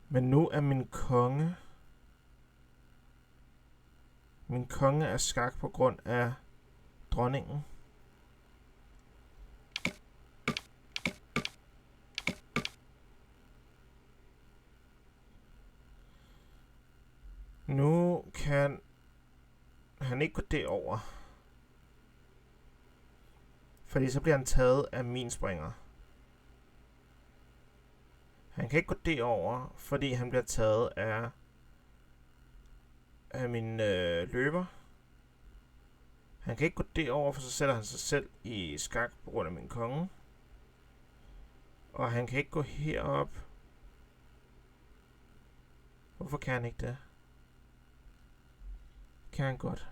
Men nu er min konge... Min konge er skak på grund af dronningen. Nu kan han ikke gå derover. Fordi så bliver han taget af min springer. Han kan ikke gå derover, fordi han bliver taget af min løber. Han kan ikke gå derover, for så sætter han sig selv i skak på grund af min konge. Og han kan ikke gå herop. Hvorfor kan han ikke det? Kan han godt.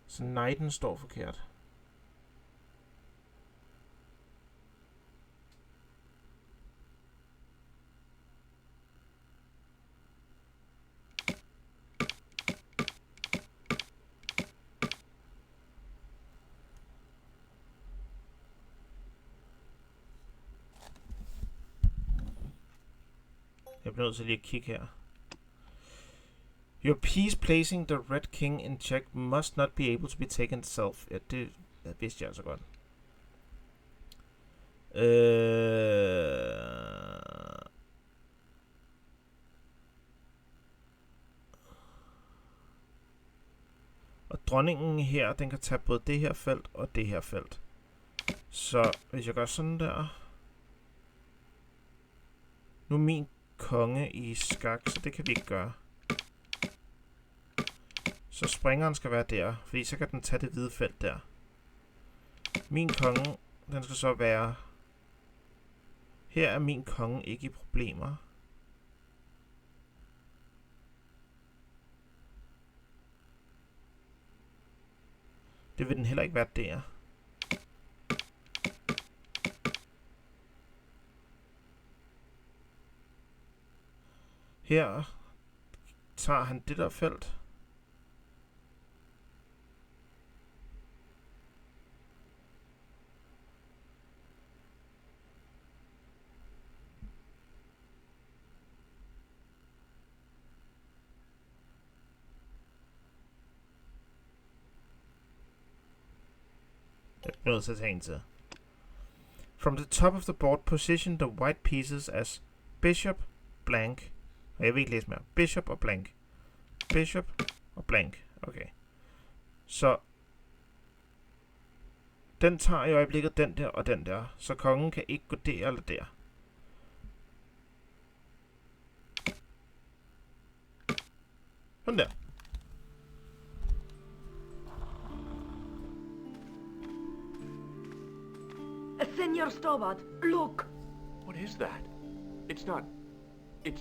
Så knighten står forkert. Jeg bliver nødt til lige at kigge her. Your piece placing the red king in check must not be able to be taken self. Ja, det vidste jeg altså godt. Og dronningen her, den kan tage både det her felt og det her felt. Så hvis jeg gør sådan der. Nu er min konge i skak, så det kan vi ikke gøre. Så springeren skal være der, fordi så kan den tage det hvide felt der. Min konge, den skal så være... Her er min konge ikke i problemer. Det vil den heller ikke være der. Her tager han det der felt. Jeg er nødt til at tage en til. From the top of the board, position the white pieces as bishop, blank. Og jeg vil ikke læse mere. Bishop og blank. Bishop og blank. Okay. Så den tager i øjeblikket den der og den der. Så kongen kan ikke gå der eller der. Sådan der. Senor Stobart, look! What is that? It's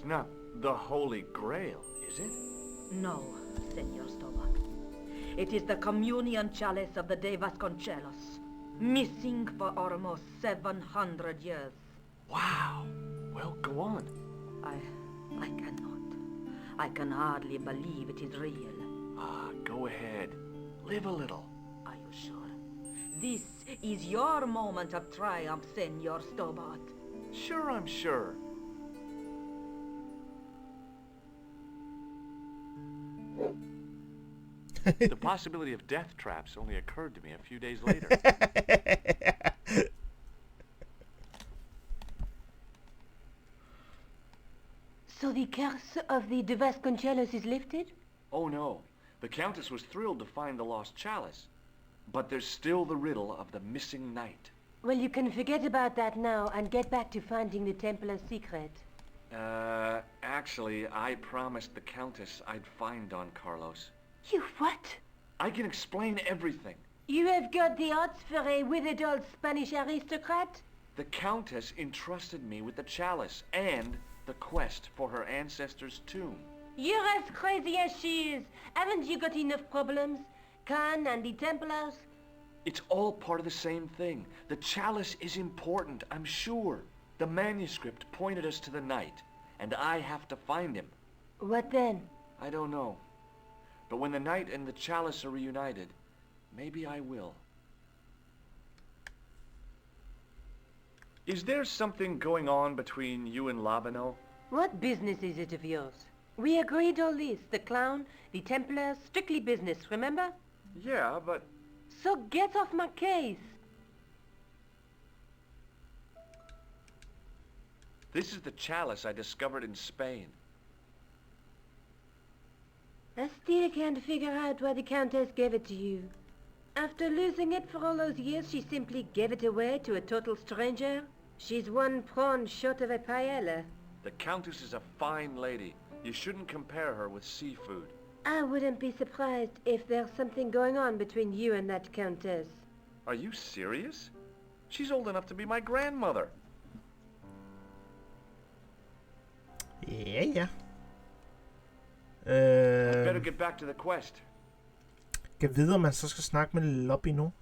not the Holy Grail, is it? No, Senor Stobart. It is the communion chalice of the De Vasconcelos, missing for almost 700 years. Wow. Well, go on. I cannot. I can hardly believe it is real. Go ahead. Live a little. Are you sure? This is your moment of triumph, Senor Stobart. Sure, I'm sure. The possibility of death traps only occurred to me a few days later. So the curse of the De Vasconcelos is lifted? Oh no, the Countess was thrilled to find the lost chalice. But there's still the riddle of the missing knight. Well, you can forget about that now and get back to finding the Templars' secret. Actually, I promised the Countess I'd find Don Carlos. You what? I can explain everything. You have got the odds for a withered old Spanish aristocrat? The Countess entrusted me with the chalice and the quest for her ancestor's tomb. You're as crazy as she is. Haven't you got enough problems? Khan and the Templars? It's all part of the same thing. The chalice is important, I'm sure. The manuscript pointed us to the knight, and I have to find him. What then? I don't know. But when the knight and the chalice are reunited, maybe I will. Is there something going on between you and Labano? What business is it of yours? We agreed all this. The clown, the Templars, strictly business, remember? Yeah, but... So get off my case. This is the chalice I discovered in Spain. I still can't figure out why the Countess gave it to you. After losing it for all those years, she simply gave it away to a total stranger? She's one prawn short of a paella. The Countess is a fine lady, You shouldn't compare her with seafood. I wouldn't be surprised if there's something going on between you and that countess. Are you serious? She's old enough to be my grandmother. Ja, ja. I better get back to the quest. Kan vide, om man så skal snakke med Lobby nu.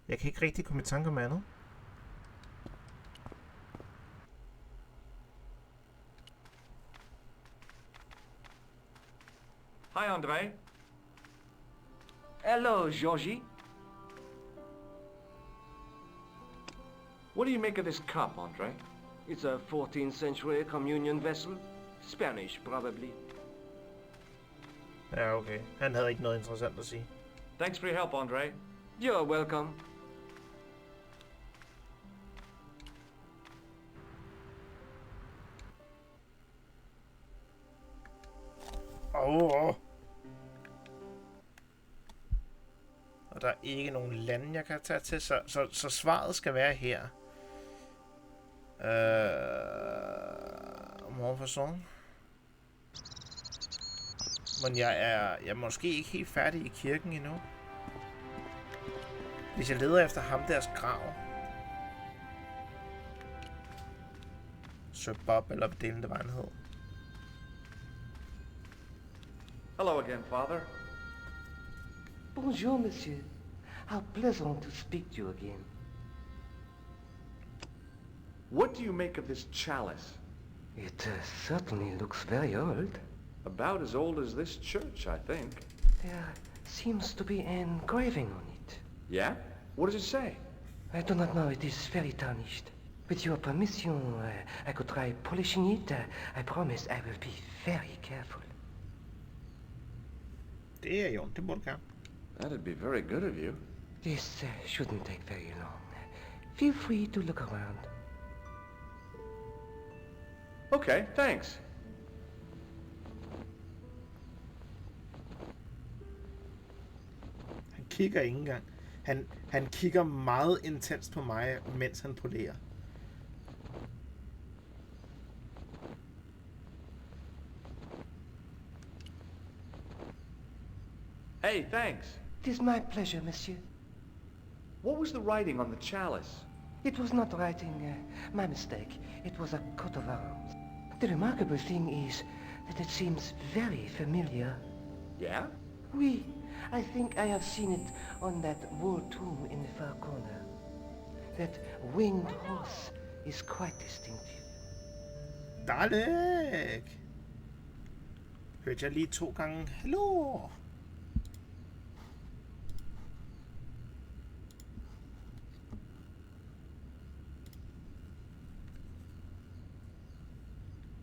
Jeg kan ikke rigtig komme i tanke om andet. Hi, André. Hello, Georgie. What do you make of this cup, André? It's a 14th century communion vessel. Spanish, probably. Ja, okay. Han havde ikke noget interessant at sige. Thanks for your help, André. You're welcome. Og der er ikke nogen lande, jeg kan tage til, så svaret skal være her. Morfason. Men jeg er måske ikke helt færdig i kirken endnu. Hvis jeg leder efter ham deres grav. Sir Bob, eller hvad delen det var, han hed. Hello again, Father. Bonjour, monsieur. How pleasant to speak to you again. What do you make of this chalice? It certainly looks very old. About as old as this church, I think. There seems to be an engraving on it. Yeah? What does it say? I do not know. It is very tarnished. With your permission, I could try polishing it. I promise I will be very careful. Det er jo, det må du gerne. That'd be very good of you. This shouldn't take very long. Feel free to look around. Okay, thanks. Han kigger ikke engang. Han kigger meget intenst på mig, mens han polerer. Hey, thanks. It is my pleasure, monsieur. What was the writing on the chalice? It was not writing, my mistake. It was a coat of arms. The remarkable thing is that it seems very familiar. Yeah? Oui, I think I have seen it on that wall tomb in the far corner. That winged horse is quite distinctive. Dalek! Hørte jeg lige 2 gange. Hallo!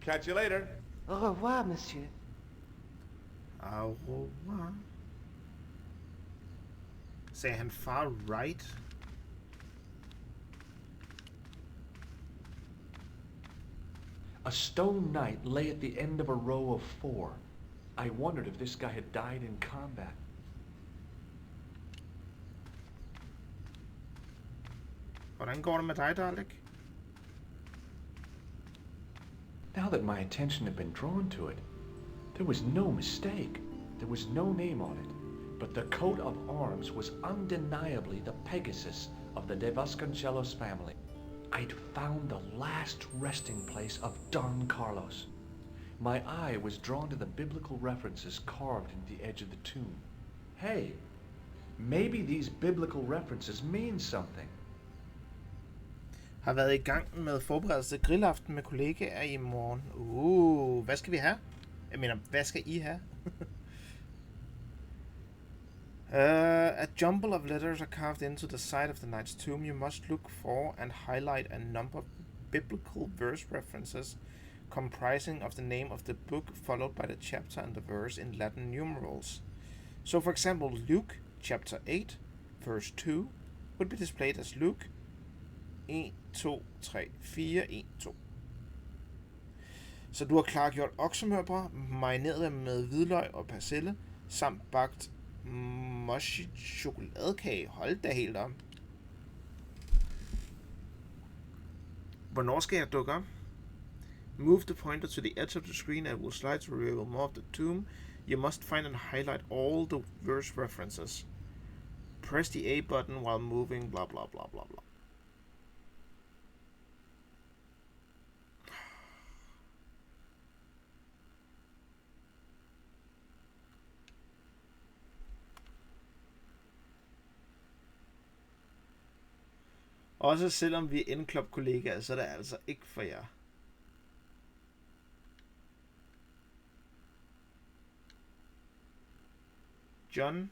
Catch you later. Au revoir, monsieur. Au revoir. Sagde han far right? A stone knight lay at the end of a row of 4. I wondered if this guy had died in combat. Hvordan går det med dig, Dalek? Now that my attention had been drawn to it, there was no mistake. There was no name on it, but the coat of arms was undeniably the Pegasus of the De Vasconcelos family. I'd found the last resting place of Don Carlos. My eye was drawn to the biblical references carved into the edge of the tomb. Hey, maybe these biblical references mean something. Har været i gang med forberedelse til grillaften med kollegaer i morgen. Hvad skal vi have? Jeg mener, hvad skal I have? A jumble of letters are carved into the side of the knight's tomb. You must look for and highlight a number of biblical verse references comprising of the name of the book followed by the chapter and the verse in Latin numerals. So for example, Luke chapter 8 verse 2 would be displayed as Luke 1, 2, 3, 4, 1, 2. Så du har klargjort oksemørbrad, marineret med hvidløg og persille, samt bagt mochi chokoladekage. Hold da helt op. Hvornår skal jeg dukke op? Move the pointer to the edge of the screen and it will slide to reveal more of the tomb. You must find and highlight all the verse references. Press the A button while moving, blah blah blah blah blah. Også selvom vi er N-Club-kollegaer, så er det altså ikke for jer. John.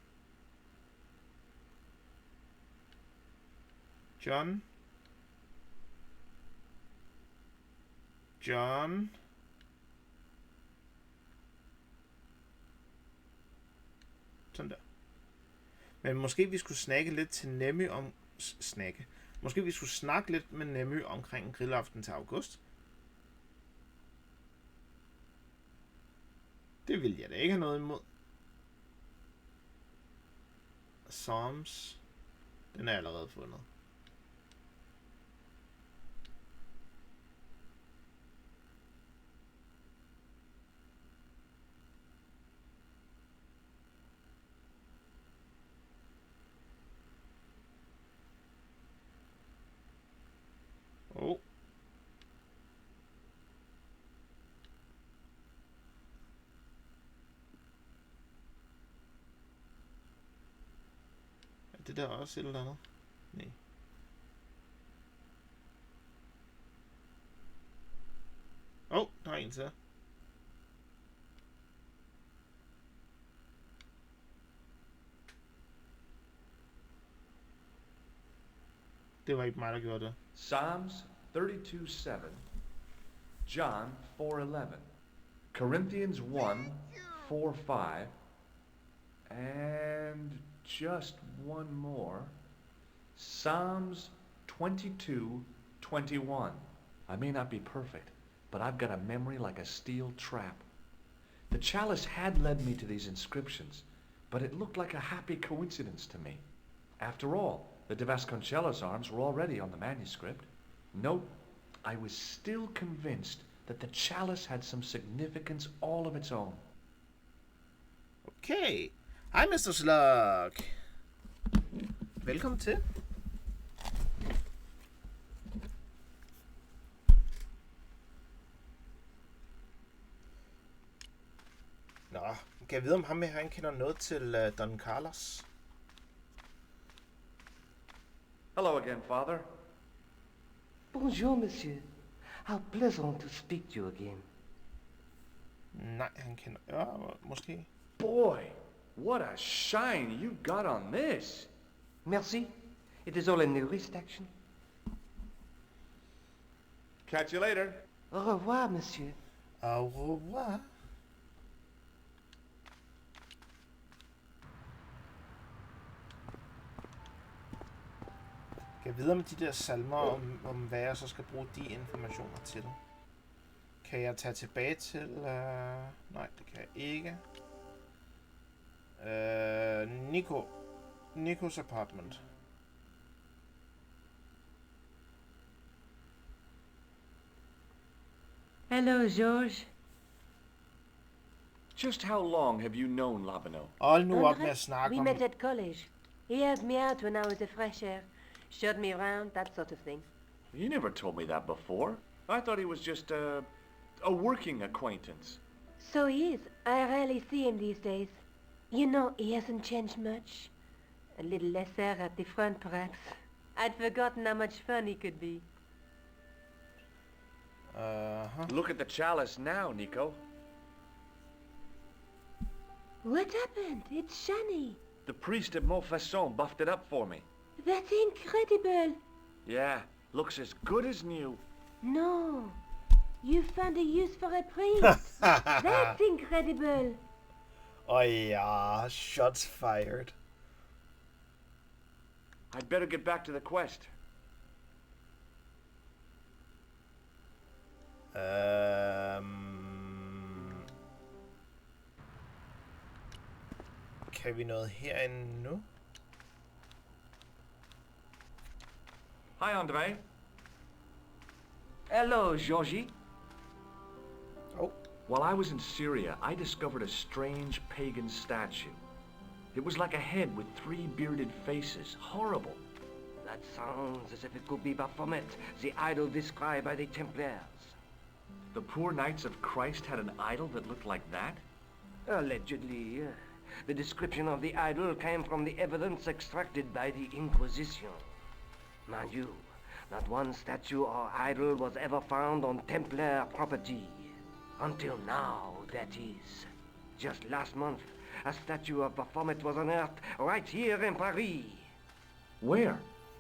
Sådan der. Men måske vi skulle snakke lidt til Nemmy om... Måske vi skulle snakke lidt med Nemmy omkring grillaften til august. Det vil jeg da ikke have noget imod. Psalms. Den er allerede fundet. Oh. Er det der også et eller andet? Nej. Oh, der er en til. Det var ikke mig, der gjorde det. Psalms 32:7, John 4:11, Corinthians 1:4-5, and just one more, Psalms 22:21. I may not be perfect, but I've got a memory like a steel trap. The chalice had led me to these inscriptions, but it looked like a happy coincidence to me. After all, the de Vasconcellos arms were already on the manuscript. Note, I was still convinced that the chalice had some significance all of its own. Okay. Hej, Mr. Slug. Velkommen til. Nå, kan jeg vide, om ham her han kender noget til Don Carlos? Hello again, Father. Bonjour, monsieur. How pleasant to speak to you again. Nej, han kender... Ja, måske. Boy, what a shine you got on this. Merci. It is all in the wrist action. Catch you later. Au revoir, monsieur. Au revoir. Kan jeg vide om de der salmer, om hvad jeg så skal bruge de informationer til? Kan jeg tage tilbage til... nej, det kan jeg ikke. Nikos apartment. Hello, George. Just how long have you known Labano? Hold nu op med at snakke We om... met at college. He helped me out when I was a fresher. Showed me around, that sort of thing. You never told me that before. I thought he was just a working acquaintance. So he is. I rarely see him these days. You know, he hasn't changed much. A little lesser at the front, perhaps. I'd forgotten how much fun he could be. Look at the chalice now, Nico. What happened? It's shiny. The priest at Montfaucon buffed it up for me. That's incredible. Yeah, looks as good as new. No. You found a use for a priest. That's incredible. Oh ja, shots fired. I'd better get back to the quest. Kan vi noget herinde nu? Hi, Andre. Hello, Georgie. While I was in Syria, I discovered a strange pagan statue. It was like a head with 3 bearded faces. Horrible. That sounds as if it could be Baphomet, the idol described by the Templars. The poor Knights of Christ had an idol that looked like that? Allegedly. The description of the idol came from the evidence extracted by the Inquisition. Mind you, not one statue or idol was ever found on Templar property. Until now, that is. Just last month, a statue of Baphomet was unearthed right here in Paris. Where?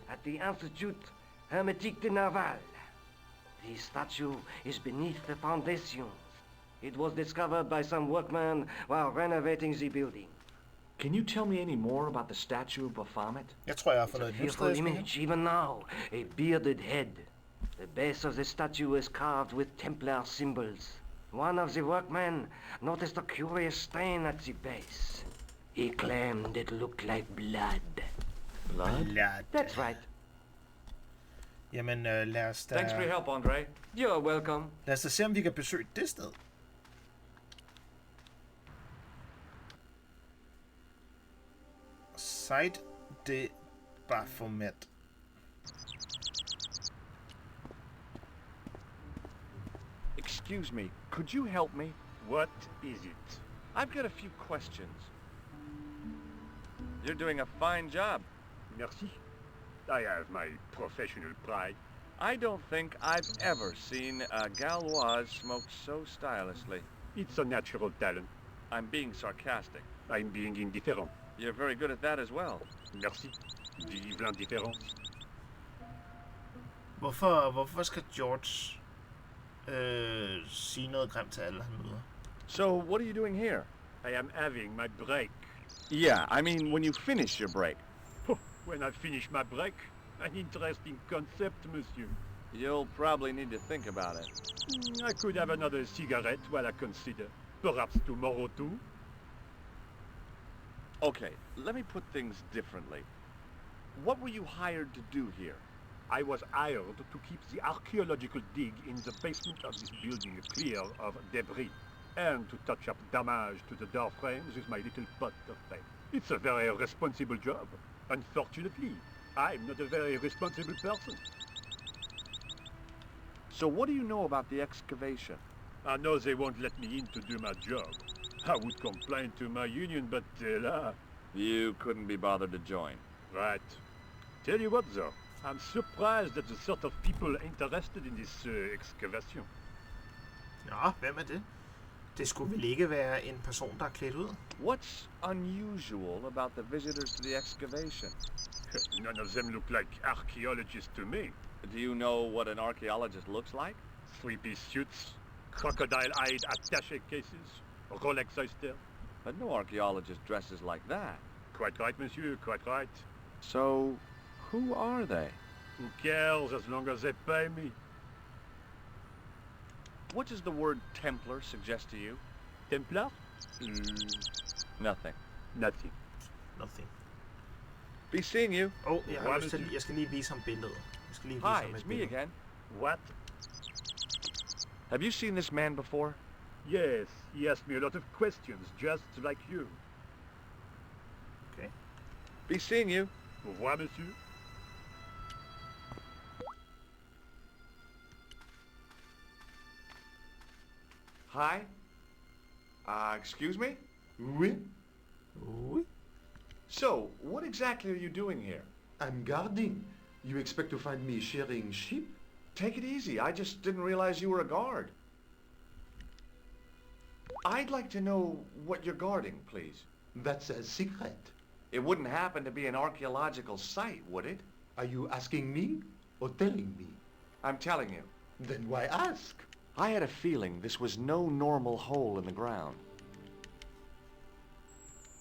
At the Institut Hermétique de Nerval. The statue is beneath the foundations. It was discovered by some workmen while renovating the building. Can you tell me any more about the statue of Baphomet? Jeg tror, jeg har It's a fundet et nyt fearful sted. image, even now. A bearded head. The base of the statue is carved with Templar symbols. One of the workmen noticed a curious stain at the base. He claimed it looked like blood. Blood? That's right. Jamen, lad os da... Thanks for your help, Andre. You're welcome. Lad os da se, om vi kan besøge det sted. Site de Baphomet. Excuse me, could you help me? What is it? I've got a few questions. You're doing a fine job. Merci. I have my professional pride. I don't think I've ever seen a Gauloise smoke so stylishly. It's a natural talent. I'm being sarcastic. I'm being indifferent. You're very good at that as well. Merci. Vive l'indifférence. Hvorfor skal George sige noget grimt til alle, han møder? So, what are you doing here? I am having my break. Yeah, I mean when you finish your break. When I finish my break, an interesting concept, monsieur. You'll probably need to think about it. I could have another cigarette while I consider. Perhaps tomorrow too. Okay, let me put things differently. What were you hired to do here? I was hired to keep the archaeological dig in the basement of this building clear of debris, and to touch up damage to the door frames with my little pot of paint. It's a very responsible job. Unfortunately, I'm not a very responsible person. So what do you know about the excavation? I know they won't let me in to do my job. I would complain to my union, but You couldn't be bothered to join. Right. Tell you what, though, I'm surprised at the sort of people interested in this excavation. Nå, hvem er det? Det skulle vel ikke være en person, der er klædt ud? What's unusual about the visitors to the excavation? None of them look like archaeologists to me. Do you know what an archaeologist looks like? 3-piece suits, crocodile-eyed attaché cases, Rolex oyster. But no archaeologist dresses like that. Quite right, monsieur, quite right. So, who are they? Who cares as long as they pay me? What does the word Templar suggest to you? Templar? Nothing. Nothing. Nothing. Be seeing you. Jeg skal lige vise ham billedet. Jeg skal lige vise Hi, ham it's et me billede. again. What? Have you seen this man before? Yes, he asked me a lot of questions, just like you. Okay. Be seeing you. Au revoir, monsieur. Hi? Excuse me? Oui, Oui. So, what exactly are you doing here? I'm guarding. You expect to find me shearing sheep? Take it easy. I just didn't realize you were a guard. I'd like to know what you're guarding, please. That's a secret. It wouldn't happen to be an archaeological site, would it? Are you asking me or telling me? I'm telling you. Then why ask? I had a feeling this was no normal hole in the ground.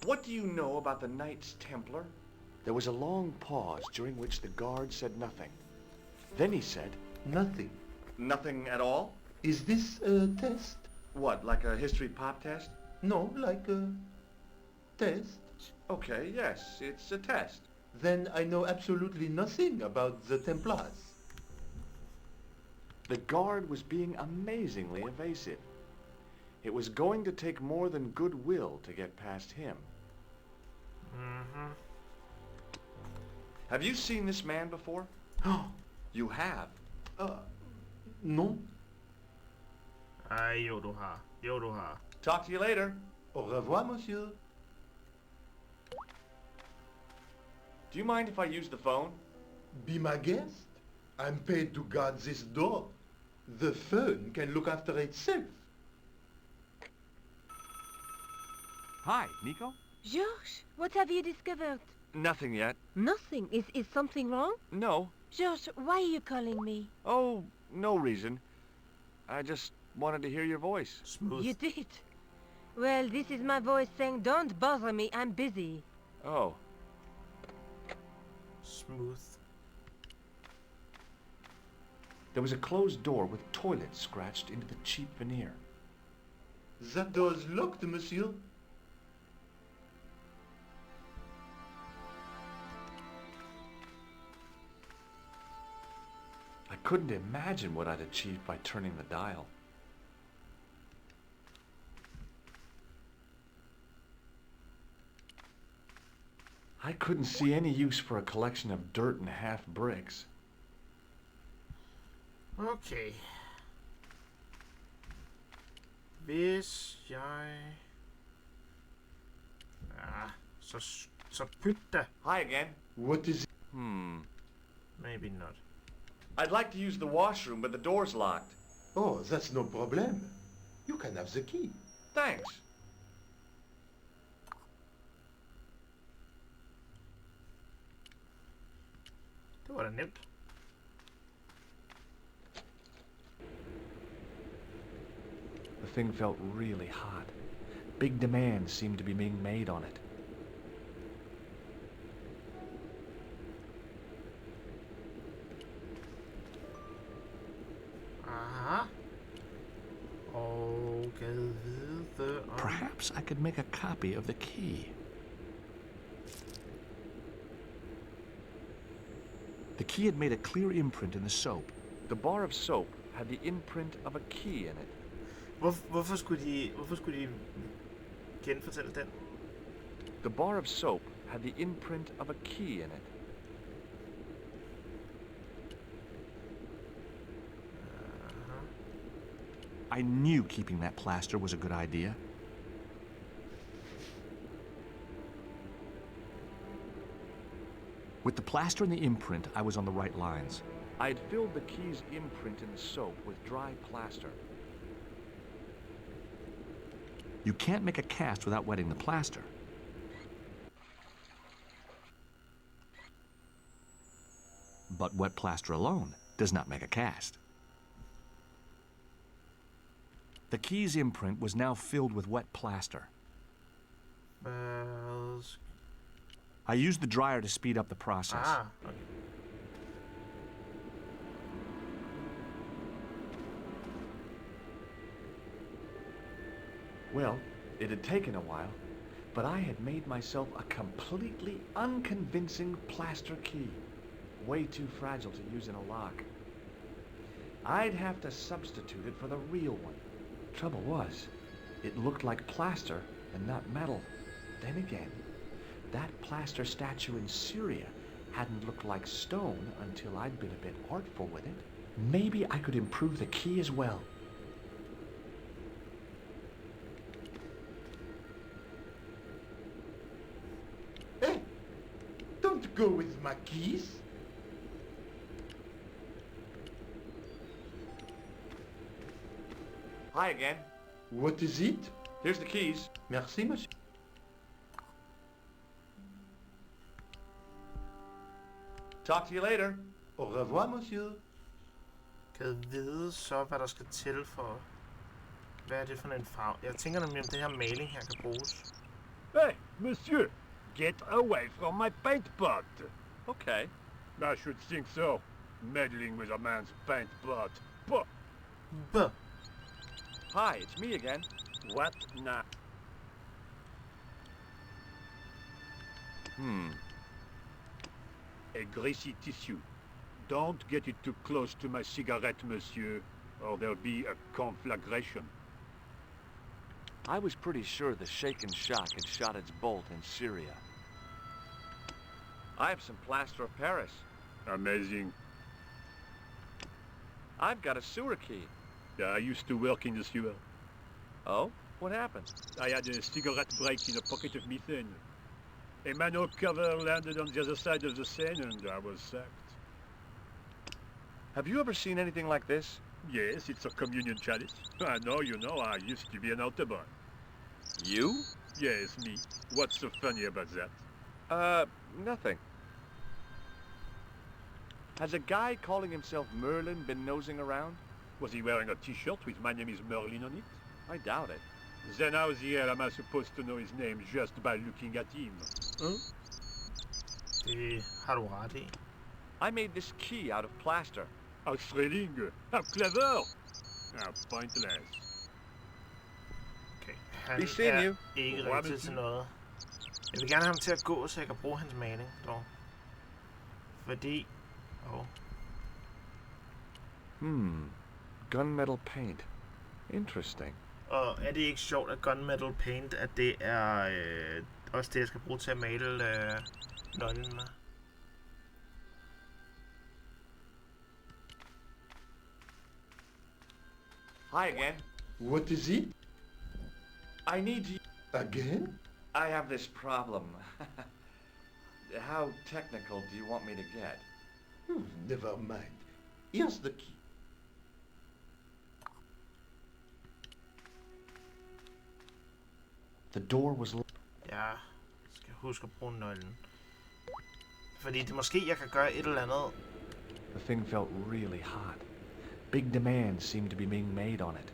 What do you know about the Knights Templar? There was a long pause during which the guard said nothing. Then he said, Nothing. Nothing at all? Is this a test? What, like a history pop test? No, like a test. Okay, yes, it's a test. Then I know absolutely nothing about the Templars. The guard was being amazingly evasive. It was going to take more than goodwill to get past him. Mhm. Have you seen this man before? You have? Non. Ej, jo du har. Jo du har. Talk to you later. Au revoir, monsieur. Do you mind if I use the phone? Be my guest. I'm paid to guard this door. The phone can look after itself. Hi, Nico? Georges, what have you discovered? Nothing yet. Nothing. Is something wrong? No. Georges, why are you calling me? Oh, no reason. I just wanted to hear your voice. Smooth. You did? Well, this is my voice saying, don't bother me, I'm busy. Oh. Smooth. There was a closed door with toilets scratched into the cheap veneer. That door is locked, monsieur. I couldn't imagine what I'd achieved by turning the dial. I couldn't see any use for a collection of dirt and half bricks. Okay. Hvis jeg... Ja, så pyt da. Hi again. What is it? Maybe not. I'd like to use the washroom, but the door's locked. Oh, that's no problem. You can have the key. Thanks. Det var da nemt. The thing felt really hot. Big demands seemed to be being made on it. Aha. Og gad vide om... Perhaps I could make a copy of the key. The key had made a clear imprint in the soap. The bar of soap had the imprint of a key in it. Hvorfor skulle de genfortælle den? The bar of soap had the imprint of a key in it. I knew keeping that plaster was a good idea. With the plaster and the imprint, I was on the right lines. I'd filled the key's imprint in the soap with dry plaster. You can't make a cast without wetting the plaster. But wet plaster alone does not make a cast. The key's imprint was now filled with wet plaster. I used the dryer to speed up the process. Okay. Well, it had taken a while, but I had made myself a completely unconvincing plaster key. Way too fragile to use in a lock. I'd have to substitute it for the real one. Trouble was, it looked like plaster and not metal. Then again, that plaster statue in Syria hadn't looked like stone until I'd been a bit artful with it. Maybe I could improve the key as well. Hey! Don't go with my keys. Hi again. What is it? Here's the keys. Merci, monsieur. Talk to you later. Au revoir, monsieur. Kan vide så, hvad der skal til for... Hvad er det for en farve? Jeg tænker nemlig, om den her maling her kan bruges. Hey, monsieur! Get away from my paint pot! Okay. I should think so. Meddling with a man's paint pot. Puh! Buh. Hi, it's me again. What now? A greasy tissue. Don't get it too close to my cigarette, monsieur, or there'll be a conflagration. I was pretty sure the shaken shock had shot its bolt in Syria. I have some plaster of Paris. Amazing. I've got a sewer key. I used to work in the sewer. Oh? What happened? I had a cigarette break in a pocket of methane. A manhole cover landed on the other side of the Seine and I was sacked. Have you ever seen anything like this? Yes, it's a communion chalice. I know, you know, I used to be an altar boy. You? Yes, me. What's so funny about that? Nothing. Has a guy calling himself Merlin been nosing around? Was he wearing a t-shirt with "My name is Merlin" on it? I doubt it. Then how the hell am I supposed to know his name just by looking at him? Huh? Det har du ret i. I made this key out of plaster. How thrilling! How clever! How pointless. Okay, han Vi ser er nu. ikke rigtig til noget. Jeg vil gerne have ham til at gå, så jeg kan bruge hans maling, dog. Fordi... Gunmetal paint. Interesting. Og er det ikke sjovt, at gunmetal paint, at det er også det, jeg skal bruge til at male nonnen med? Hi again. What is it? I need you. Again? I have this problem. How technical do you want me to get? Never mind. Here's the key. The door was... Jeg skal huske at bruge nøglen. Fordi det måske, jeg kan gøre et eller andet. The thing felt really hot. Big demands seemed to be being made on it.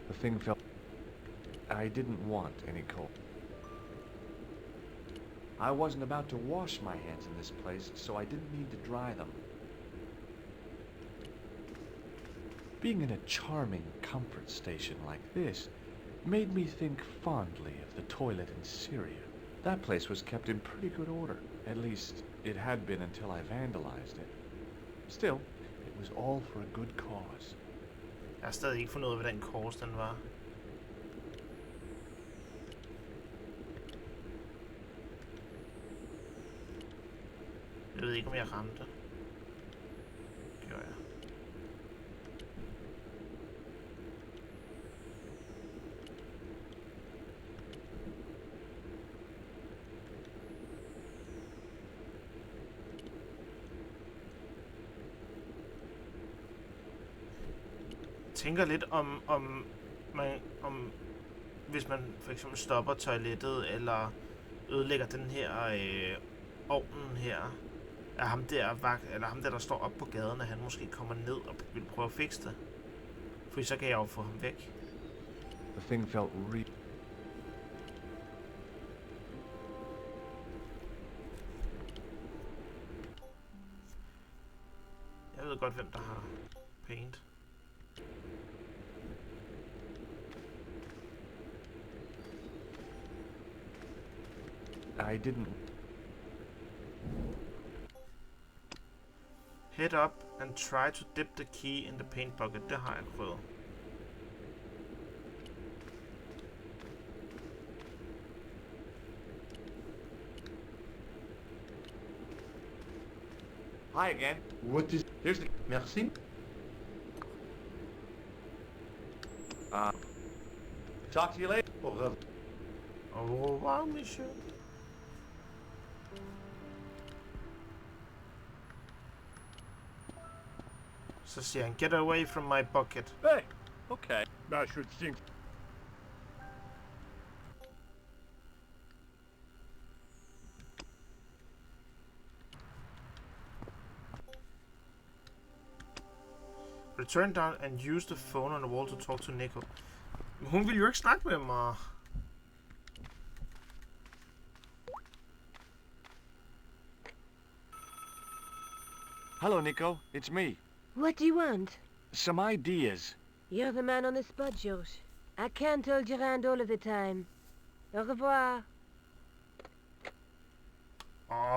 The thing felt... I didn't want any cold. I wasn't about to wash my hands in this place, so I didn't need to dry them. Being in a charming comfort station like this made me think fondly of the toilet in Syria. That place was kept in pretty good order. At least, it had been until I vandalized it. Still, it was all for a good cause. Jeg har stadig ikke fundet ud af, hvad den kors den var. Jeg ved ikke, om jeg ramte. Gjorde jeg. Tænker lidt om hvis man for eksempel stopper toilettet eller ødelægger den her ovnen her, er ham der står op på gaden, at han måske kommer ned og vil prøve at fikse det. For så kan jeg jo få ham væk. The thing felt Jeg ved godt, hvem der har paint. I didn't... Head up and try to dip the key in the paint bucket. Det har jeg prøvet. Hi again. What is... Here's the... Merci? Talk to you later. Au revoir. Au revoir, monsieur. Så siger han, get away from my bucket. Hey, okay. I should think. Return down and use the phone on the wall to talk to Nico. Men hun vil jo ikke snakke med mig. Hello, Nico. It's me. What do you want? Some ideas. You're the man on the spud, George. I can't hold your hand all of the time. Au revoir.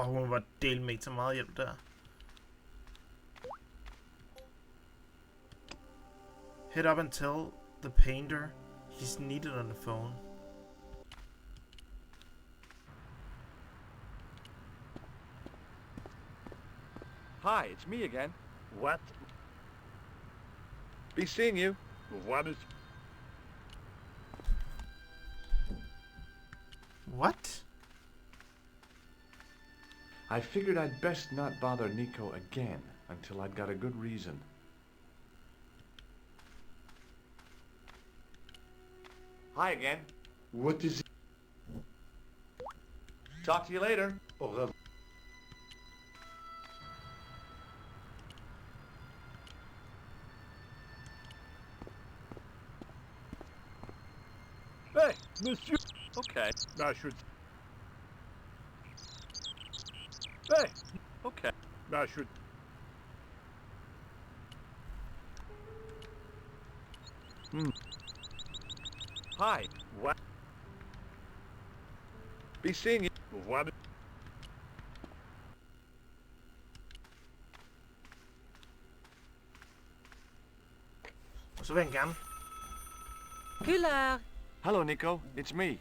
Hun var delt med ikke så meget hjælp der. Head up and tell the painter he's needed on the phone. Hi, it's me again. What? Be seeing you. Au revoir, monsieur. What? I figured I'd best not bother Nico again until I'd got a good reason. Hi again. What is it? Talk to you later. Au revoir. Hey, monsieur! Okay. I should... Hey! Okay. I should... Hi. What? Be seeing you. Au revoir, monsieur. Og så vil han gerne. Kular. Hello, Nico. It's me.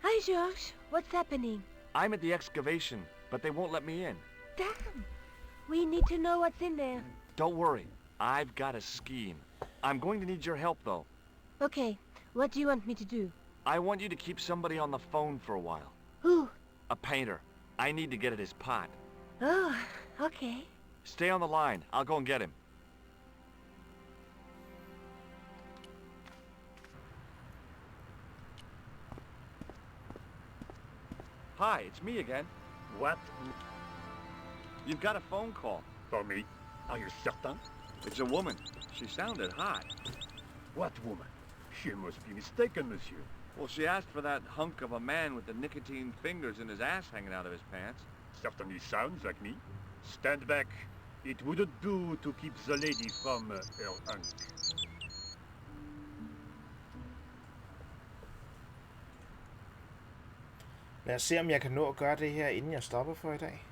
Hi, George. What's happening? I'm at the excavation, but they won't let me in. Damn. We need to know what's in there. Don't worry. I've got a scheme. I'm going to need your help, though. Okay. What do you want me to do? I want you to keep somebody on the phone for a while. Who? A painter. I need to get at his pot. Oh, okay. Stay on the line. I'll go and get him. Hi, it's me again. What? You've got a phone call. For me? Are you certain? It's a woman. She sounded hot. What woman? She must be mistaken, monsieur. Well, she asked for that hunk of a man with the nicotine fingers and his ass hanging out of his pants. Certainly sounds like me. Stand back. It wouldn't do to keep the lady from her hunk. Lad os se, om jeg kan nå at gøre det her, inden jeg stopper for i dag.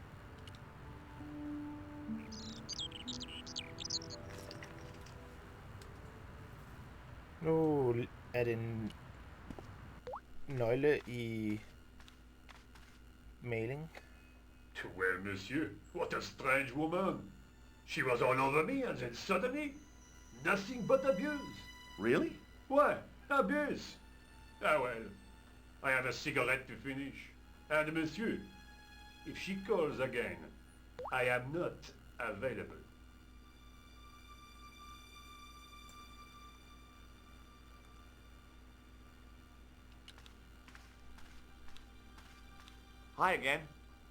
Nu er det en nøgle i maling. Well, monsieur, what a strange woman. She was all over me and then suddenly, nothing but abuse. Really? Why? Abuse? Ah well, I have a cigarette to finish. And monsieur, if she calls again, I am not available. Hi again.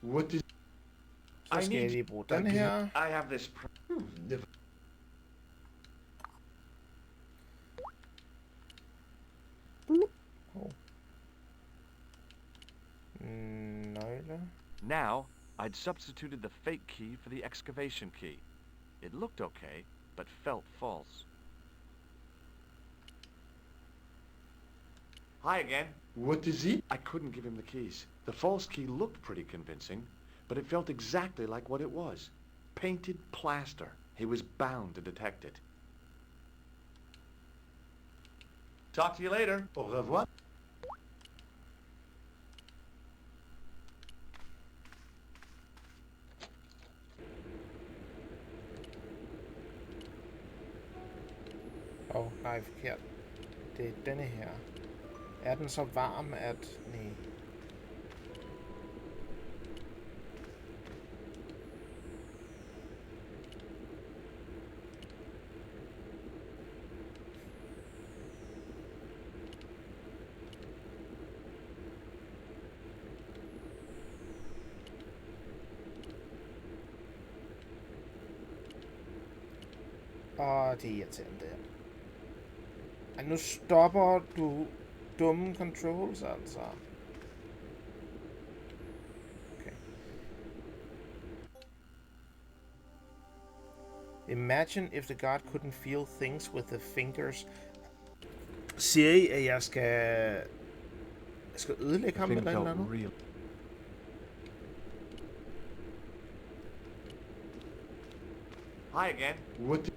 What is... Så skal jeg lige bruge den her. I have this... Never... Oh. Nøgle. Now, I'd substituted the fake key for the excavation key. It looked okay, but felt false. Hi again. What is it? I couldn't give him the keys. The false key looked pretty convincing, but it felt exactly like what it was. Painted plaster. He was bound to detect it. Talk to you later. Au revoir. Åh, nej, forkert. Det er denne her. Er den så varm, at... Nej. Åh, det er irriterende der. Ej, nu stopper du dumme controls, altså. Okay. Imagine if the god couldn't feel things with the fingers. Siger I, at jeg skal ødelægge ham eller noget andet? Real. Hi again. What...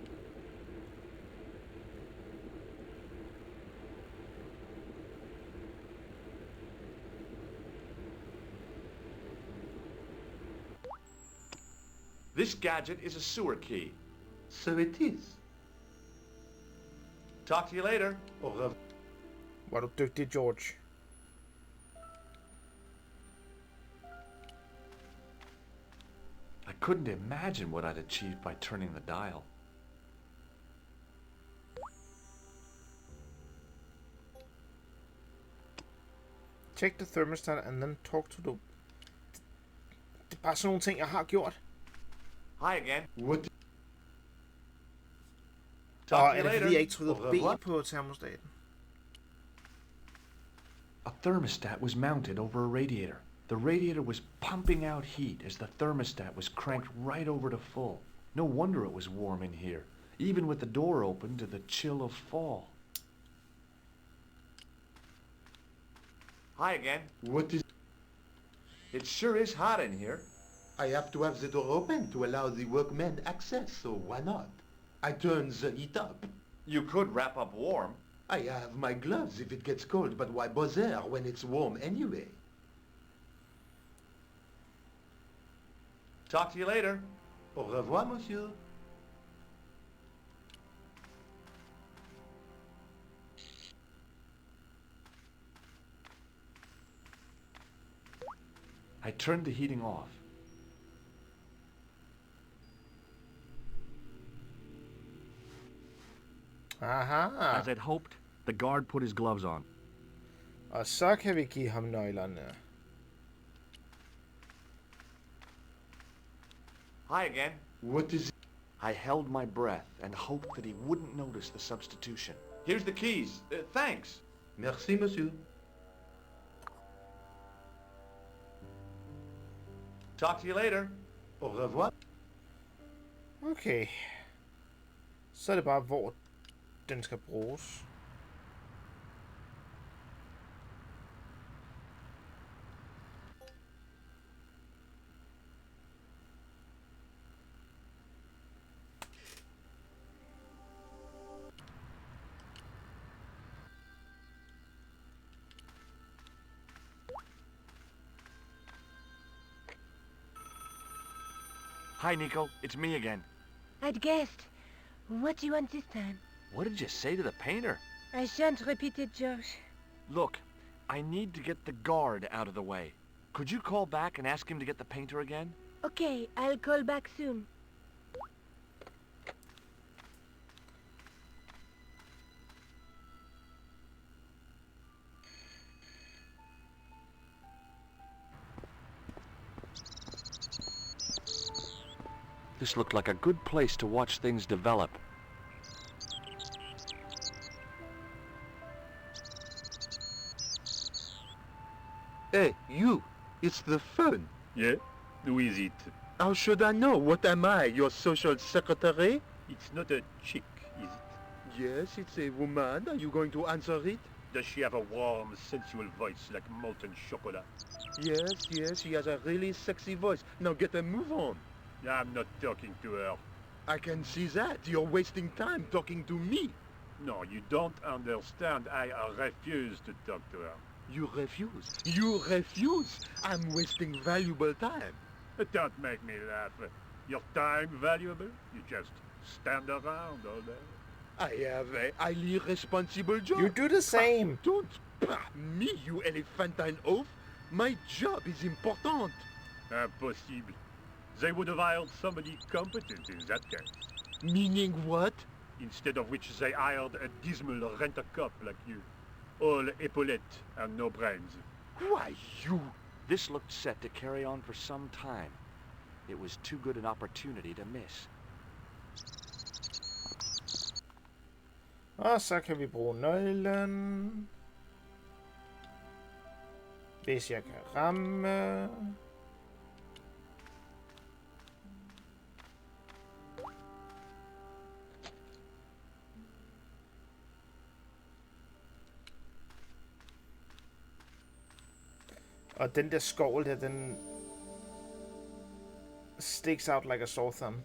This gadget is a sewer key. So it is. Talk to you later. Au revoir. Var du dygtig, George. I couldn't imagine what I'd achieved by turning the dial. Check the thermostat and then talk to the... Det er bare sådan nogle ting, jeg har gjort. Hi again. What? Talk Og to er you det later. fordi, jeg ikke trykkede Au revoir. B på termostaten? A thermostat was mounted over a radiator. The radiator was pumping out heat as the thermostat was cranked right over to full. No wonder it was warm in here, even with the door open to the chill of fall. Hi again. What is... It sure is hot in here. I have to have the door open to allow the workmen access, so why not? I turn the heat up. You could wrap up warm. I have my gloves if it gets cold, but why bother when it's warm anyway? Talk to you later. Au revoir, monsieur. I turned the heating off. Aha. As I'd hoped, the guard put his gloves on. Og så kan vi give ham nøglerne. Hi again. What is... I held my breath and hoped that he wouldn't notice the substitution. Here's the keys. Thanks. Merci, monsieur. Talk to you later. Au revoir. Okay. Så er det bare, hvor den skal bruges. Hi, Nico. It's me again. I'd guessed. What do you want this time? What did you say to the painter? I shan't repeat it, Josh. Look, I need to get the guard out of the way. Could you call back and ask him to get the painter again? Okay, I'll call back soon. This looked like a good place to watch things develop. Hey, you! It's the phone. Yeah? Who is it? How should I know? What am I, your social secretary? It's not a chick, is it? Yes, it's a woman. Are you going to answer it? Does she have a warm, sensual voice like molten chocolate? Yes, she has a really sexy voice. Now get a move on. I'm not talking to her. I can see that. You're wasting time talking to me. No, you don't understand. I refuse to talk to her. You refuse. You refuse. I'm wasting valuable time. Don't make me laugh. Your time valuable? You just stand around all day. I have a highly responsible job. You do the same. Don't me, you elephantine oaf. My job is important. Impossible. They would have hired somebody competent in that case. Meaning what? Instead of which they hired a dismal rent-a-cop like you. All epaulettes and no brains. Why, you... This looked set to carry on for some time. It was too good an opportunity to miss. Og så kan vi bruge nøglen. Hvis jeg kan ramme. Og den der skovl der, den sticks out like a sore thumb.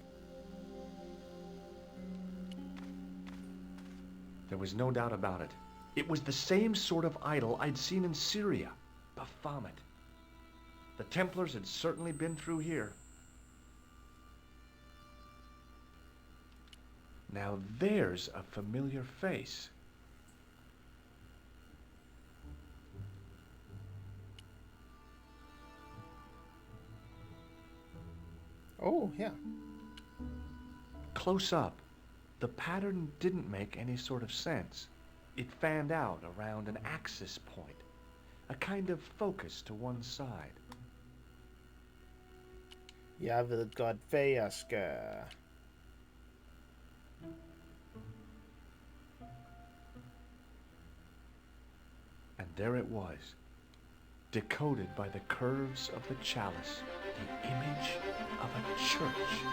There was no doubt about it. It was the same sort of idol I'd seen in Syria, Baphomet. The Templars had certainly been through here. Now there's a familiar face. Oh, her. Close up, the pattern didn't make any sort of sense. It fanned out around an axis point, a kind of focus to one side. Jeg ved godt, hvad jeg skal. And there it was, decoded by the curves of the chalice, the image of a church.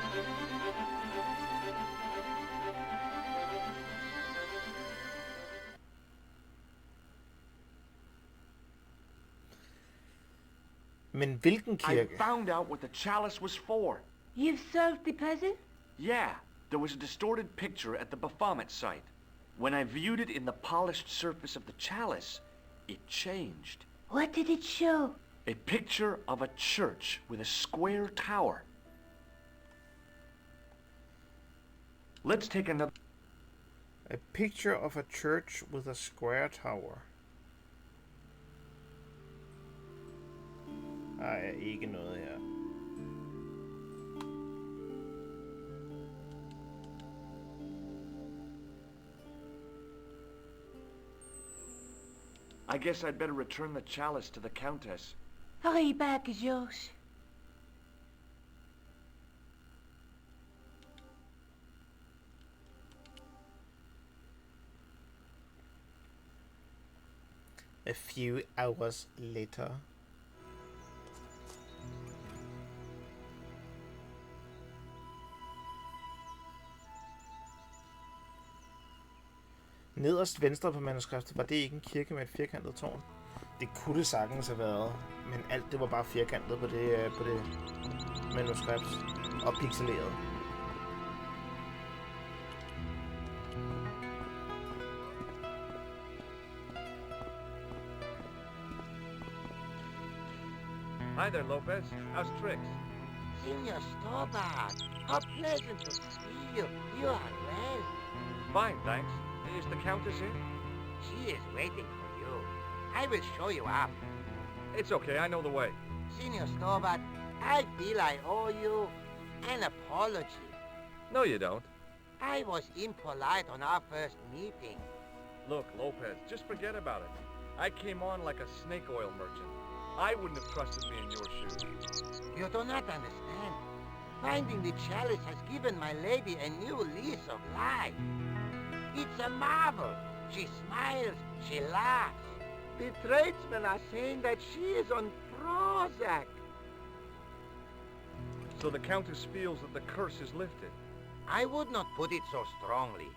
Men hvilken I kirke? found out what the chalice was for. You've solved the puzzle? Yeah, there was a distorted picture at the Baphomet site. When I viewed it in the polished surface of the chalice, it changed. What did it show? A picture of a church with a square tower. Let's take another... A picture of a church with a square tower. Nej, ikke noget her. I guess I'd better return the chalice to the Countess. Hurry back, Georges. A few hours later. Nederst venstre på manuskriptet var det ikke en kirke med et firkantet tårn. Det kunne det sagtens have været, men alt det var bare firkantet på det manuskript og pixeleret. Hi there, Lopez. How's tricks? Senor Stobart, how pleasant to see you. You are well. Fine, thanks. Is the Countess in? She is waiting for you. I will show you up. It's okay, I know the way. Senor Stobart, I feel I owe you an apology. No, you don't. I was impolite on our first meeting. Look, Lopez, just forget about it. I came on like a snake oil merchant. I wouldn't have trusted me in your shoes. You do not understand. Finding the chalice has given my lady a new lease of life. It's a marvel. She smiles, she laughs. The tradesmen are saying that she is on Prozac. So the Countess feels that the curse is lifted. I would not put it so strongly.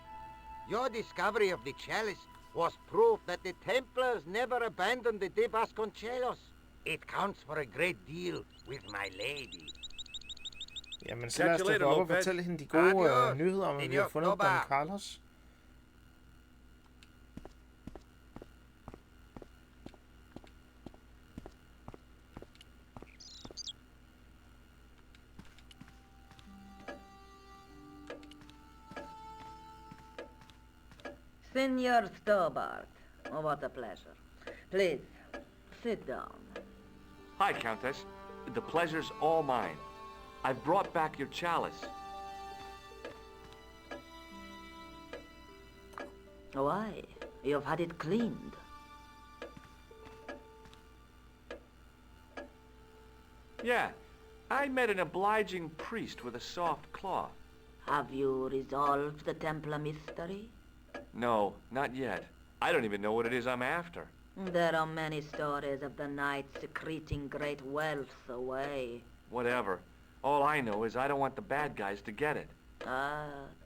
Your discovery of the chalice was proof that the Templars never abandoned the De Vasconcelos. It counts for a great deal with my lady. Jamen, så lad os da gå op og fortælle hende de gode nyheder om, at vi har fundet Don Carlos. Senor Stobart, oh, what a pleasure. Please, sit down. Hi, Countess. The pleasure's all mine. I've brought back your chalice. Why? You've had it cleaned. Yeah, I met an obliging priest with a soft cloth. Have you resolved the Templar mystery? No, not yet. I don't even know what it is I'm after. There are many stories of the knight secreting great wealth away. Whatever. All I know is I don't want the bad guys to get it.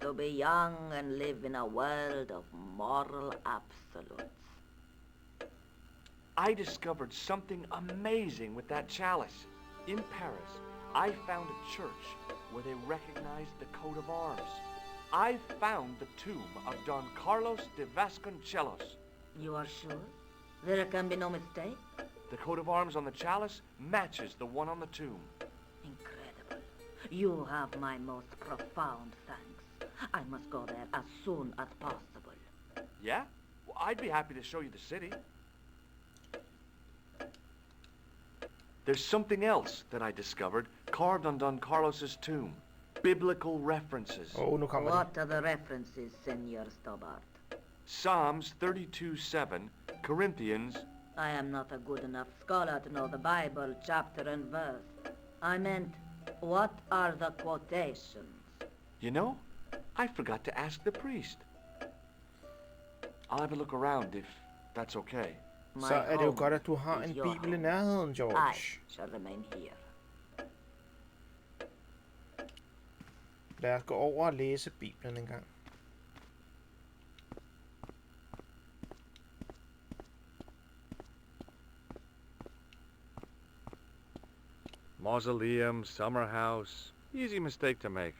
To be young and live in a world of moral absolutes. I discovered something amazing with that chalice. In Paris, I found a church where they recognized the coat of arms. I found the tomb of Don Carlos de Vasconcelos. You are sure? There can be no mistake? The coat of arms on the chalice matches the one on the tomb. Incredible. You have my most profound thanks. I must go there as soon as possible. Yeah? Well, I'd be happy to show you the city. There's something else that I discovered carved on Don Carlos's tomb. Biblical references. Nu kommer det. What are the references, Senor Stobart? Psalms 32:7, Corinthians. I am not a good enough scholar to know the Bible chapter and verse. I meant, what are the quotations? You know, I forgot to ask the priest. I'll have a look around if that's okay. Så er det jo godt, at du har en bibel i nærheden, George. I shall remain here. Lad os gå over og læse Bibelen en gang. Mausoleum, summer house. Easy mistake to make.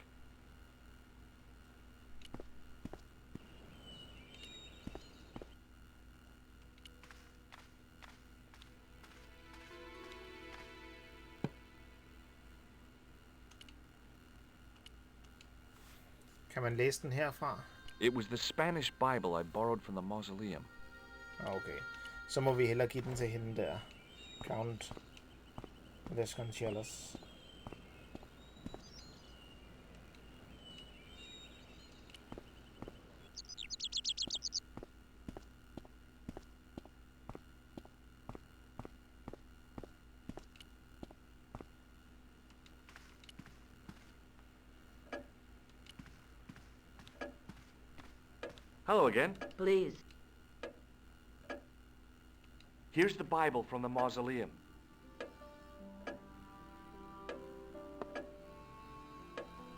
Kan man læse den herfra? It was the Spanish Bible I borrowed from the mausoleum. Okay. Så må vi hellere give den til hende der. Count Vasconcelos. Hello again. Please. Here's the Bible from the mausoleum.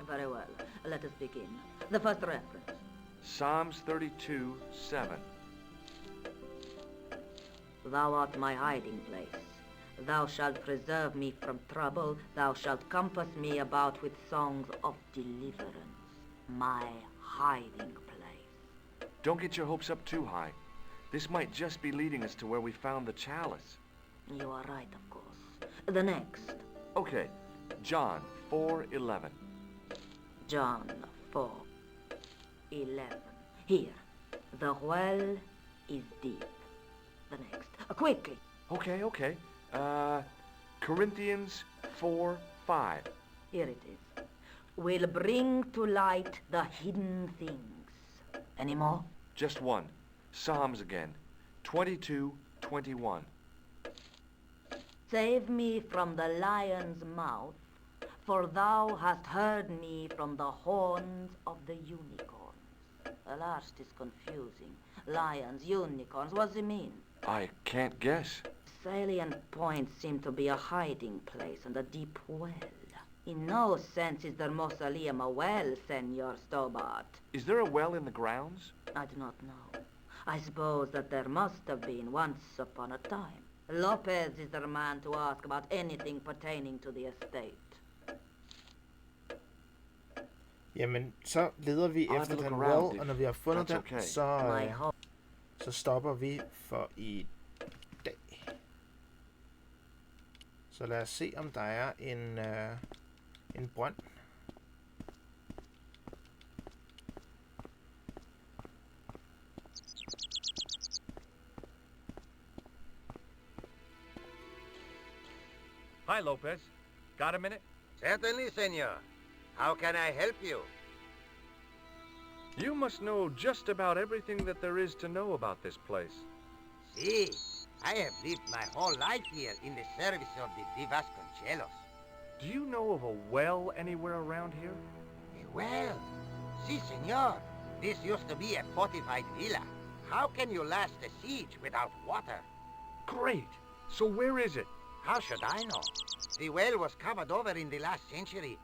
Very well. Let us begin. The first reference. Psalms 32:7. Thou art my hiding place. Thou shalt preserve me from trouble. Thou shalt compass me about with songs of deliverance. My hiding place. Don't get your hopes up too high. This might just be leading us to where we found the chalice. You are right, of course. The next. Okay, John 4:11. John 4:11. Here. The well is deep. The next. Quickly. Okay. Corinthians 4:5. Here it is. Will bring to light the hidden things. Any more? Just one. Psalms again. 22:21. Save me from the lion's mouth, for thou hast heard me from the horns of the unicorns. The last is confusing. Lions, unicorns, what does it mean? I can't guess. Salient points seem to be a hiding place and a deep well. In no sense is the mausoleum a well, Senor Stobart. Is there a well in the grounds? I do not know. I suppose that there must have been once upon a time. Lopez is the man to ask about anything pertaining to the estate. Jamen, så leder vi efter den well, og når vi har fundet den, så stopper vi for i dag. Så lad os se, om der er en brønd. Hi, Lopez. Got a minute? Certainly, senor. How can I help you? You must know just about everything that there is to know about this place. See, I have lived my whole life here in the service of the Vasconcelos. Do you know of a well anywhere around here? A well? Si, senor. This used to be a fortified villa. How can you last a siege without water? Great. So where is it? How should I know? The well was covered over in the last century.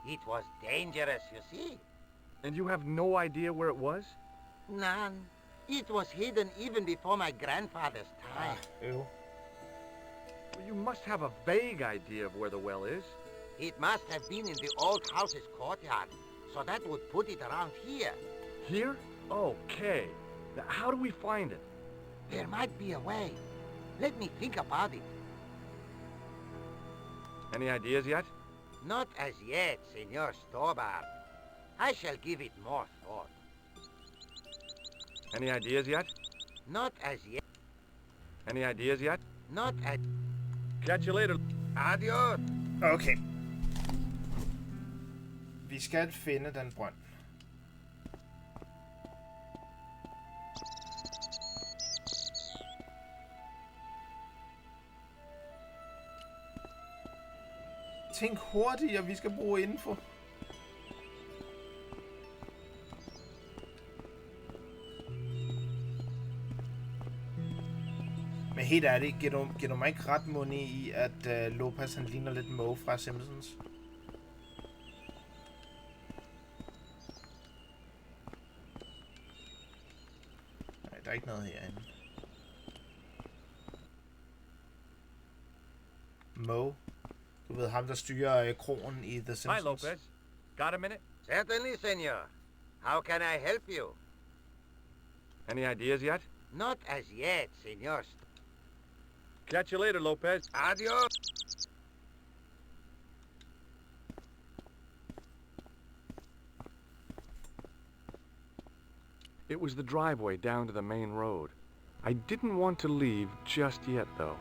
It was dangerous, you see. And you have no idea where it was? None. It was hidden even before my grandfather's time. Ew. Well, you must have a vague idea of where the well is. It must have been in the old house's courtyard, so that would put it around here. Here? Okay. Now, how do we find it? There might be a way. Let me think about it. Any ideas yet? Not as yet, Senor Stobart. I shall give it more thought. Any ideas yet? Not as yet. Any ideas yet? Not as... Catch you later. Adios. Okay. Vi skal finde den brønd. Tænk hurtigere, vi skal bruge info. Men helt ærligt, giver du mig ikke ret, Moni, i at Lopez han ligner lidt Moe fra Simpsons? Nej, der er ikke noget herinde. Moe. Du ved ham, der styrer kronen i The Simpsons. Hi, Lopez. Got a minute? Certainly, senor. How can I help you? Any ideas yet? Not as yet, senor. Catch you later, Lopez. Adios. It was the driveway down to the main road. I didn't want to leave just yet, though.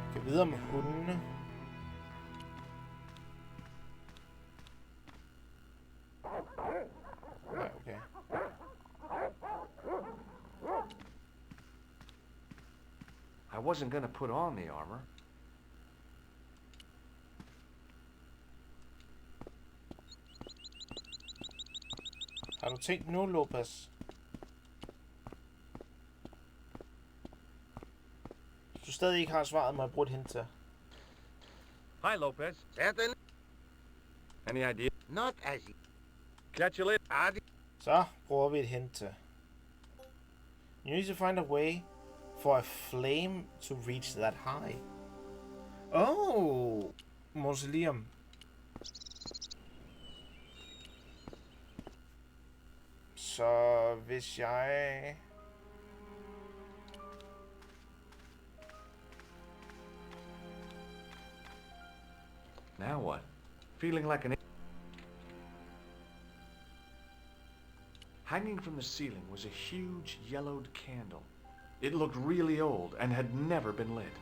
Skal videre med hundene. Nej, okay. I wasn't gonna put on the armor. Har du tænkt nu, Lopez? Hvis du stadig ikke har svaret, må jeg bruge et hint til. Hi, Lopez. Certainly. Any idea? Not as... Catch you later. Adios. Så bruger vi et hint til. You need to find a way for a flame to reach that high. Oh! Mausoleum. Så hvis jeg... Now what? Feeling like an... Hanging from the ceiling was a huge yellowed candle. It looked really old and had never been lit.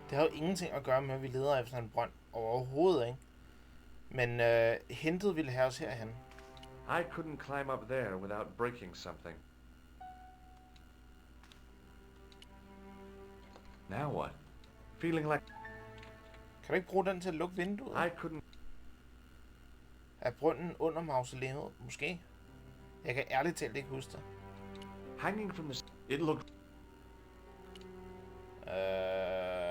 Det har jo ingenting at gøre med, at vi leder efter en brønd overhovedet, ikke? Men hintet ville have os herhen. I couldn't climb up there without breaking something. Now what? Feeling like... Kan du ikke bruge den til at lukke vinduet? I couldn't... Er brønden under mausoleet? Måske? Jeg kan ærligt talt ikke huske det. Hanging from the... It looked...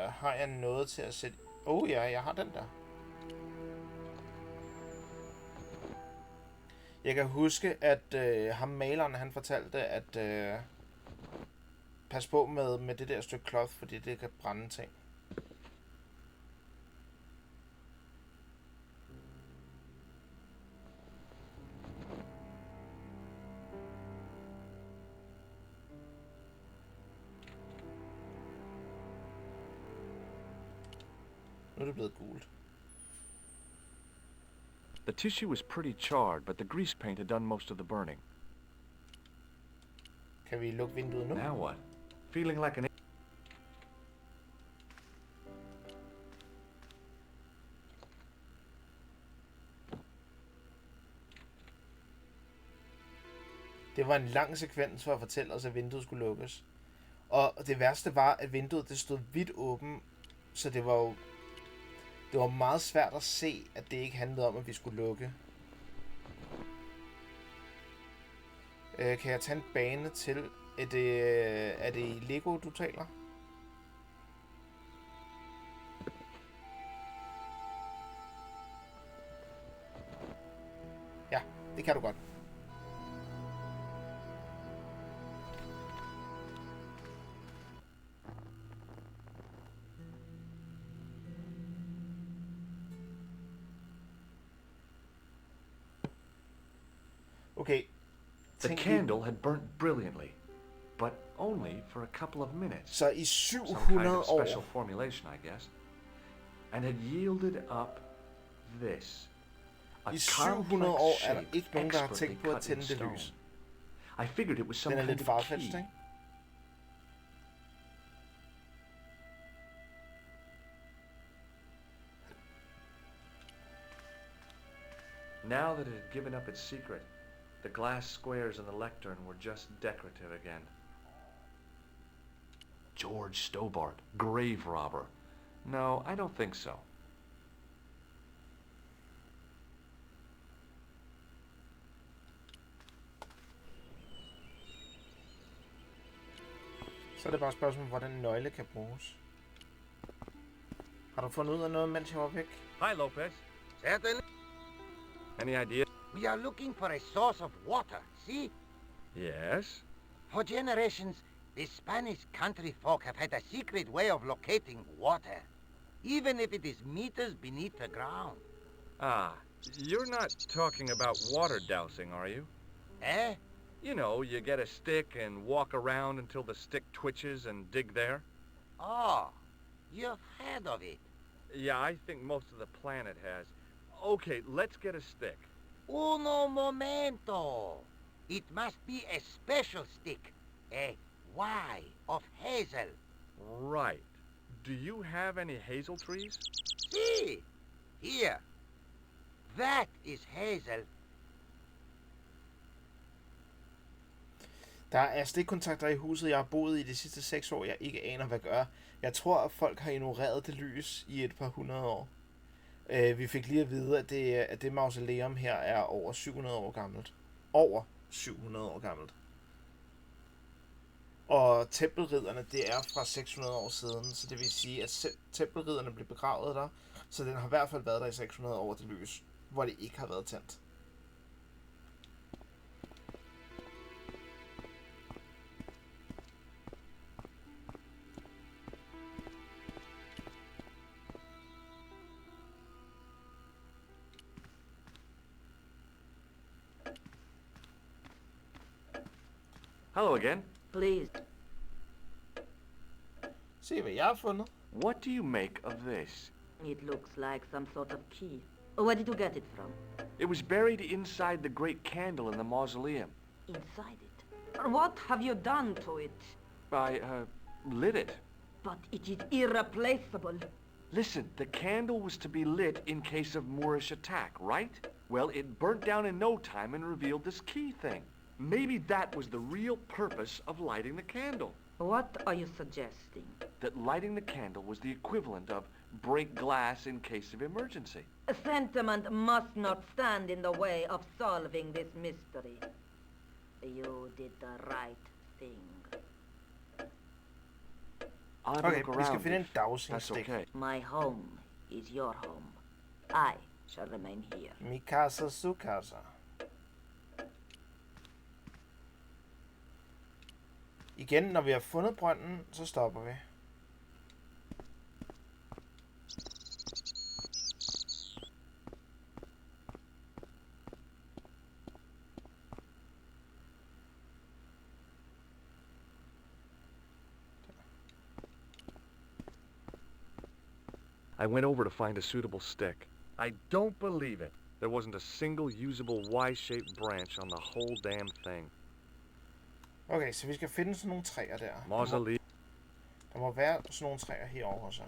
Har jeg noget til at sætte... Oh ja, jeg har den der. Jeg kan huske, at ham maleren, han fortalte, at pas på med det der stykke cloth, fordi det kan brænde ting. Nu er det blevet gult. The tissue was pretty charred, but the grease paint had done most of the burning. Kan vi lukke vinduet nu? Now what? Feeling like an... Det var en lang sekvens for at fortælle os, at vinduet skulle lukkes. Og det værste var, at vinduet det stod vidt åben, så det var meget svært at se, at det ikke handlede om, at vi skulle lukke. Kan jeg tage en bane til? Er det i Lego, du taler? Ja, det kan du godt. Okay. The candle had burnt brilliantly, but only for a couple of minutes. Så i Some kind 700 of special år. formulation, I guess. And had yielded up this. A I 700 år complex er der shape ikke nogen, der har expertly tænkt på at cut in tænde det stone. lys. I figured it was some Den er kind lidt of farfetched, key. ikke? Now that it had given up its secret, the glass squares on the lectern were just decorative again. George Stobart, grave robber. No, I don't think so. Så er det bare et spørgsmål, hvordan en nøgle kan bruges. Har du fundet ud af noget, mens jeg var væk? Hi, Lopez. Certainly. Any idea? We are looking for a source of water, see? Yes. For generations, the Spanish country folk have had a secret way of locating water, even if it is meters beneath the ground. Ah, you're not talking about water dousing, are you? Eh? You know, you get a stick and walk around until the stick twitches and dig there. Oh, you've heard of it. Yeah, I think most of the planet has. Okay, let's get a stick. Uno momento. It must be a special stick. A Y of hazel. Right. Do you have any hazel trees? See? Here. That is hazel. Der er stikkontakter i huset, jeg har boet i de sidste 6 år, jeg ikke aner, hvad gør. Jeg tror, at folk har ignoreret det lys i et par hundrede år. Vi fik lige at vide, at det mausoleum her er over 700 år gammelt. Over 700 år gammelt. Og tempelridderne, det er fra 600 år siden, så det vil sige, at tempelridderne blev begravet der, så den har i hvert fald været der i 600 år, det lys, hvor det ikke har været tændt. Hello again. Please. Se, hvad jeg har fundet. What do you make of this? It looks like some sort of key. Where did you get it from? It was buried inside the great candle in the mausoleum. Inside it. What have you done to it? I, lit it. But it is irreplaceable. Listen, the candle was to be lit in case of Moorish attack, right? Well, it burnt down in no time and revealed this key thing. Maybe that was the real purpose of lighting the candle. What are you suggesting? That lighting the candle was the equivalent of break glass in case of emergency. Sentiment must not stand in the way of solving this mystery. You did the right thing. I'll have a Okay, look vi skal around finde en if dowsing that's stick. okay. My home is your home. I shall remain here. Mi casa su casa. Igen, når vi har fundet brønden, så stopper vi. I went over to find a suitable stick. I don't believe it. There wasn't a single usable Y-shaped branch on the whole damn thing. Okay, så vi skal finde sådan nogle træer der. Mausoleum. Der må være sådan nogle træer herovre så.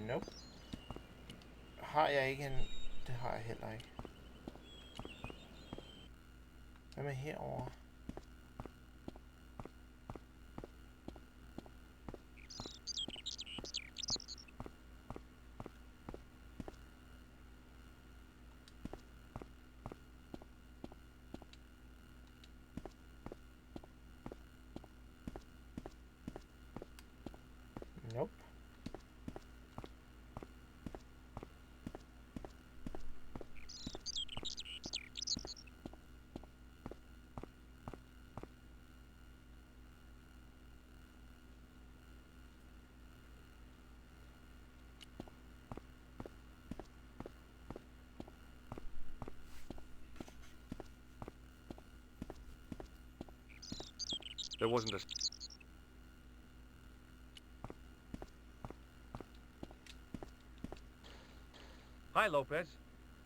Nope. Har jeg ikke en... Det har jeg heller ikke. Hvad med herovre? Nope. There wasn't a... Hi, Lopez.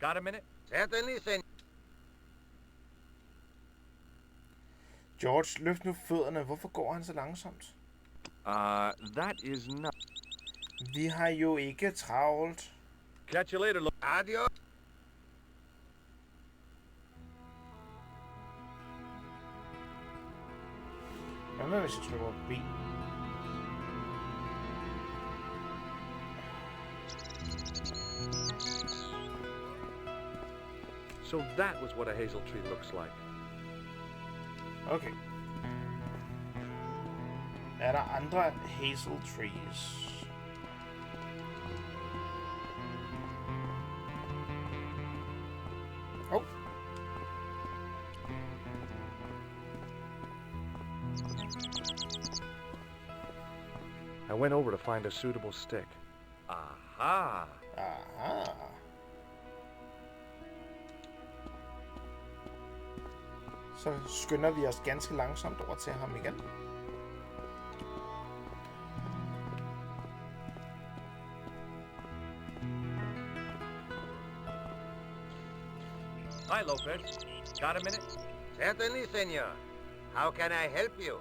Got a minute? Certainly, senor. George, løft nu fødderne. Hvorfor går han så langsomt? That is not... Vi har jo ikke travlt. Catch you later, Adios. Hvad med, hvis jeg trykker på B? So that was what a hazel tree looks like. Okay. Er der andre hazel trees? Oh. I went over to find a suitable stick. Aha! Aha. Så skynder vi os ganske langsomt over til ham igen. Hi, Lopez. Got a minute? Certainly, senor. How can I help you?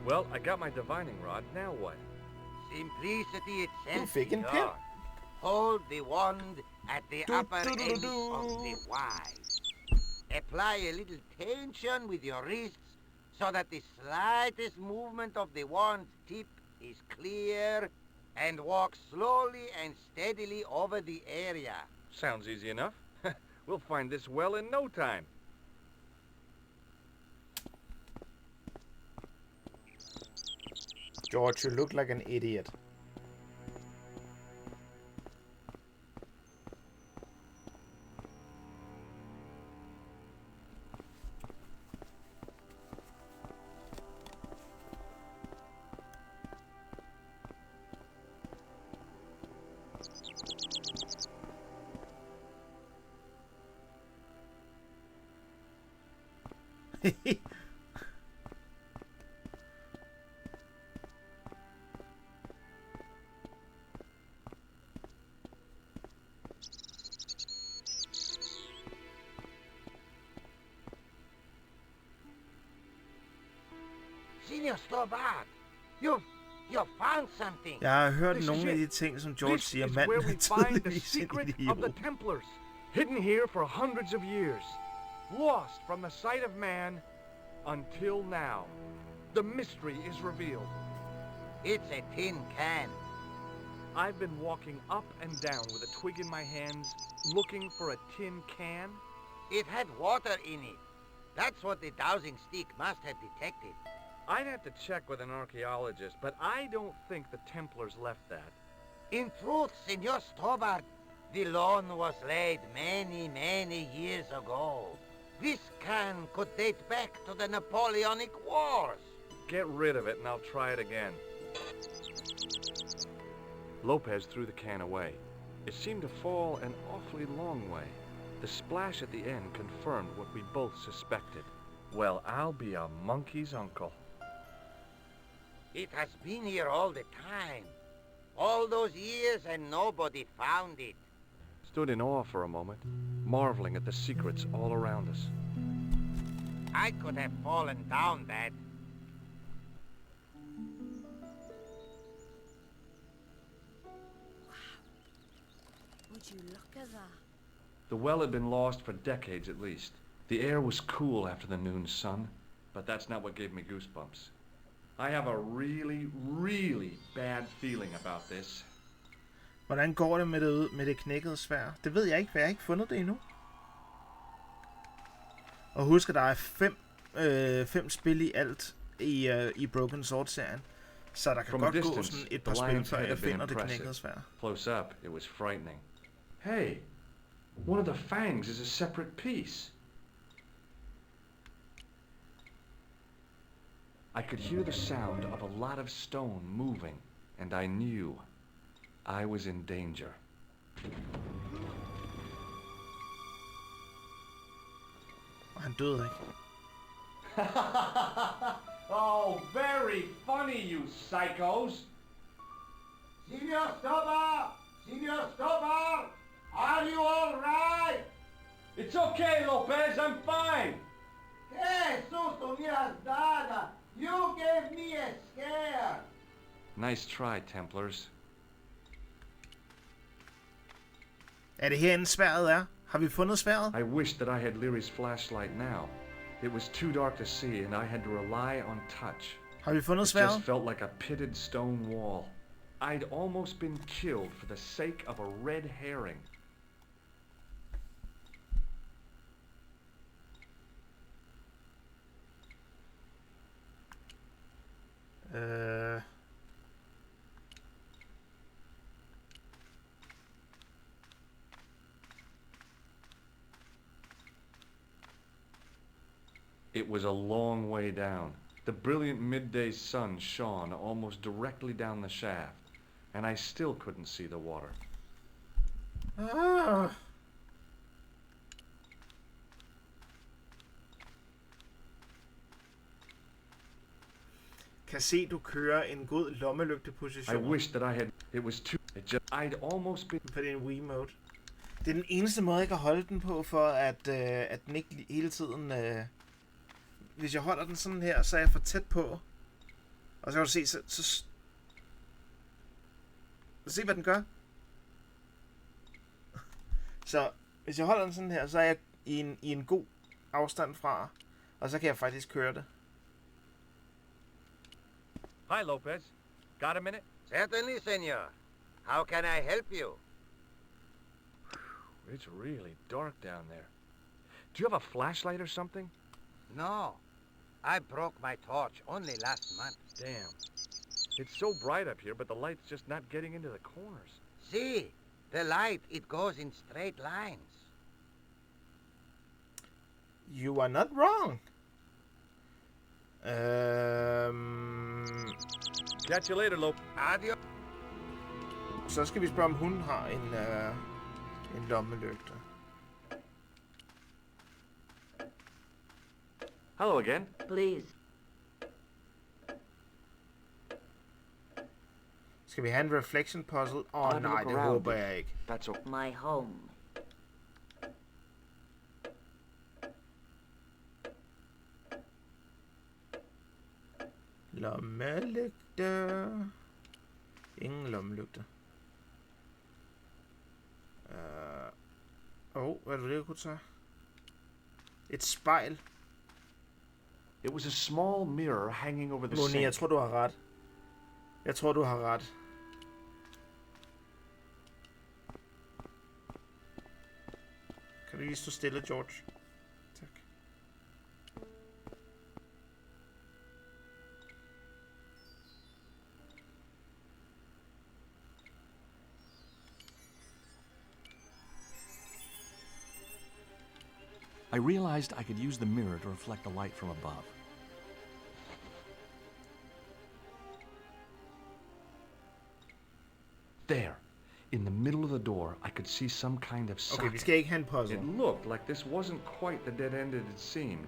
Well, I got my divining rod. Now what? Simplicity Du itself, fik en pind. senor. Hold the wand at the upper end of the Y. Apply a little tension with your wrists so that the slightest movement of the wand's tip is clear, and walk slowly and steadily over the area. Sounds easy enough. We'll find this well in no time. George, you look like an idiot. Senor Stobart, you found something. Jeg har hørt This is nogle af it. de ting, som George This siger. is Manden where we er find the tydeligvis en secret of the idiot. Templars, hidden here for hundreds of years, lost from the sight of man until now. The mystery is revealed. It's a tin can. I've been walking up and down with a twig in my hands, looking for a tin can. It had water in it. That's what the dowsing stick must have detected. I'd have to check with an archaeologist, but I don't think the Templars left that. In truth, Senor Stobart, the loan was laid many, many years ago. This can could date back to the Napoleonic Wars. Get rid of it and I'll try it again. Lopez threw the can away. It seemed to fall an awfully long way. The splash at the end confirmed what we both suspected. Well, I'll be a monkey's uncle. It has been here all the time. All those years and nobody found it. Stood in awe for a moment, marveling at the secrets all around us. I could have fallen down that. Would you look at that? The well had been lost for decades at least. The air was cool after the noon sun, but that's not what gave me goosebumps. I have a really, really bad feeling about this. Hvordan går det med det knækkede sværd? Det ved jeg ikke, for jeg har ikke fundet det endnu. Og husk, at der er 5 spil i alt i Broken Sword-serien. Så der kan From godt a gå distance, sådan et the par spil, lion's før head jeg had been finder det impressive. knækkede sværd. Close up, it was frightening. Hey, one of the fangs is a separate piece. I could hear the sound of a lot of stone moving, and I knew I was in danger. Og han døde ikke. Oh, very funny, you psychos. Signor Stobar! Signor Stobar! Are you all right? It's okay, Lopez. I'm fine. Que susto me has dado! You gave me a scare! Nice try, Templars. Er det herinde sværet er? Har vi fundet sværet? I wish that I had Leary's flashlight now. It was too dark to see, and I had to rely on touch. Har vi fundet It sværet? just felt like a pitted stone wall. I'd almost been killed for the sake of a red herring. It was a long way down. The brilliant midday sun shone almost directly down the shaft, and I still couldn't see the water. Ah. Kan se, du kører en god lommelygteposition. I wish that I had... It was too... I'd almost been... For det er en Wiimote. Det er den eneste måde, jeg kan holde den på, for at den ikke hele tiden... Hvis jeg holder den sådan her, så er jeg for tæt på. Og så kan du se, så se, hvad den gør. Så hvis jeg holder den sådan her, så er jeg i en god afstand fra. Og så kan jeg faktisk køre det. Hi, Lopez. Got a minute? Certainly, senor. How can I help you? It's really dark down there. Do you have a flashlight or something? No. I broke my torch only last month. Damn. It's so bright up here, but the light's just not getting into the corners. See, the light, it goes in straight lines. You are not wrong. Catch you later, Lopez. Adios. Så skal vi spørge, om hun har en lommelygte. Hello again. Please. Skal vi have en reflection puzzle? Nej, det håber jeg ikke. That's okay. My home. Lommelygte. Ingen lommelygte. Hvad er det, jeg kunne tage? Et spejl. It was a small mirror hanging over the Moni, sink. jeg tror, du har ret. Jeg tror, du har ret. Kan du lige stå stille, George? Tak. I realized I could use the mirror to reflect the light from above. There, in the middle of the door, I could see some kind of socket. Okay, vi skal ikke have en puzzle. It looked like this wasn't quite the dead end it seemed.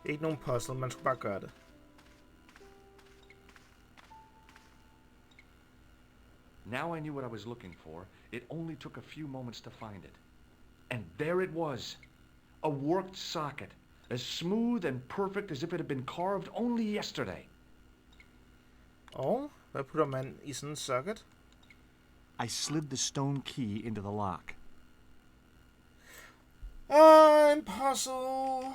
Ikke nogen puzzle, man skal bare gøre det. Now I knew what I was looking for. It only took a few moments to find it. And there it was. A worked socket. As smooth and perfect as if it had been carved only yesterday. Og hvad putter man i sådan en socket? I slid the stone key into the lock. En puzzle!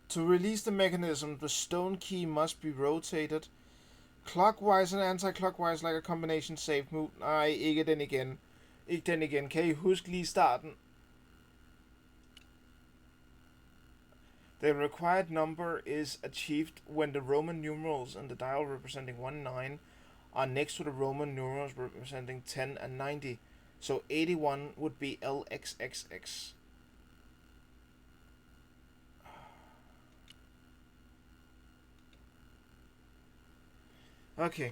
To release the mechanism, the stone key must be rotated clockwise and anti-clockwise like a combination save move. Nej, ikke den igen. Ikke den igen. Kan I huske lige starten? The required number is achieved when the Roman numerals in the dial representing 1-9 are next to the Roman numerals representing 10 and 90. So 81 would be LXXX. Okay.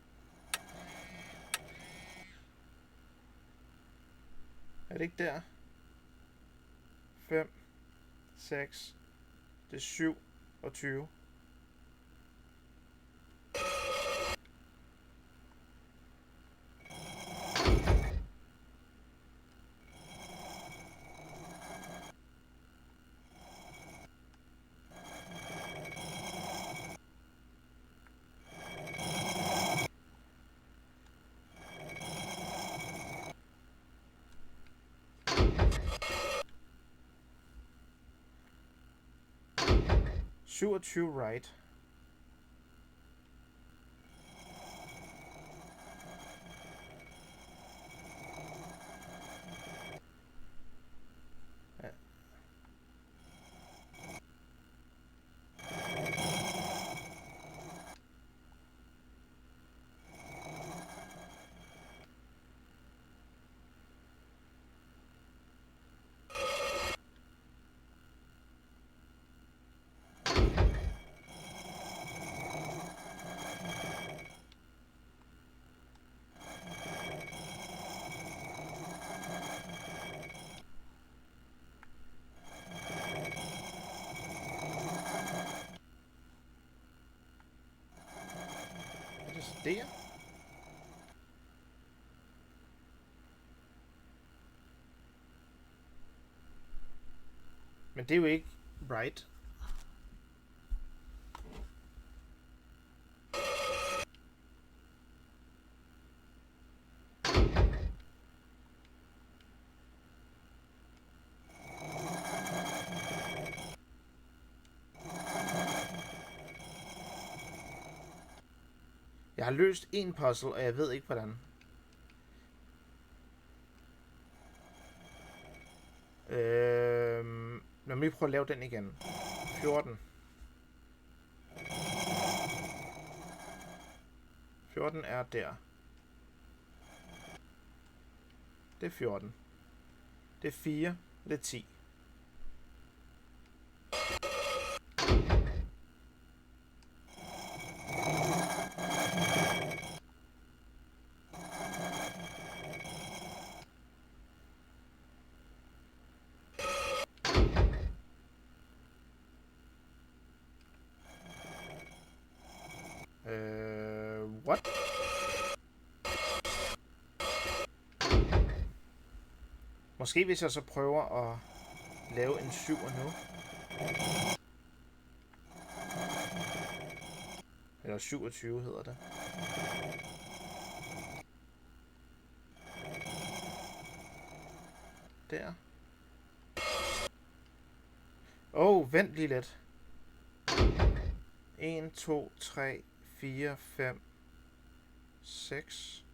Er det ikke der? 5, 6, det er 27. Right. Der. Men det er jo ikke right. Jeg har løst en puzzle, og jeg ved ikke hvordan. Lad mig prøve at lave den igen. 14. 14 er der. Det er 14. Det er 4. Det er 10. What? Måske hvis jeg så prøver at lave en 7'er nu. Eller 27 hedder det. Der. Vent lige lidt. 1, 2, 3, 4, 5, 6.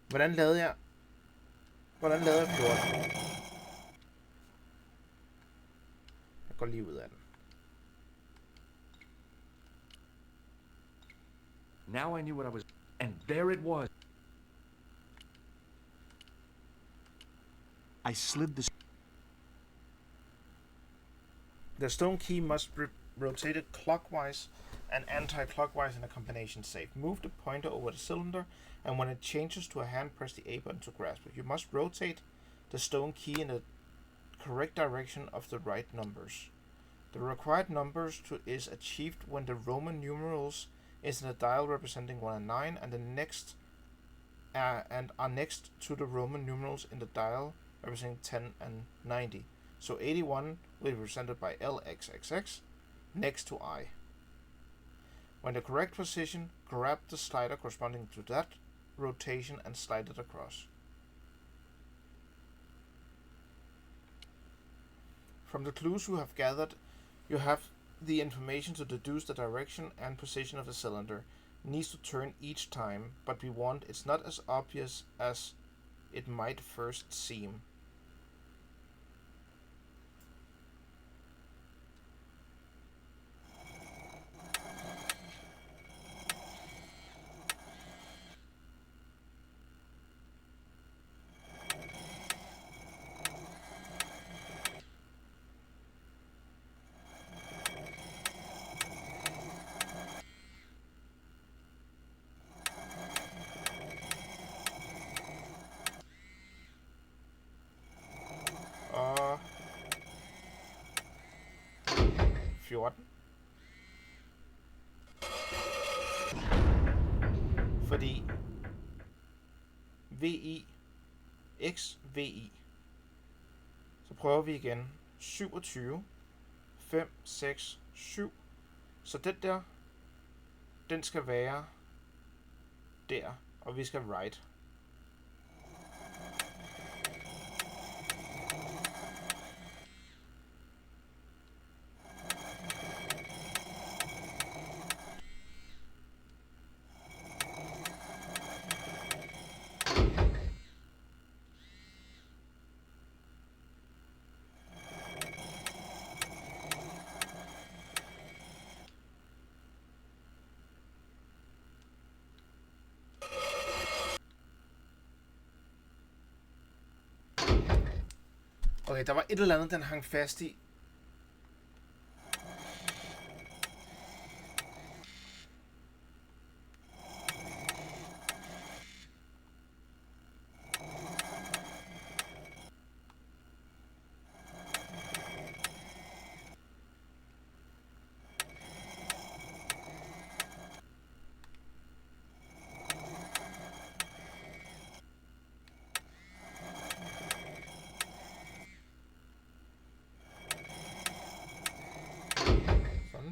Hvordan lavede jeg 14? Jeg går lige ud af den. Now I knew what I was... And there it was. I slid The stone key must be rotated clockwise and anti-clockwise in a combination safe. Move the pointer over the cylinder, and when it changes to a hand, press the A button to grasp it. You must rotate the stone key in the correct direction of the right numbers. The required numbers is achieved when the Roman numerals is in a dial representing 1 and 9, and are next to the Roman numerals in the dial representing 10 and 90. So 81 will be represented by LXXX next to I. When the correct position, grab the slider corresponding to that rotation and slide it across. From the clues you have gathered, you have the information to deduce the direction and position of the cylinder. It needs to turn each time, but be warned, it's not as obvious as it might first seem. 14. Fordi VI x VI. Så prøver vi igen. 27 5 6 7. Så den der, den skal være der, og vi skal right. Okay, der var et eller andet, den hang fast i.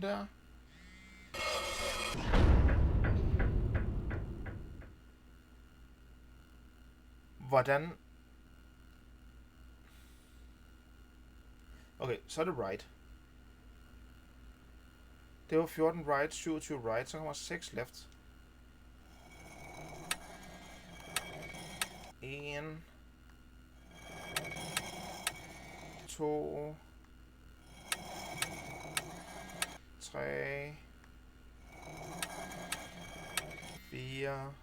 Der. Hvordan? Okay, så er det right. Det var 14 right, 27 right, så kommer 6 left. 1 2 3 4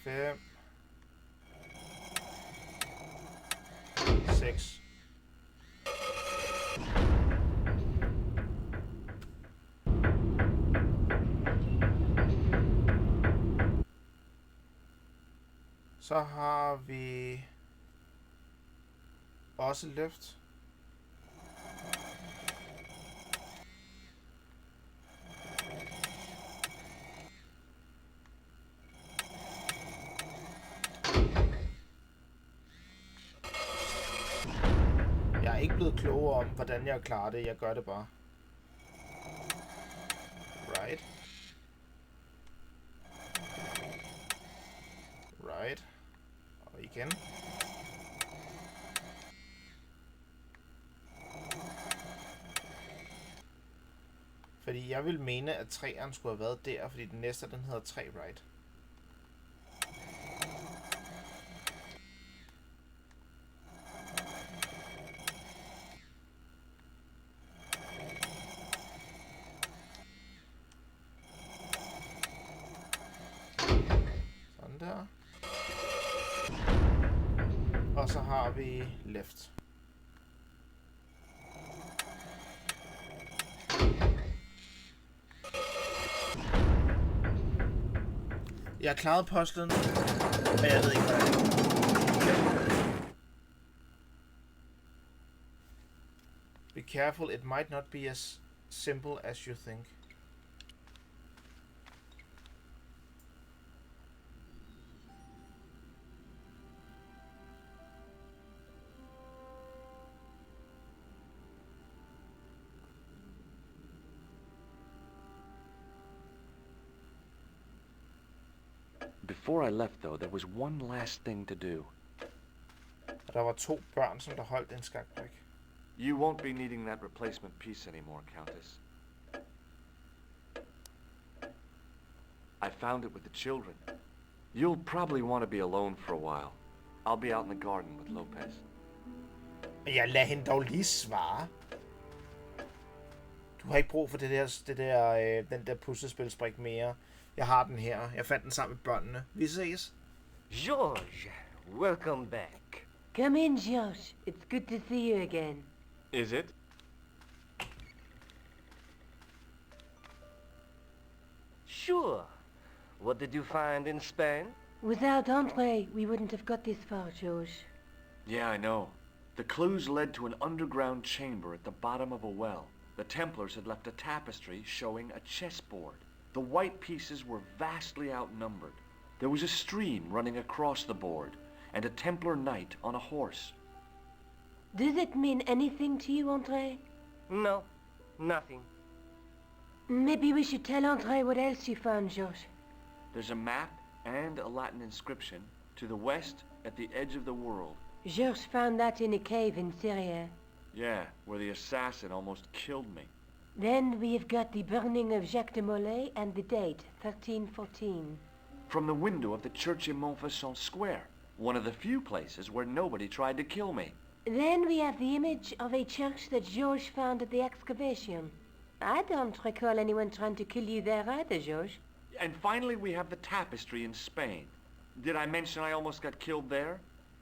5 6. Så har vi også left. Jeg er ikke blevet klogere om, hvordan jeg klarer det. Jeg gør det bare. Right. Right. Og igen. Fordi jeg vil mene, at 3'eren skulle have været der, fordi den næste, den hedder 3 right. Sådan der. Og så har vi left. Jeg har klaret postlen, men jeg ved ikke, hvad det er. Be careful, it might not be as simple as you think. Before I left, though, there was one last thing to do. Og der var 2 børn, som der holdt en skakbrik. You won't be needing that replacement piece anymore, Countess. I found it with the children. You'll probably want to be alone for a while. I'll be out in the garden with Lopez. Men jeg lader hende dog lige svare. Du har ikke brug for den der puslespilsbrik mere. Jeg har den her. Jeg fandt den sammen med børnene. Vi ses. George, welcome back. Come in, George. It's good to see you again. Is it? Sure. What did you find in Spain? Without Andre, we wouldn't have got this far, George. Yeah, I know. The clues led to an underground chamber at the bottom of a well. The Templars had left a tapestry showing a chessboard. The white pieces were vastly outnumbered. There was a stream running across the board, and a Templar knight on a horse. Does it mean anything to you, Andre? No, nothing. Maybe we should tell Andre what else you found, George. There's a map and a Latin inscription to the west at the edge of the world. George found that in a cave in Syria. Yeah, where the assassin almost killed me. Then we've got the burning of Jacques de Molay and the date, 1314. From the window of the church in Montfaucon Square, one of the few places where nobody tried to kill me. Then we have the image of a church that George found at the excavation. I don't recall anyone trying to kill you there either, George. And finally we have the tapestry in Spain. Did I mention I almost got killed there?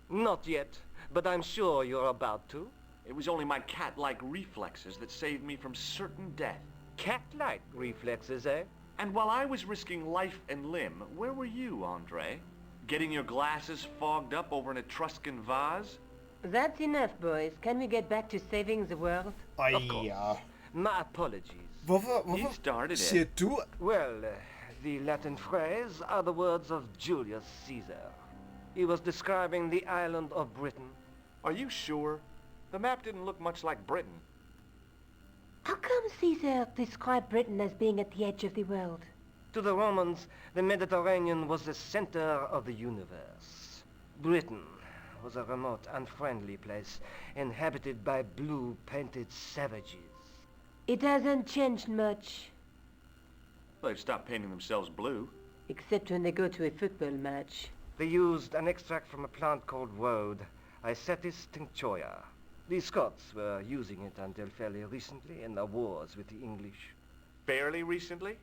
Not yet, but I'm sure you're about to. It was only my cat-like reflexes that saved me from certain death. Cat-like reflexes, eh? And while I was risking life and limb, where were you, Andre? Getting your glasses fogged up over an Etruscan vase? That's enough, boys. Can we get back to saving the world? Of course. My apologies. Hvorfor siger du? Well, the Latin phrase are the words of Julius Caesar. He was describing the island of Britain. Are you sure? The map didn't look much like Britain. How come Caesar described Britain as being at the edge of the world? To the Romans, the Mediterranean was the center of the universe. Britain was a remote, unfriendly place inhabited by blue-painted savages. It hasn't changed much. They've stopped painting themselves blue. Except when they go to a football match. They used an extract from a plant called woad, Icetis tinctoria. The Scots were using it until fairly recently in their wars with the English. Fairly recently?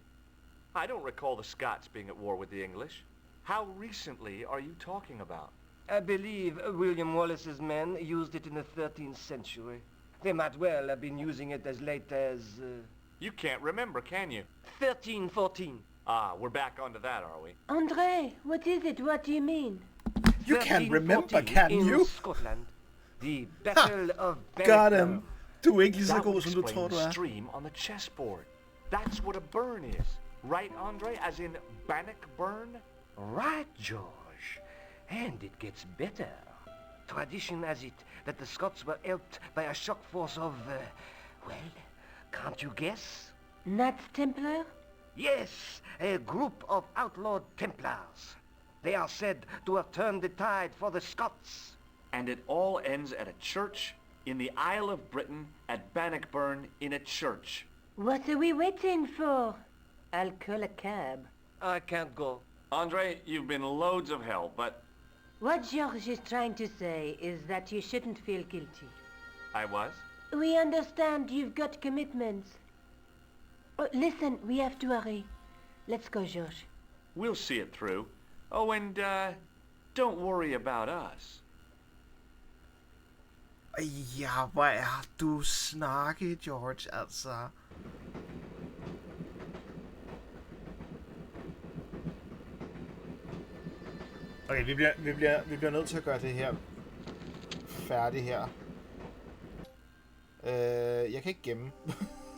I don't recall the Scots being at war with the English. How recently are you talking about? I believe William Wallace's men used it in the 13th century. They might well have been using it as late as... You can't remember, can you? 1314. Ah, we're back onto that, are we? Andre, what is it? What do you mean? You can't remember, can you? Scotland. The Battle of Got him. Du er ikke lige så god, som du tror, du er. Stream on the chessboard. That's what a burn is. Right, Andre? As in Bannockburn? Right, George. And it gets better. Tradition has it that the Scots were helped by a shock force of, well, can't you guess? Knights Templar? Yes, a group of outlawed Templars. They are said to have turned the tide for the Scots. And it all ends at a church in the Isle of Britain at Bannockburn in a church. What are we waiting for? I'll call a cab. I can't go. Andre, you've been loads of help, but... What George is trying to say is that you shouldn't feel guilty. I was? We understand you've got commitments. Oh, listen, we have to hurry. Let's go, George. We'll see it through. Oh, and, don't worry about us. Ja, hvor er du snakke, George, altså. Okay, vi bliver nødt til at gøre det her færdigt her. Jeg kan ikke gemme.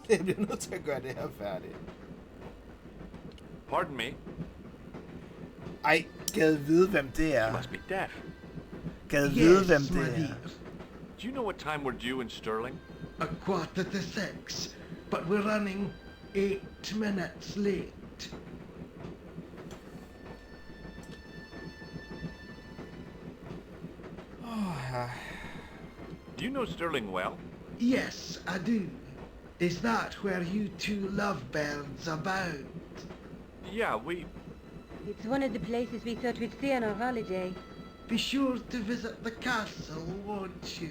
Jeg bliver nødt til at gøre det her færdigt. Pardon me? Ej, gad vide, hvem det er. You must be deaf. Gad vide, hvem det er. Do you know what time we're due in Stirling? 5:45, but we're running 8 minutes late. Do you know Stirling well? Yes, I do. Is that where you two lovebirds abound? Yeah, we... It's one of the places we thought we'd see on our holiday. Be sure to visit the castle, won't you?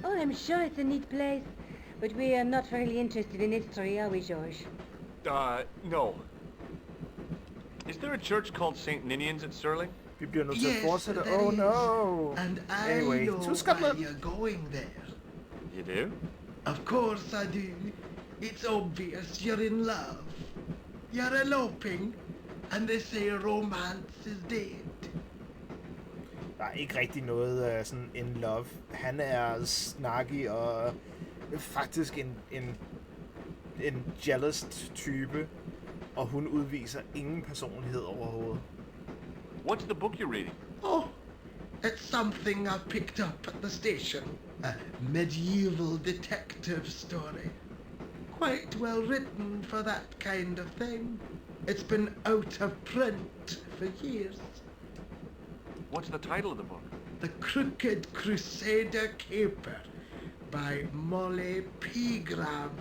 Oh, I'm sure it's a neat place. But we are not really interested in history, are we, George? No. Is there a church called St. Ninian's at Stirling? Vi bliver nødt til at Yes, fortsætte. there Oh is. no. And I Anyway, know to why Scotland. you're going there. You do? Of course I do. It's obvious you're in love. You're eloping, and they say romance is dead. Der er ikke rigtig noget sådan in love. Han er snacky og faktisk en jealous type, og hun udviser ingen personlighed overhovedet. What's the book you're reading? Oh, it's something I picked up at the station. A medieval detective story. Quite well written for that kind of thing. It's been out of print for years. What's the title of the book? The Crooked Crusader Caper by Molly Pegram.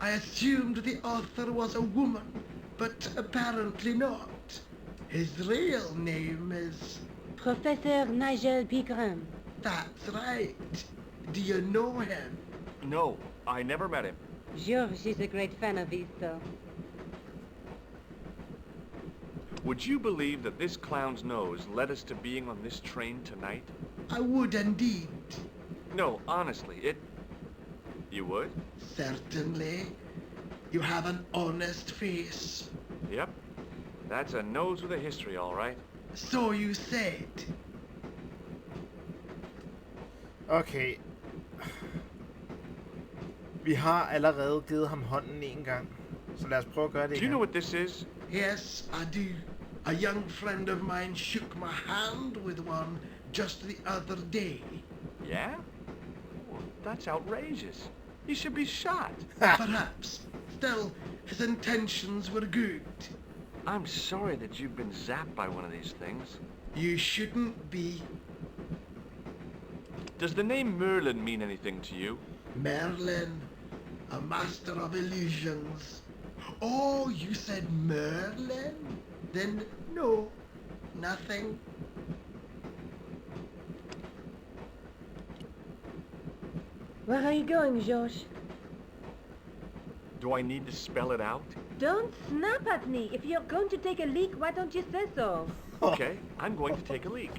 I assumed the author was a woman, but apparently not. His real name is... Professor Nigel Pegram. That's right. Do you know him? No, I never met him. George is a great fan of his, though. Would you believe that this clown's nose led us to being on this train tonight? I would indeed. No, honestly, it... You would? Certainly. You have an honest face. Yep. That's a nose with a history, all right. So you said. Okay. Vi har allerede givet ham hånden en gang, så lad os prøve at gøre det Do you igen. know what this is? Yes, I do. A young friend of mine shook my hand with one just the other day. Yeah? Well, that's outrageous. He should be shot. Perhaps. Still, his intentions were good. I'm sorry that you've been zapped by one of these things. You shouldn't be. Does the name Merlin mean anything to you? Merlin, a master of illusions. Oh, you said Merlin? Then no, nothing. Where are you going, George? Do I need to spell it out? Don't snap at me. If you're going to take a leak, why don't you say so? Okay, I'm going to take a leak.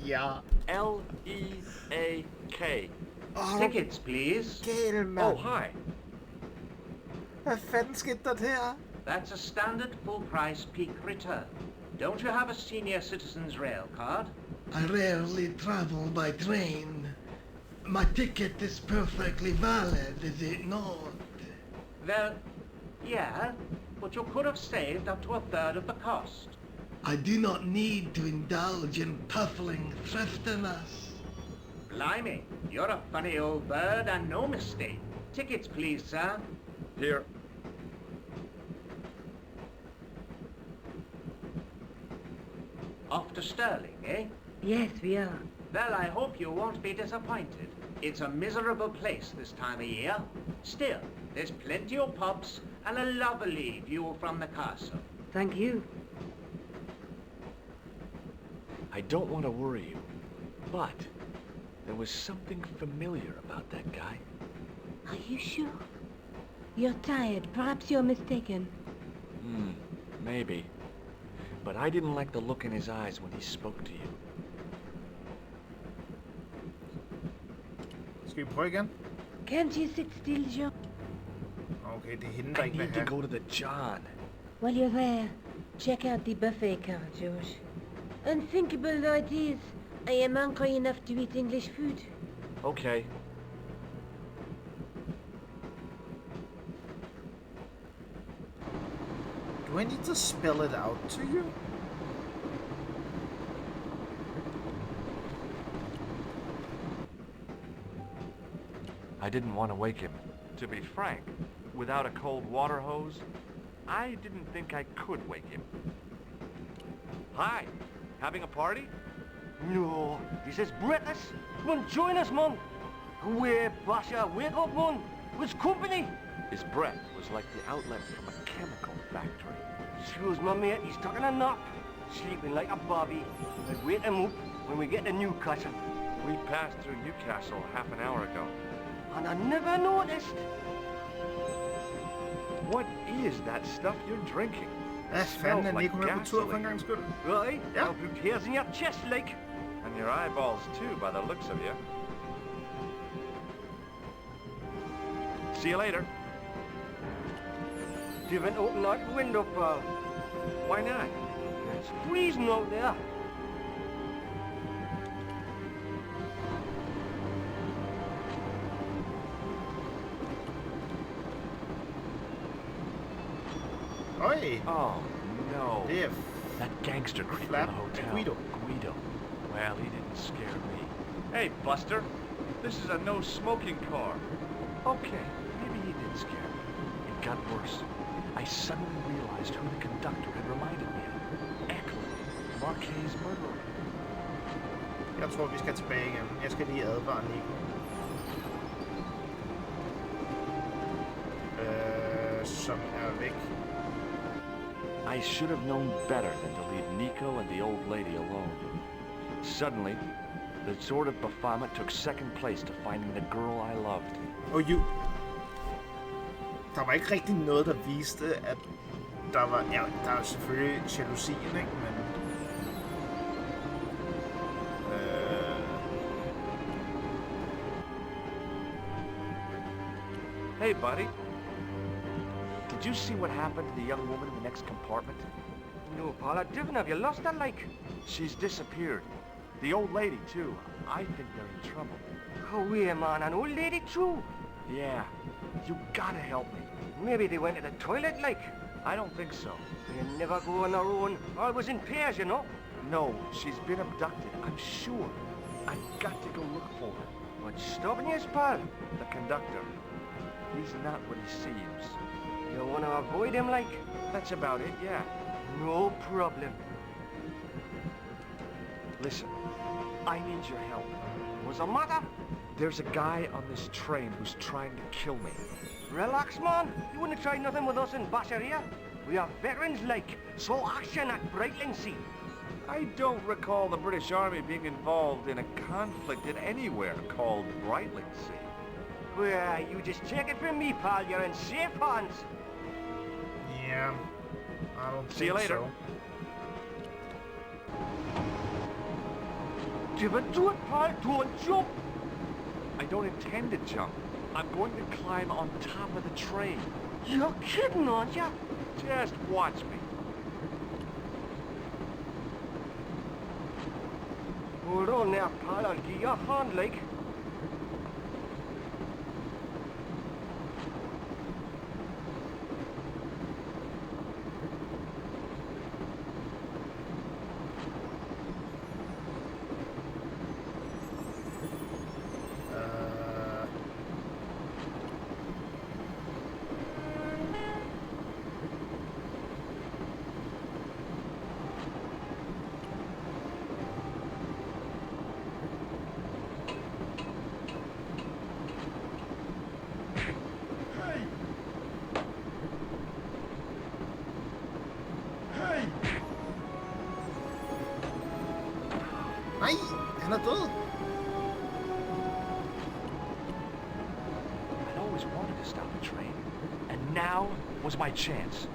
Ja. L-E-A-K. Tickets, please. Gæl, mand. Oh, hi. Hvad fanden skete der her? That's a standard full-price peak return. Don't you have a senior citizen's rail card? I rarely travel by train. My ticket is perfectly valid, is it not? Well, yeah, but you could have saved up to a third of the cost. I do not need to indulge in puffling thriftiness. Blimey, you're a funny old bird and no mistake. Tickets, please, sir. Here. Off to Stirling, eh? Yes, we are. Well, I hope you won't be disappointed. It's a miserable place this time of year. Still, there's plenty of pubs and a lovely view from the castle. Thank you. I don't want to worry you, but there was something familiar about that guy. Are you sure? You're tired. Perhaps you're mistaken. Maybe. But I didn't like the look in his eyes when he spoke to you. Skal vi prøve igen? Can't you sit still, George? Okay, det er hende, der I ikke vil need to have. go to the John. While you're there, check out the buffet car, George. Unthinkable though it is, I am hungry enough to eat English food. Okay. Do I need to spell it out to you? I didn't want to wake him. To be frank, without a cold water hose, I didn't think I could wake him. Hi, having a party? No, this is British. Come on, join us, Mum. Away, Basha, wake up, Mum. It's company. His breath was like the outlet from a chemical factory. Excuse my mate, he's taking a nap. Sleeping like a bobby. I'll wake him up when we get to Newcastle. We passed through Newcastle half an hour ago. And I never noticed. What is that stuff you're drinking? Hvad fanden er Nico med på tur for en gang skyld? Right? Yeah. I'll put hairs in your chest, like. And your eyeballs too, by the looks of you. See you later. You haven't opened that window, pal. Why not? It's freezing out there. Oj! Oh, no. Det er That gangster creep in Flap the hotel. Guido. Guido. Well, he didn't scare me. Hey, Buster. This is a no-smoking car. Okay, maybe he did scare me. It got worse. I suddenly realized who the conductor had reminded me of. Eklund, Marquet's murderer. Jeg tror, vi skal tilbage igen. Jeg skal lige advare Nico. Som er væk. I should have known better than to leave Nico and the old lady alone. Suddenly, the sword of Baphomet took second place to finding the girl I loved. Og jo... Der var ikke rigtig noget, der viste, at der var... Ja, der er selvfølgelig jalousien, ikke? Men... Hey, buddy. Did you see what happened to the young woman in the next compartment? No, Paul, I didn't. Have you lost her, like? She's disappeared. The old lady, too. I think they're in trouble. Oh, yeah, man, an old lady, too. Yeah. You gotta help me. Maybe they went to the toilet, like. I don't think so. They never go on their own. Always in pairs, you know. No, she's been abducted, I'm sure. I've got to go look for her. What's stopping you, pal? The conductor. He's not what he seems. You want to avoid him, like? That's about it, yeah. No problem. Listen, I need your help. What's the matter? There's a guy on this train who's trying to kill me. Relax, man. You wouldn't try nothing with us in Basher here. We are veterans, like. Slow action at Brightlingsea. I don't recall the British Army being involved in a conflict in anywhere called Brightlingsea. Well, you just take it from me, pal. You're in safe hands. Yeah, I don't See you think later. so. Do it, pal. Don't jump. I don't intend to jump. I'm going to climb on top of the train. You're kidding, aren't you? Just watch me. Hold on there, pal. I'll give you a hand, like. Nej, han er død. I'd always wanted to stop a train, and now was my chance.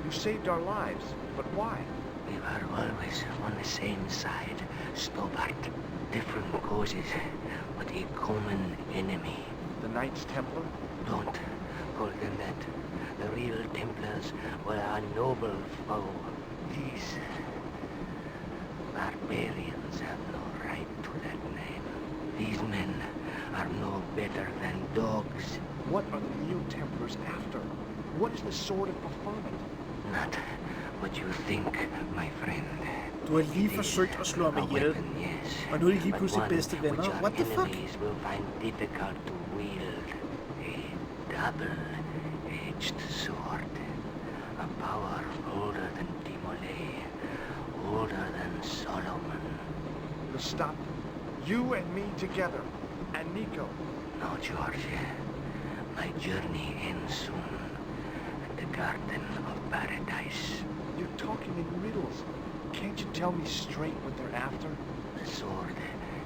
You saved our lives, but why? We were always on the same side, Stobart. Different causes, but a common enemy. The Knights Templar? Don't call them that. The real Templars were a noble foe. These barbarians have no right to that name. These men are no better than dogs. What are the real Templars after? What is the sword of Baphomet? Not what you think, my friend. Du har lige forsøgt at slå ham ihjel, og nu er de lige pludselig bedste venner. What the fuck? Will find difficult to wield. A double-edged sword. A power older than Timolay, older than Solomon. You stop. You and me together. And Nico. No, George. My journey ends soon. At the Garden of Paradise. You're talking in riddles. Can't you tell me straight what they're after? The sword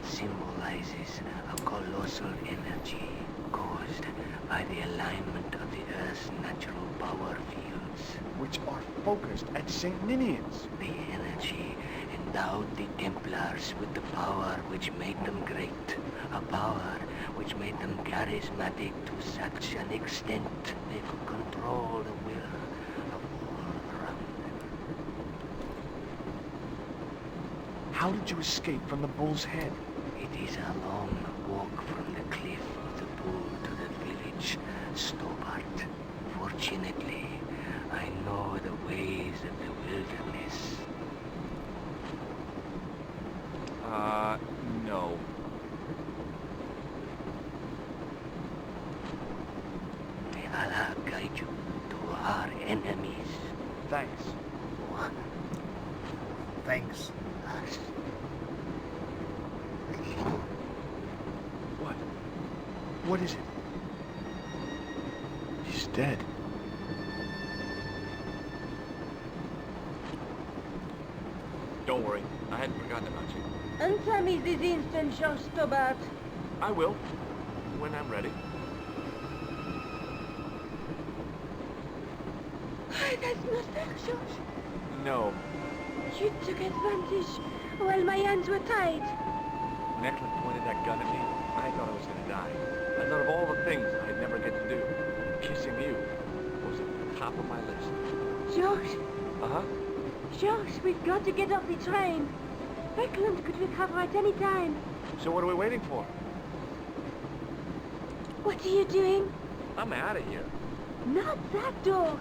symbolizes a colossal energy caused by the alignment of the Earth's natural power fields. Which are focused at St. Ninian's. The energy endowed the Templars with the power which made them great. A power which made them charismatic to such an extent they could control the will of all around them. How did you escape from the bull's head? A It is a long walk from the cliff of the pool to the village, Stobart. Fortunately, I know the ways of the wilderness. No. May Allah guide you to our enemies. Thanks. Thanks. Us. What? What is it? He's dead. Don't worry. I hadn't forgotten about you. Answer me this instant, George Stobart. I will. When I'm ready. That's not fair, George. No. You took advantage while my hands were tied. When Eklund pointed that gun at me, I thought I was gonna die. I thought of all the things I'd never get to do. Kissing you was at the top of my list. George, Uh-huh. George, we've got to get off the train. Eklund could recover at any time. So what are we waiting for? What are you doing? I'm out of here. Not that door.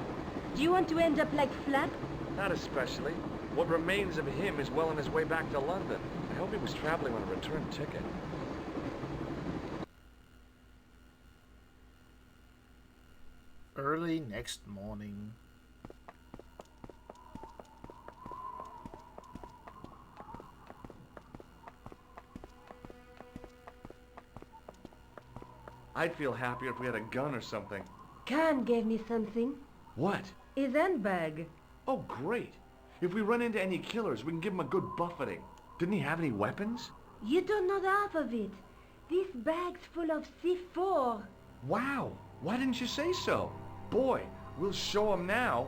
Do you want to end up like Flap? Not especially. What remains of him is well on his way back to London. I hope he was traveling on a return ticket. Early next morning. I'd feel happier if we had a gun or something. Khan gave me something. What? His handbag. Oh, great. If we run into any killers, we can give them a good buffeting. Didn't he have any weapons? You don't know the half of it. This bag's full of C4. Wow. Why didn't you say so? Boy, we'll show him now.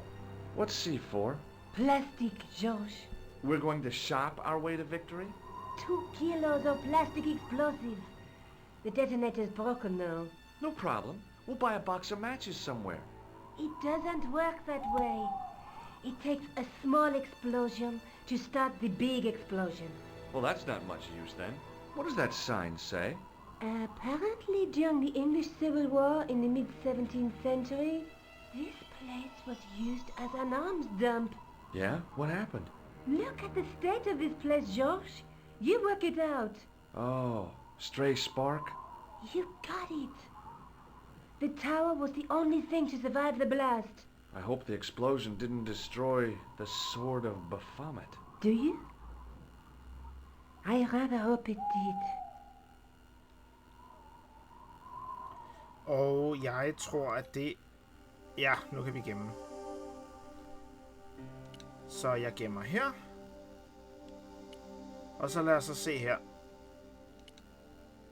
What's C4? Plastic, George. We're going to shop our way to victory? 2 kilos of plastic explosive. The detonator's broken now. No problem. We'll buy a box of matches somewhere. It doesn't work that way. It takes a small explosion to start the big explosion. Well, that's not much use then. What does that sign say? Apparently during the English Civil War in the mid-17th century, this place was used as an arms dump. Yeah? What happened? Look at the state of this place, George. You work it out. Oh, stray spark? You got it. The tower was the only thing to survive the blast. I hope the explosion didn't destroy the Sword of Baphomet. Do you? I rather hope it did. Og jeg tror, at det... Ja, nu kan vi gemme. Så jeg gemmer her. Og så lad os så se her.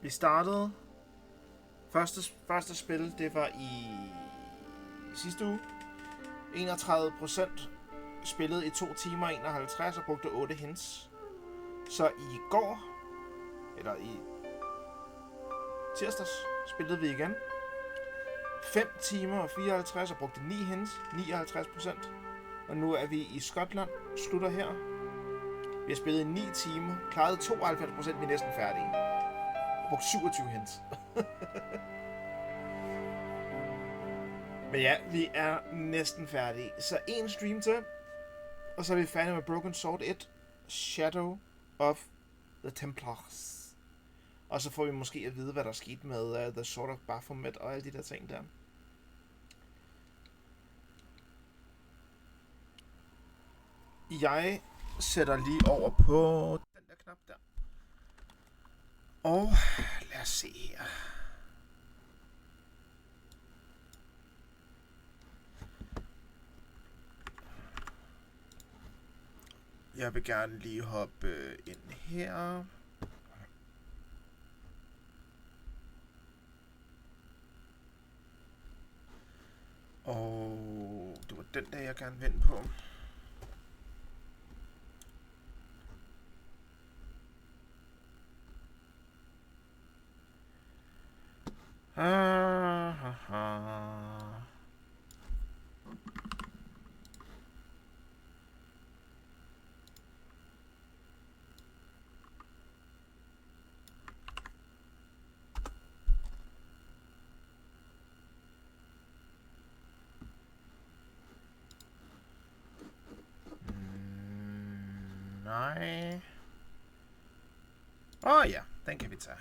Vi startede... Første spil, det var i sidste uge. 31% spillede i 2 timer 51 og brugte 8 hints. Så i går, eller i tirsdags, spillede vi igen. 5 timer og 54 og brugte 9 hints, 59%. Og nu er vi i Skotland, slutter her. Vi har spillet i 9 timer, klaret 92%, vi er næsten færdige. Og brugt 27 hints. Men ja, vi er næsten færdige. Så en stream til, og så er vi færdige med Broken Sword 1, Shadow of the Templars. Og så får vi måske at vide, hvad der er sket med The Sword of Baphomet og alle de der ting der. Jeg sætter lige over på den der knap der. Og lad os se her. Jeg vil gerne lige hoppe ind her. Og det var den der, jeg gerne vil på. Nej. Ja, den kan vi tage.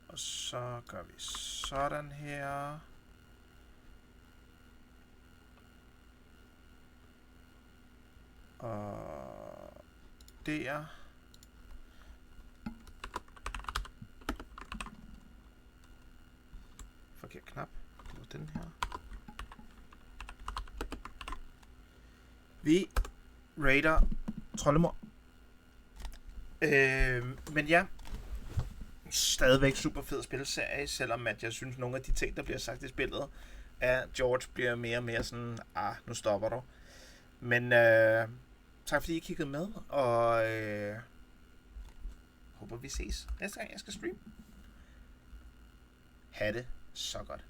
Og så gør vi sådan her. Og der. Forkert knap. Det var den her. Vi raider Troldemor. Men ja, stadigvæk super fed spilserie, selvom at jeg synes, nogle af de ting, der bliver sagt i spillet, at George bliver mere og mere sådan, nu stopper du. Men tak fordi I kiggede med, og håber vi ses næste gang, jeg skal streame. Ha' det så godt.